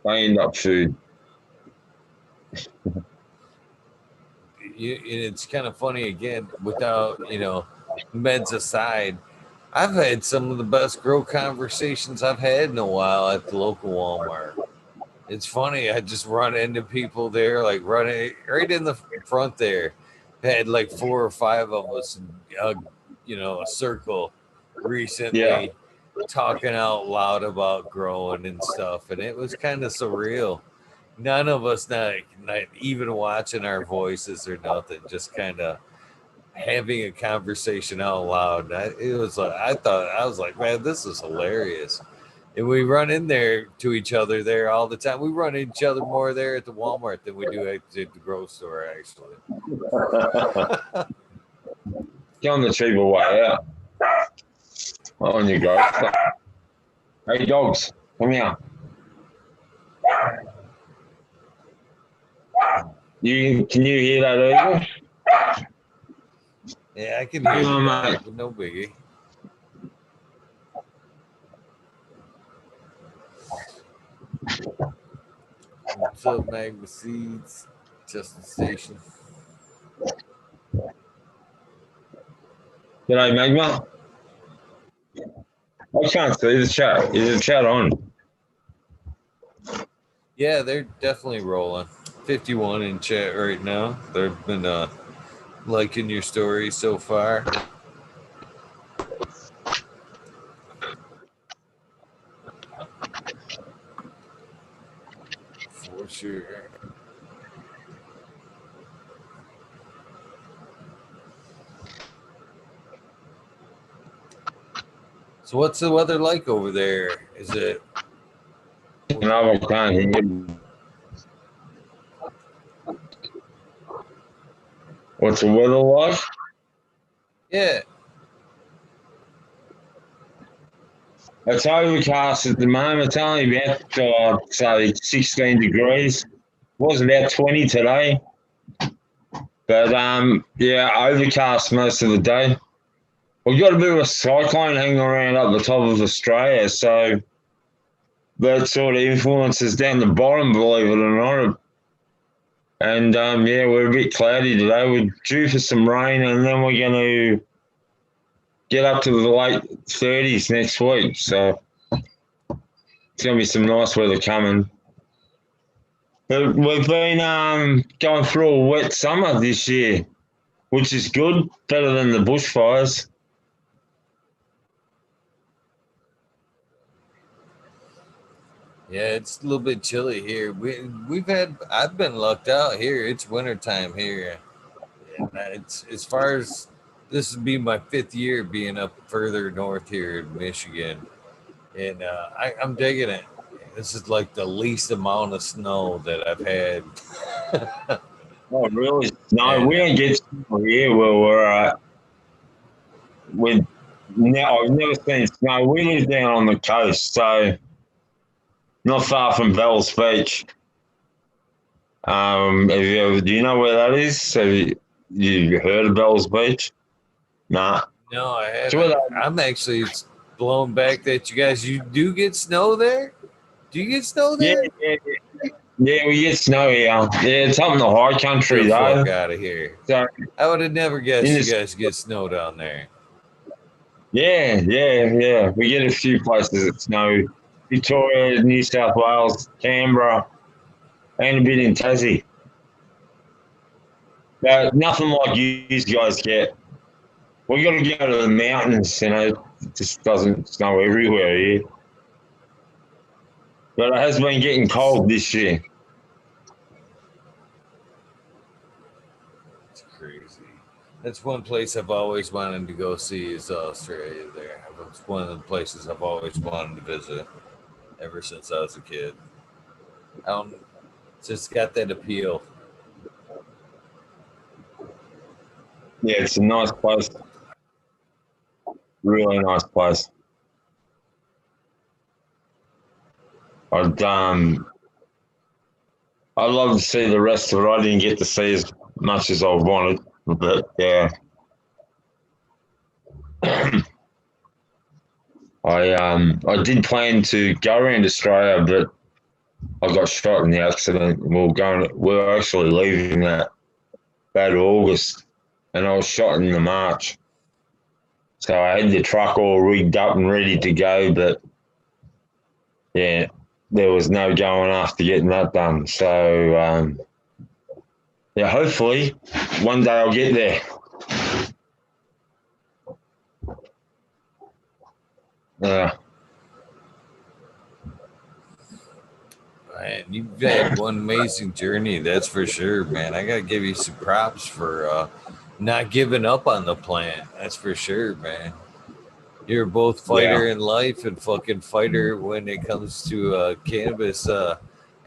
they end up food. It's kind of funny again, without meds aside. I've had some of the best grow conversations I've had in a while at the local Walmart. It's funny. I just run into people there, like running right in the front there. Had like 4 or 5 of us, a circle Yeah. recently, talking out loud about growing and stuff, and it was kind of surreal. None of us, not even watching our voices or nothing, just kind of having a conversation out loud. It was like I was like, man, this is hilarious. And we run in there to each other there all the time. We run into each other more there at the Walmart than we do at the grocery store, actually. Get on the cheaper way out. On you go. Hey, dogs, come here. Can you hear that, Eagle? Yeah, I can hear Hang the on, dog, mate. but no biggie. What's up, Magma Seeds? Justin Station. G'day, Magma. I can't see the chat. Is the chat on? Yeah, they're definitely rolling. 51 in chat right now. They've been liking your story so far. sure. So what's the weather like over there? Is it No, I can't hear you. What's the weather like? yeah? It's overcast at the moment. It's only about, say, 16 degrees. It was about 20 today. But, yeah, overcast most of the day. We've got a bit of a cyclone hanging around up the top of Australia, so that sort of influences down the bottom, believe it or not. And, yeah, we're a bit cloudy today. We're due for some rain, and then we're going to get up to the late 30s next week. So it's going to be some nice weather coming. But we've been going through a wet summer this year, which is good, better than the bushfires. Yeah, it's a little bit chilly here. I've been lucked out here. It's wintertime here. And it's as far as this would be my 5th year being up further north here in Michigan. And I'm digging it. This is like the least amount of snow that I've had. Oh, really? No, And we don't get snow here where we're at. I've never seen snow. We live down on the coast, so not far from Bells Beach. Do you know where that is? You heard of Bells Beach? Nah. no, I It's where haven't. I'm actually blown back that you do get snow there. Do you get snow yeah, there? yeah, yeah, we get snow here. Yeah, it's up in the high Get the country though. fuck out of here. So I would have never in guessed you this, guys get snow down there. yeah, yeah, yeah. We get a few places that snow. Victoria, New South Wales, Canberra, and a bit in Tassie. But nothing like you guys get. We got to go to the mountains, it just doesn't snow everywhere here. But it has been getting cold this year. It's crazy. That's one place I've always wanted to go see is Australia there. It's one of the places I've always wanted to visit ever since I was a kid. I don't, it's just got that appeal. Yeah, it's a nice place. Really nice place. I'd love to see the rest of it. I didn't get to see as much as I wanted, but yeah. I did plan to go around Australia, but I got shot in the accident. We were actually leaving that August, and I was shot in the March. So I had the truck all rigged up and ready to go, but yeah, there was no going after getting that done. So yeah, hopefully one day I'll get there. Yeah. Man, you've had one amazing journey, that's for sure, man. I gotta give you some props for not giving up on the plant. That's for sure, man. You're both fighter Yeah. in life and fucking fighter when it comes to cannabis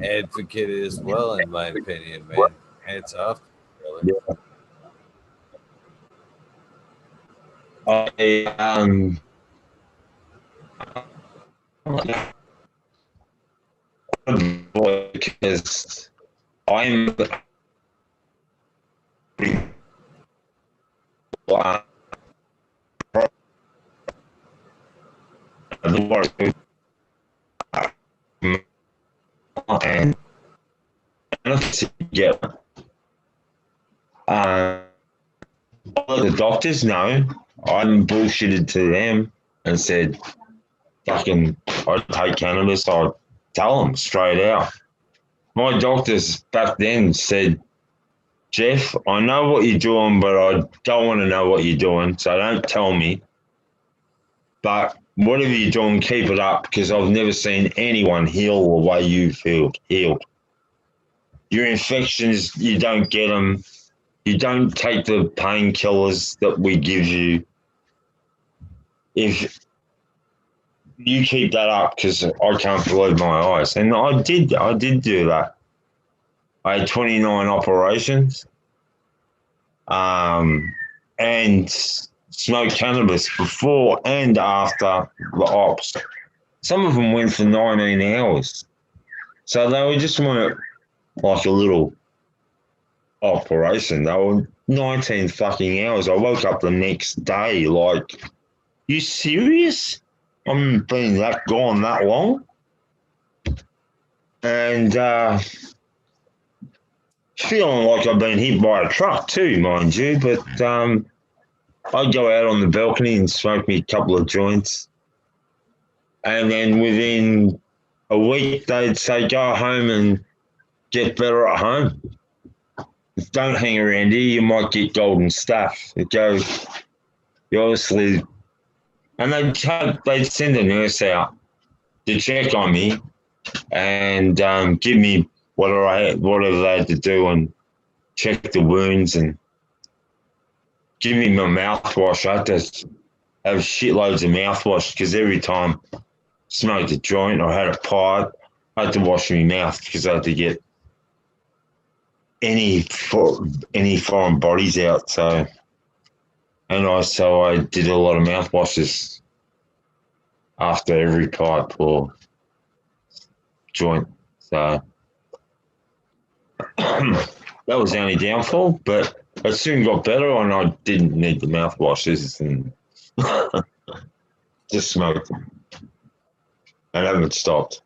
advocate as well, in my opinion, man. Hats off, brother. Yeah. I because I'm the work and get all the doctors know I'm bullshitted to them and said fucking I'd take cannabis. I'd tell them straight out. My doctors back then said, Jeff, I know what you're doing, but I don't want to know what you're doing, so don't tell me. But whatever you're doing, keep it up, because I've never seen anyone heal the way you've healed. your infections, you don't get them. You don't take the painkillers that we give you. If you keep that up, because I can't believe my eyes, and I did do that. I had 29 operations, and smoked cannabis before and after the ops. Some of them went for 19 hours, so they were just weren't like a little operation. They were 19 fucking hours. I woke up the next day like, you serious? I'm been that gone that long? And feeling like I've been hit by a truck too, mind you. But I'd go out on the balcony and smoke me a couple of joints. And then within a week, they'd say, go home and get better at home. Don't hang around here, you might get golden stuff. It goes, you obviously, and they'd send a nurse out to check on me and give me whatever they had to do and check the wounds and give me my mouthwash. I had to have shitloads of mouthwash because every time I smoked a joint or had a pipe, I had to wash my mouth because I had to get any foreign bodies out. So I did a lot of mouthwashes after every pipe or joint. So that was the only downfall, but I soon got better and I didn't need the mouthwashes and just smoked them. I haven't stopped.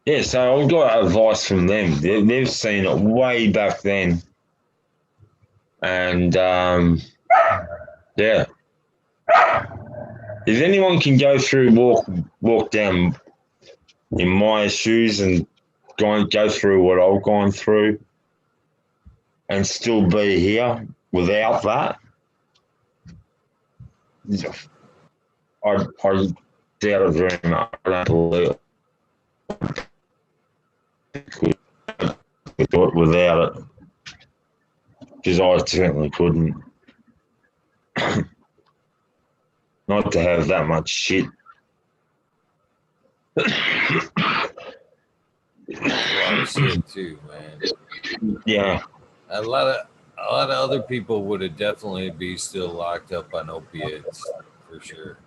Yeah, so I got advice from them. They've seen it way back then. And, yeah. If anyone can go through, walk down in my shoes and go through what I've gone through and still be here without that, I doubt it very much. I don't believe it. Could do it without it because I certainly couldn't. Not to have that much shit. That's a lot of shit too, man. Yeah. A lot of other people would have definitely be still locked up on opiates for sure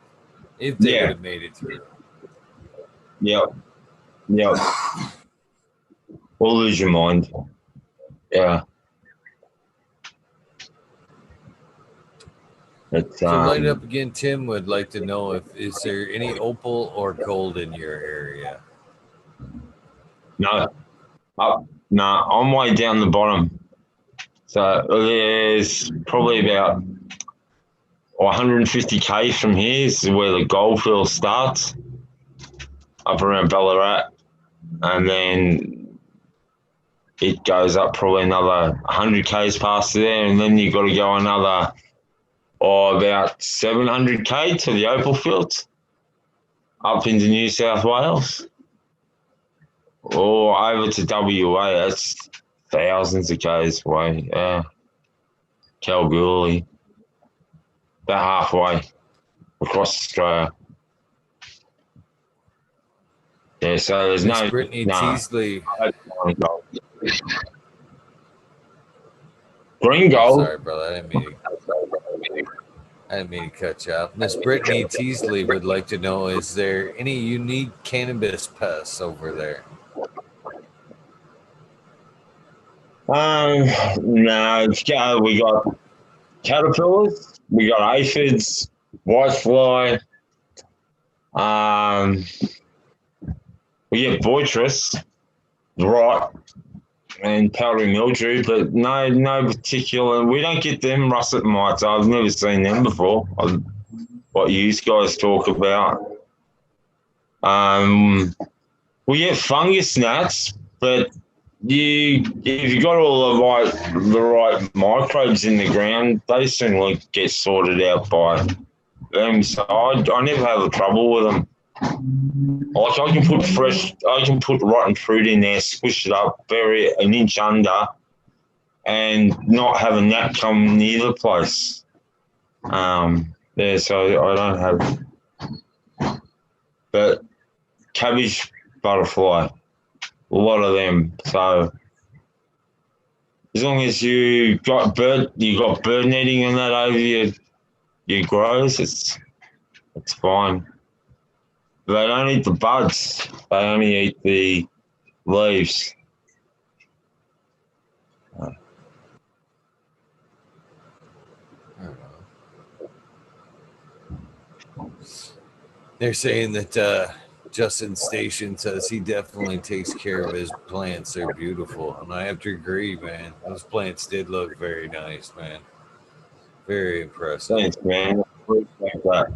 if they would have made it through. Yep. Or lose your mind. Yeah. So light it up again. Tim would like to know is there any opal or gold in your area? No. No, I'm way down the bottom. So there's probably about 150k from here is where the goldfield starts, up around Ballarat, and then it goes up probably another 100k's past there, and then you've got to go another about 700k to the opal fields up into New South Wales or over to WA. That's thousands of k's away. Kalgoorlie, about halfway across Australia. Yeah, so there's Miss Brittany Teasley. Green gold. Sorry, brother. I didn't mean to cut you off. Miss Brittany Teasley would like to know: is there any unique cannabis pests over there? No. We got caterpillars. We got aphids, whitefly. We get boitress, rot, and powdery mildew, but no particular. We don't get them russet mites. I've never seen them before. What you guys talk about. We get fungus gnats, but if you got all the right microbes in the ground, they soon get sorted out by them. So I never have a trouble with them. Like I can put rotten fruit in there, squish it up, bury it an inch under, and not have a gnat come near the place. So I don't have, but cabbage butterfly, a lot of them. So as long as you got bird netting and that over your grows, it's fine. They don't eat the buds. They only eat the leaves. They're saying that Justin Station says he definitely takes care of his plants. They're beautiful. And I have to agree, man. Those plants did look very nice, man. Very impressive. Thanks, man. Appreciate that.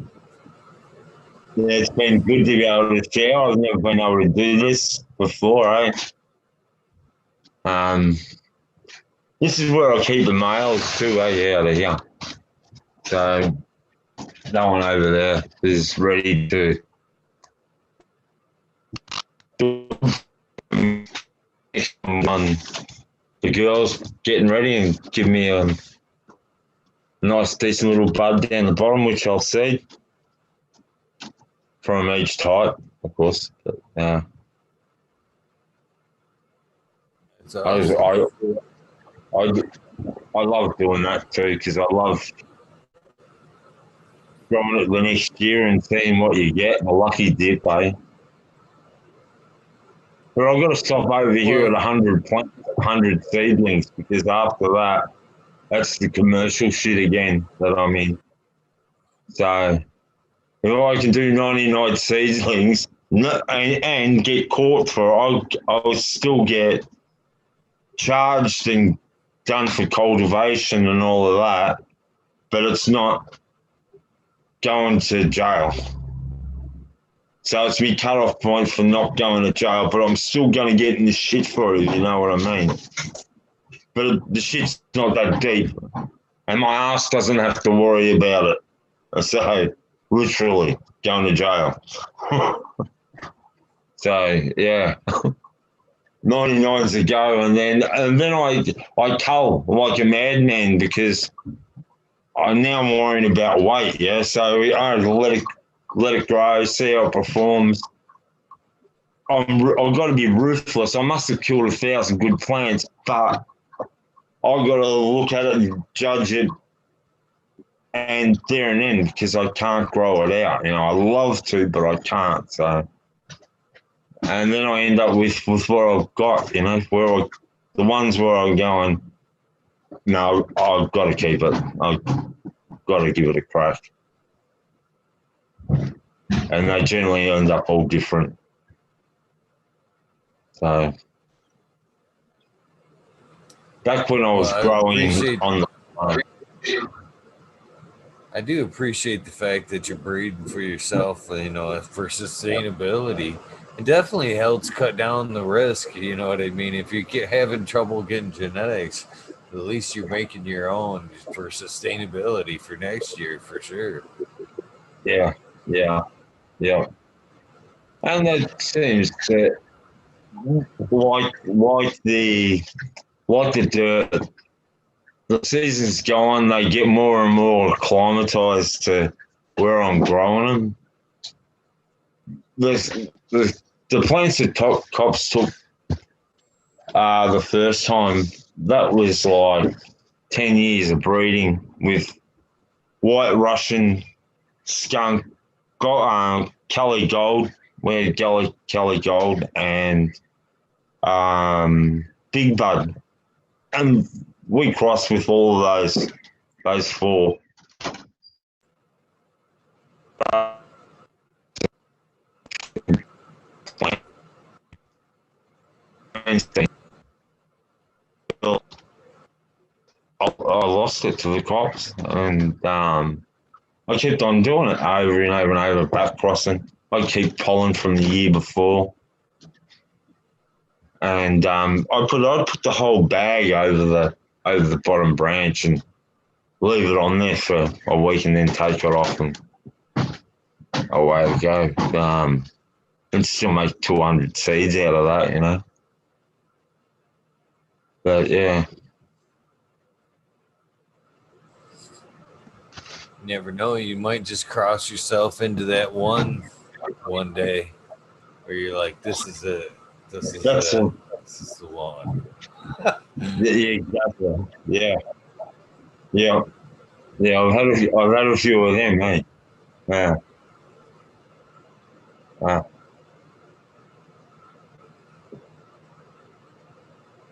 Yeah, it's been good to be able to share. I've never been able to do this before, eh? This is where I keep the males too, out of here. So that one over there is ready to the girls getting ready and give me a nice decent little bud down the bottom, which I'll seed from each type, of course. But, awesome. I love doing that too because I love growing it the next year and seeing what you get. A lucky dip, eh? But I've got to stop over here at 100 plants, 100 seedlings because after that, that's the commercial shit again that I'm in. So if I can do 99 seedlings and get caught for it, I'll still get charged and done for cultivation and all of that, but it's not going to jail. So it's my cut-off point for not going to jail, but I'm still going to get in the shit for it, you know what I mean? But the shit's not that deep, and my ass doesn't have to worry about it. So, literally, going to jail. So, yeah. 99's a go, and then I cull like a madman because I'm now worrying about weight, yeah? So I let it grow, see how it performs. I've got to be ruthless. I must have killed 1,000 good plants, but I've got to look at it and judge it and there and then because I can't grow it out. You know, I love to, but I can't. So, and then I end up with what I've got, you know, the ones where I'm going, no, I've got to keep it. I've got to give it a crack. And they generally end up all different. So back when I was growing on the I do appreciate the fact that you're breeding for yourself, you know, for sustainability. It definitely helps cut down the risk, you know what I mean? If you're having trouble getting genetics, at least you're making your own for sustainability for next year, for sure. Yeah. And it seems that like the dirt, the seasons go on, they get more and more acclimatized to where I'm growing them. The plants that Cops took the first time, that was like 10 years of breeding with white Russian, skunk, Kelly Gold, we had Kelly Gold, and Big Bud. And we crossed with all of those four. I lost it to the cops, and I kept on doing it over and over and over, back crossing. I keep pollen from the year before, and I'd put the whole bag over the bottom branch and leave it on there for a week, and then take it off. And a way to go. And still make 200 seeds out of that, you know. But yeah. You never know. You might just cross yourself into that one day where you're like, this is it. This is That's it. all. This is the one. Yeah, exactly. Yeah. Yeah. Yeah, I've had a few of them, hey. Yeah.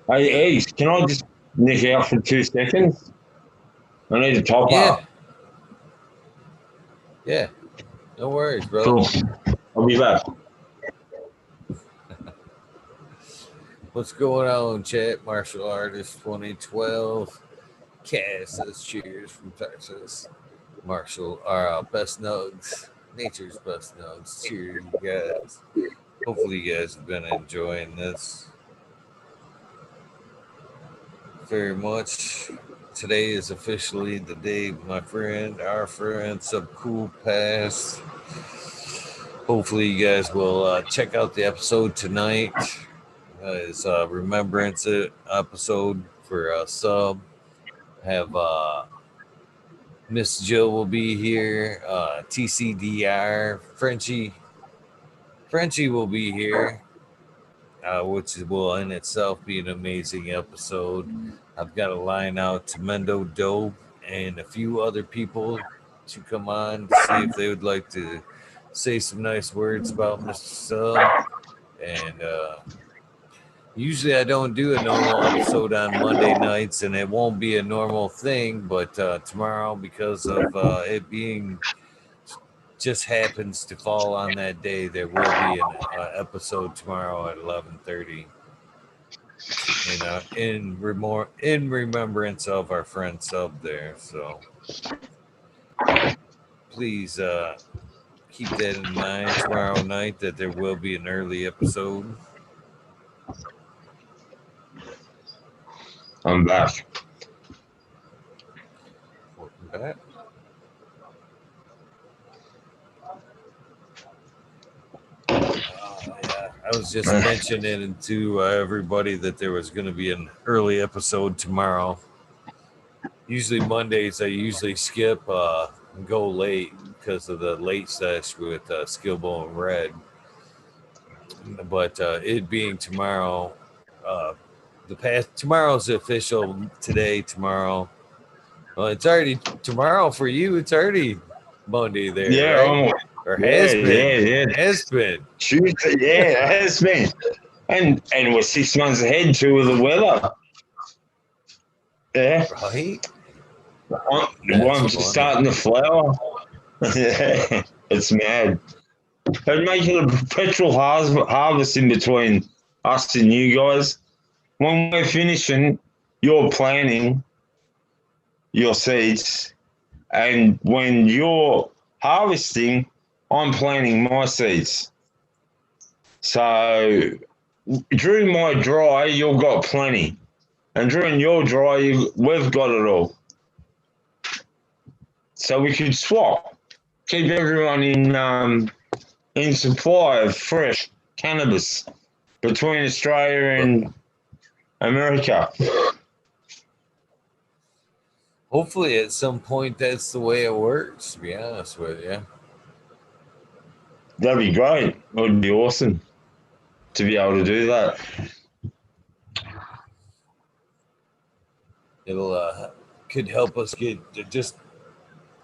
Hey, can I just nick out for 2 seconds? I need to top Yeah. up. Yeah. No worries, brother. Cool. I'll be back. What's going on, chat? Martial Artist 2012. Cass says cheers from Texas. Marshall, our best nugs. Nature's best nugs. Cheers, you guys. Hopefully, you guys have been enjoying this very much. Today is officially the day my friend, our friend, Subcool passed. Hopefully, you guys will check out the episode tonight. It's a remembrance episode for Sub. Have Miss Jill will be here. TCDR Frenchie will be here, which will in itself be an amazing episode. I've got a line out to Mendo Dope and a few other people to come on to see if they would like to say some nice words about Mr. Sub. And usually I don't do a normal episode on Monday nights, and it won't be a normal thing. But tomorrow, because of it being just happens to fall on that day, there will be an episode tomorrow at 11:30 in remembrance of our friend Sub there. So please keep that in mind tomorrow night that there will be an early episode. I'm back. Welcome back. Yeah, I was just mentioning to everybody that there was going to be an early episode tomorrow. Usually Mondays I usually skip and go late because of the late sesh with Skillbo and Red. But it being tomorrow, uh, tomorrow's official today. Tomorrow, well, it's already tomorrow for you. It's already Monday there, Yeah, right? Or yeah, has been? yeah. Has been. Tuesday, yeah, it has been. And we're 6 months ahead too with the weather. Yeah. Right? That's One's funny. starting to flower. Yeah, it's mad. They're making a perpetual harvest in between us and you guys. When we're finishing, you're planting your seeds, and when you're harvesting, I'm planting my seeds. So during my dry, you've got plenty, and during your dry, we've got it all. So we could swap, keep everyone in supply of fresh cannabis between Australia and America. Hopefully, at some point, that's the way it works. To be honest with you, That'd be great. It would be awesome to be able to do that. it'll could help us get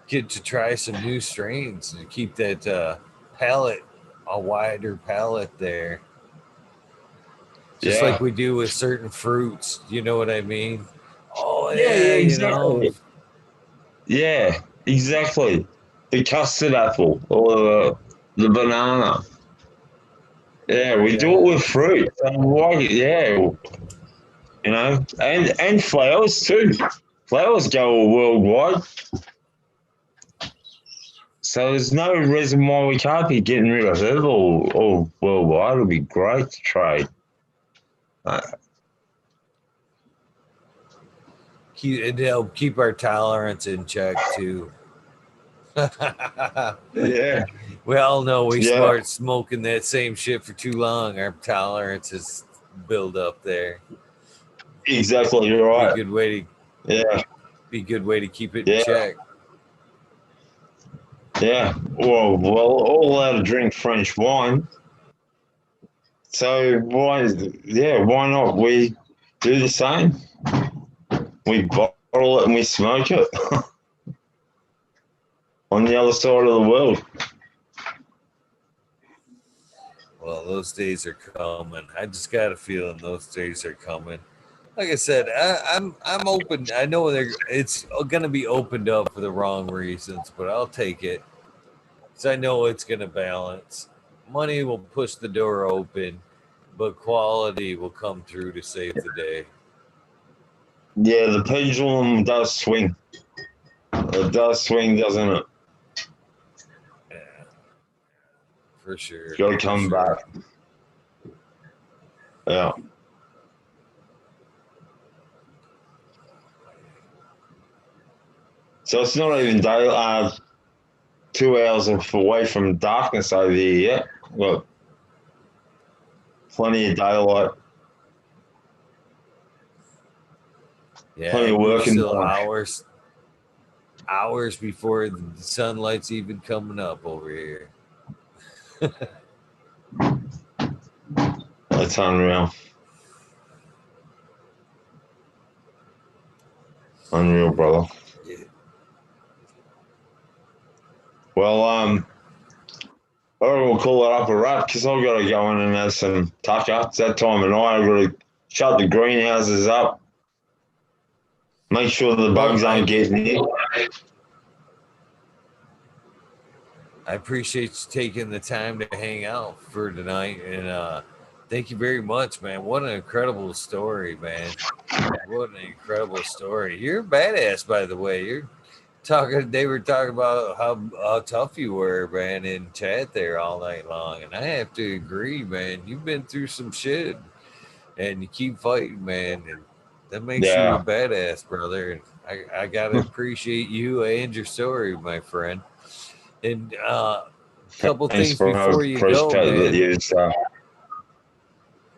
to try some new strains and keep that palette a wider palette there. Just like Yeah. we do with certain fruits, you know what I mean? Oh Yeah, yeah, you know. exactly. Yeah, exactly. The custard apple or the banana. Yeah, we do it Yeah. with fruit. Yeah, and flowers too. Flowers go worldwide. So there's no reason why we can't be getting rid of it all worldwide. It'll be great to trade. It'd help keep our tolerance in check too. Yeah, We all know we yeah, start smoking that same shit for too long. Our tolerances build up there. exactly. You're Be a right. good way to Yeah, keep it in yeah, check. yeah. Well, all allowed to drink French wine. So why not? We do the same. We bottle it and we smoke it on the other side of the world. Well, those days are coming. I just got a feeling those days are coming. Like I said, I'm open. I know it's gonna be opened up for the wrong reasons, but I'll take it because I know it's gonna balance. Money will push the door open, but quality will come through to save the day. Yeah, the pendulum does swing. It does swing, doesn't it? Yeah, for It's sure, got to for come back. sure. Yeah. So it's not even day. 2 hours away from darkness over here yet. Look, plenty of daylight, Yeah, plenty of we're working still time. hours before the sunlight's even coming up over here. That's unreal. Unreal, brother. Yeah. Well, I will call it up a wrap because I've got to go in and have some tucker. It's that time of night. I've got to shut the greenhouses up, make sure the Well, bugs aren't getting in. I appreciate you taking the time to hang out for tonight, and thank you very much, man. What an incredible story, man. What an incredible story. You're a badass, by the way. You're talking. They were talking about how tough you were, man, in chat there all night long, and I have to agree, man. You've been through some shit, and you keep fighting, man, and that makes you a Yeah. badass, brother. And I gotta appreciate you and your story, my friend. And couple Thanks, things bro. I before you go, appreciate that man. you.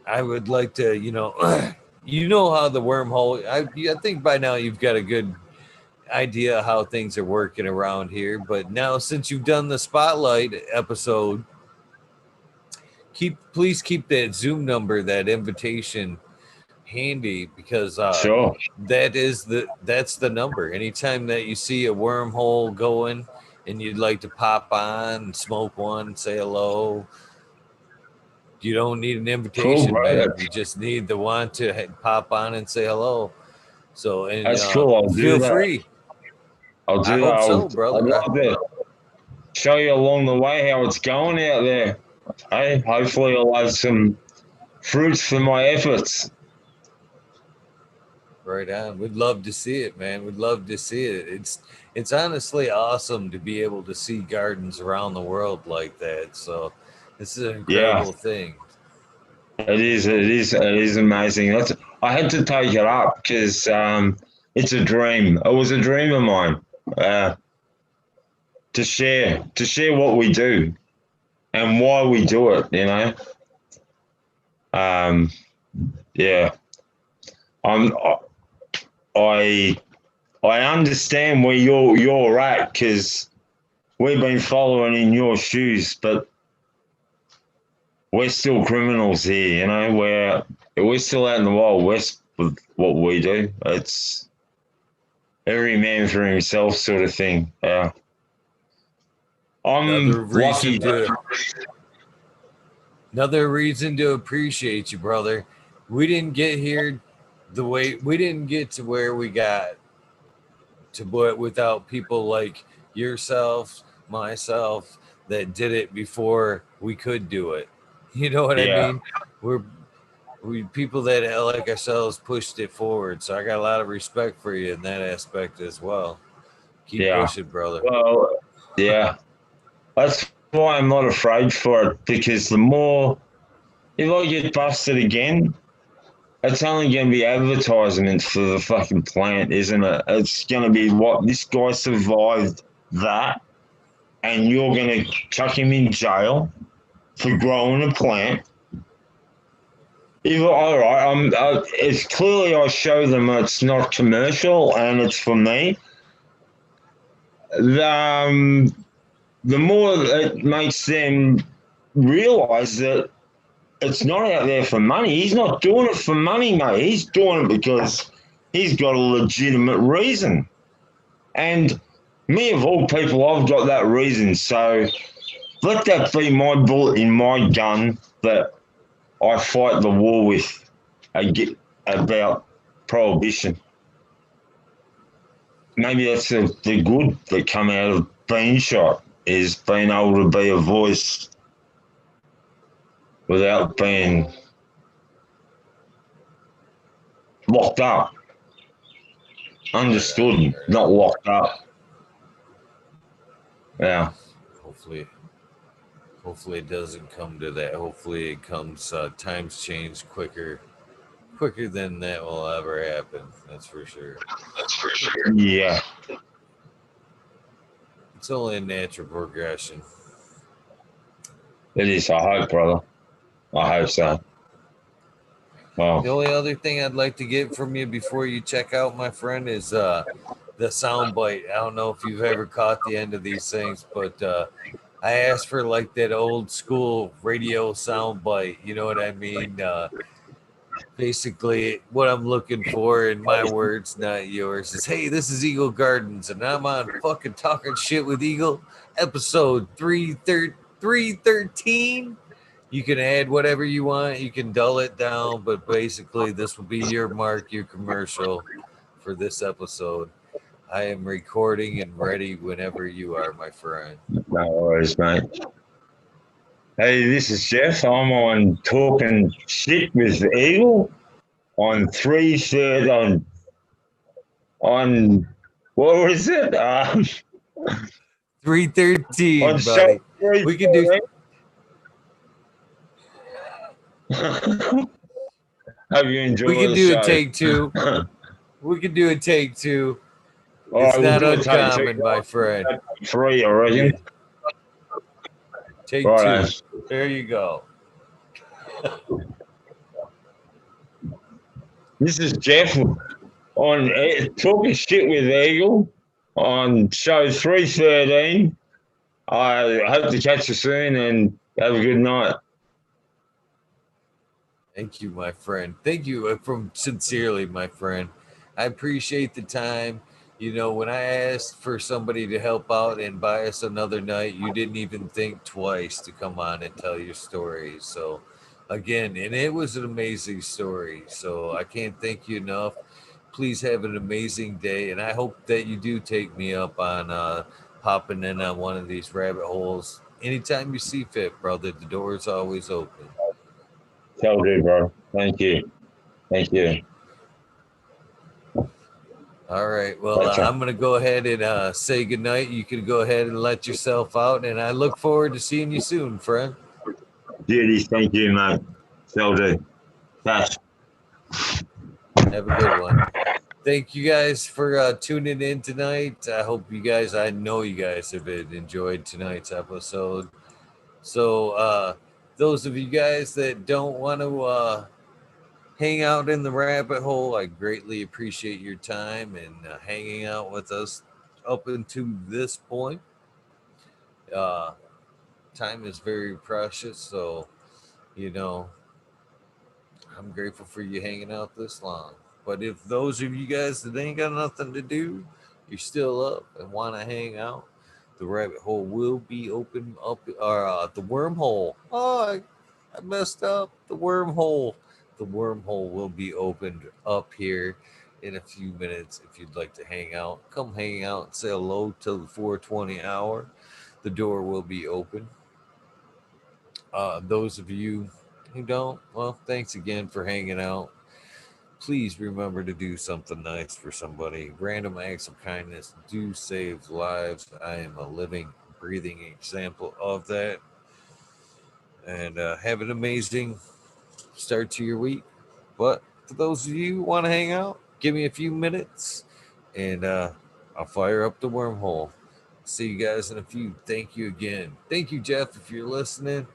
I would like to, you know how the wormhole. I think by now you've got a good idea how things are working around here. But now, since you've done the spotlight episode, please keep that Zoom number, that invitation handy because Sure. that's the number. Anytime that you see a wormhole going and you'd like to pop on and smoke one, say hello, you don't need an Cool, invitation, bro. man. You just need the one to pop on and say hello. So, and That's cool. I'll do feel that. free. I'll I do that. hope so, I'd brother. love to show you along the way how it's going out there. Hey, hopefully I'll have some fruits for my efforts. Right on. We'd love to see it, man. We'd love to see it. It's honestly awesome to be able to see gardens around the world like that. So, this is an Yeah, incredible thing. it is. It is amazing. I had to take it up because it's a dream. It was a dream of mine uh, to share what we do and why we do it. Um, yeah. I'm I I understand where you're at because we've been following in your shoes, but we're still criminals here. We're still out in the wild west with what we do. It's every man for himself sort of thing. Another I'm reason lucky. to Another reason to appreciate you, brother. We didn't get here we didn't get to where we got to without people like yourself, myself, that did it before we could do it. You know what I Yeah, mean? We're we people that like ourselves pushed it forward. So I got a lot of respect for you in that aspect as well. Keep yeah. pushing, brother. Well, yeah. That's why I'm not afraid for it because the more if I get busted again, it's only going to be advertisement for the fucking plant, isn't it? It's going to be what this guy survived that. and you're going to chuck him in jail for growing a plant. All right, it's clearly I show them it's not commercial and it's for me. The more it makes them realize that it's not out there for money. He's not doing it for money, mate. He's doing it because he's got a legitimate reason. And me, of all people, I've got that reason. So let that be my bullet in my gun that I fight the war with about prohibition. Maybe that's the good that come out of being shot, is being able to be a voice without being locked up. Understood, not locked up. Yeah. Hopefully it doesn't come to that. Hopefully it comes, times change quicker than that will ever happen. That's for sure. Yeah. It's only a natural progression. It is. I hope, brother. I hope so. Oh. The only other thing I'd like to get from you before you check out, my friend, is the sound bite. I don't know if you've ever caught the end of these things, but I asked for like that old school radio sound bite. You know what I mean? Basically, what I'm looking for, in my words, not yours, is hey, this is Eagle Gardens, and I'm on fucking Talking Shit with Eagle, episode 313. You can add whatever you want, you can dull it down, but basically, this will be your mark, your commercial for this episode. I am recording and ready whenever you are, my friend. No worries, mate. Hey, this is Jeff. I'm on Talking Shit with Eagle on 3/3 on what was it? 313, on buddy. show We can do. Hope you enjoy We can the do show. a take two. We can do a take two. All It's right, we'll not do a take uncommon, two. my friend. 3, I reckon. Yeah. Take Right. 2. There you go. This is Jeff on Talking Shit with Eagle on show 313. I hope to catch you soon and have a good night. Thank you, my friend. Thank you from sincerely, my friend. I appreciate the time. You know, when I asked for somebody to help out and buy us another night, you didn't even think twice to come on and tell your story. So, again, and it was an amazing story. So, I can't thank you enough. Please have an amazing day. And I hope that you do take me up on popping in on one of these rabbit holes anytime you see fit, brother. The door is always open. Tell you, bro. Thank you. Thank you. All right. Well, I'm going to go ahead and say goodnight. You can go ahead and let yourself out. And I look forward to seeing you soon, friend. Judy, thank you, mate. Tell you. Pass. Have a good one. Thank you guys for tuning in tonight. I hope you guys, I know you guys have enjoyed tonight's episode. So, those of you guys that don't want to hang out in the rabbit hole, I greatly appreciate your time and hanging out with us up until this point. Time is very precious, so you know I'm grateful for you hanging out this long. But if those of you guys that ain't got nothing to do, you're still up and want to hang out, the rabbit hole will be open up, or the wormhole. I messed up. The wormhole will be opened up here in a few minutes. If you'd like to hang out, come hang out and say hello till the 420 hour. The door will be open. Those of you who don't, well, thanks again for hanging out. Please remember to do something nice for somebody. Random acts of kindness do save lives. I am a living, breathing example of that. And have an amazing start to your week. But for those of you who want to hang out, give me a few minutes and I'll fire up the wormhole. See you guys in a few. Thank you again. Thank you, Jeff, if you're listening.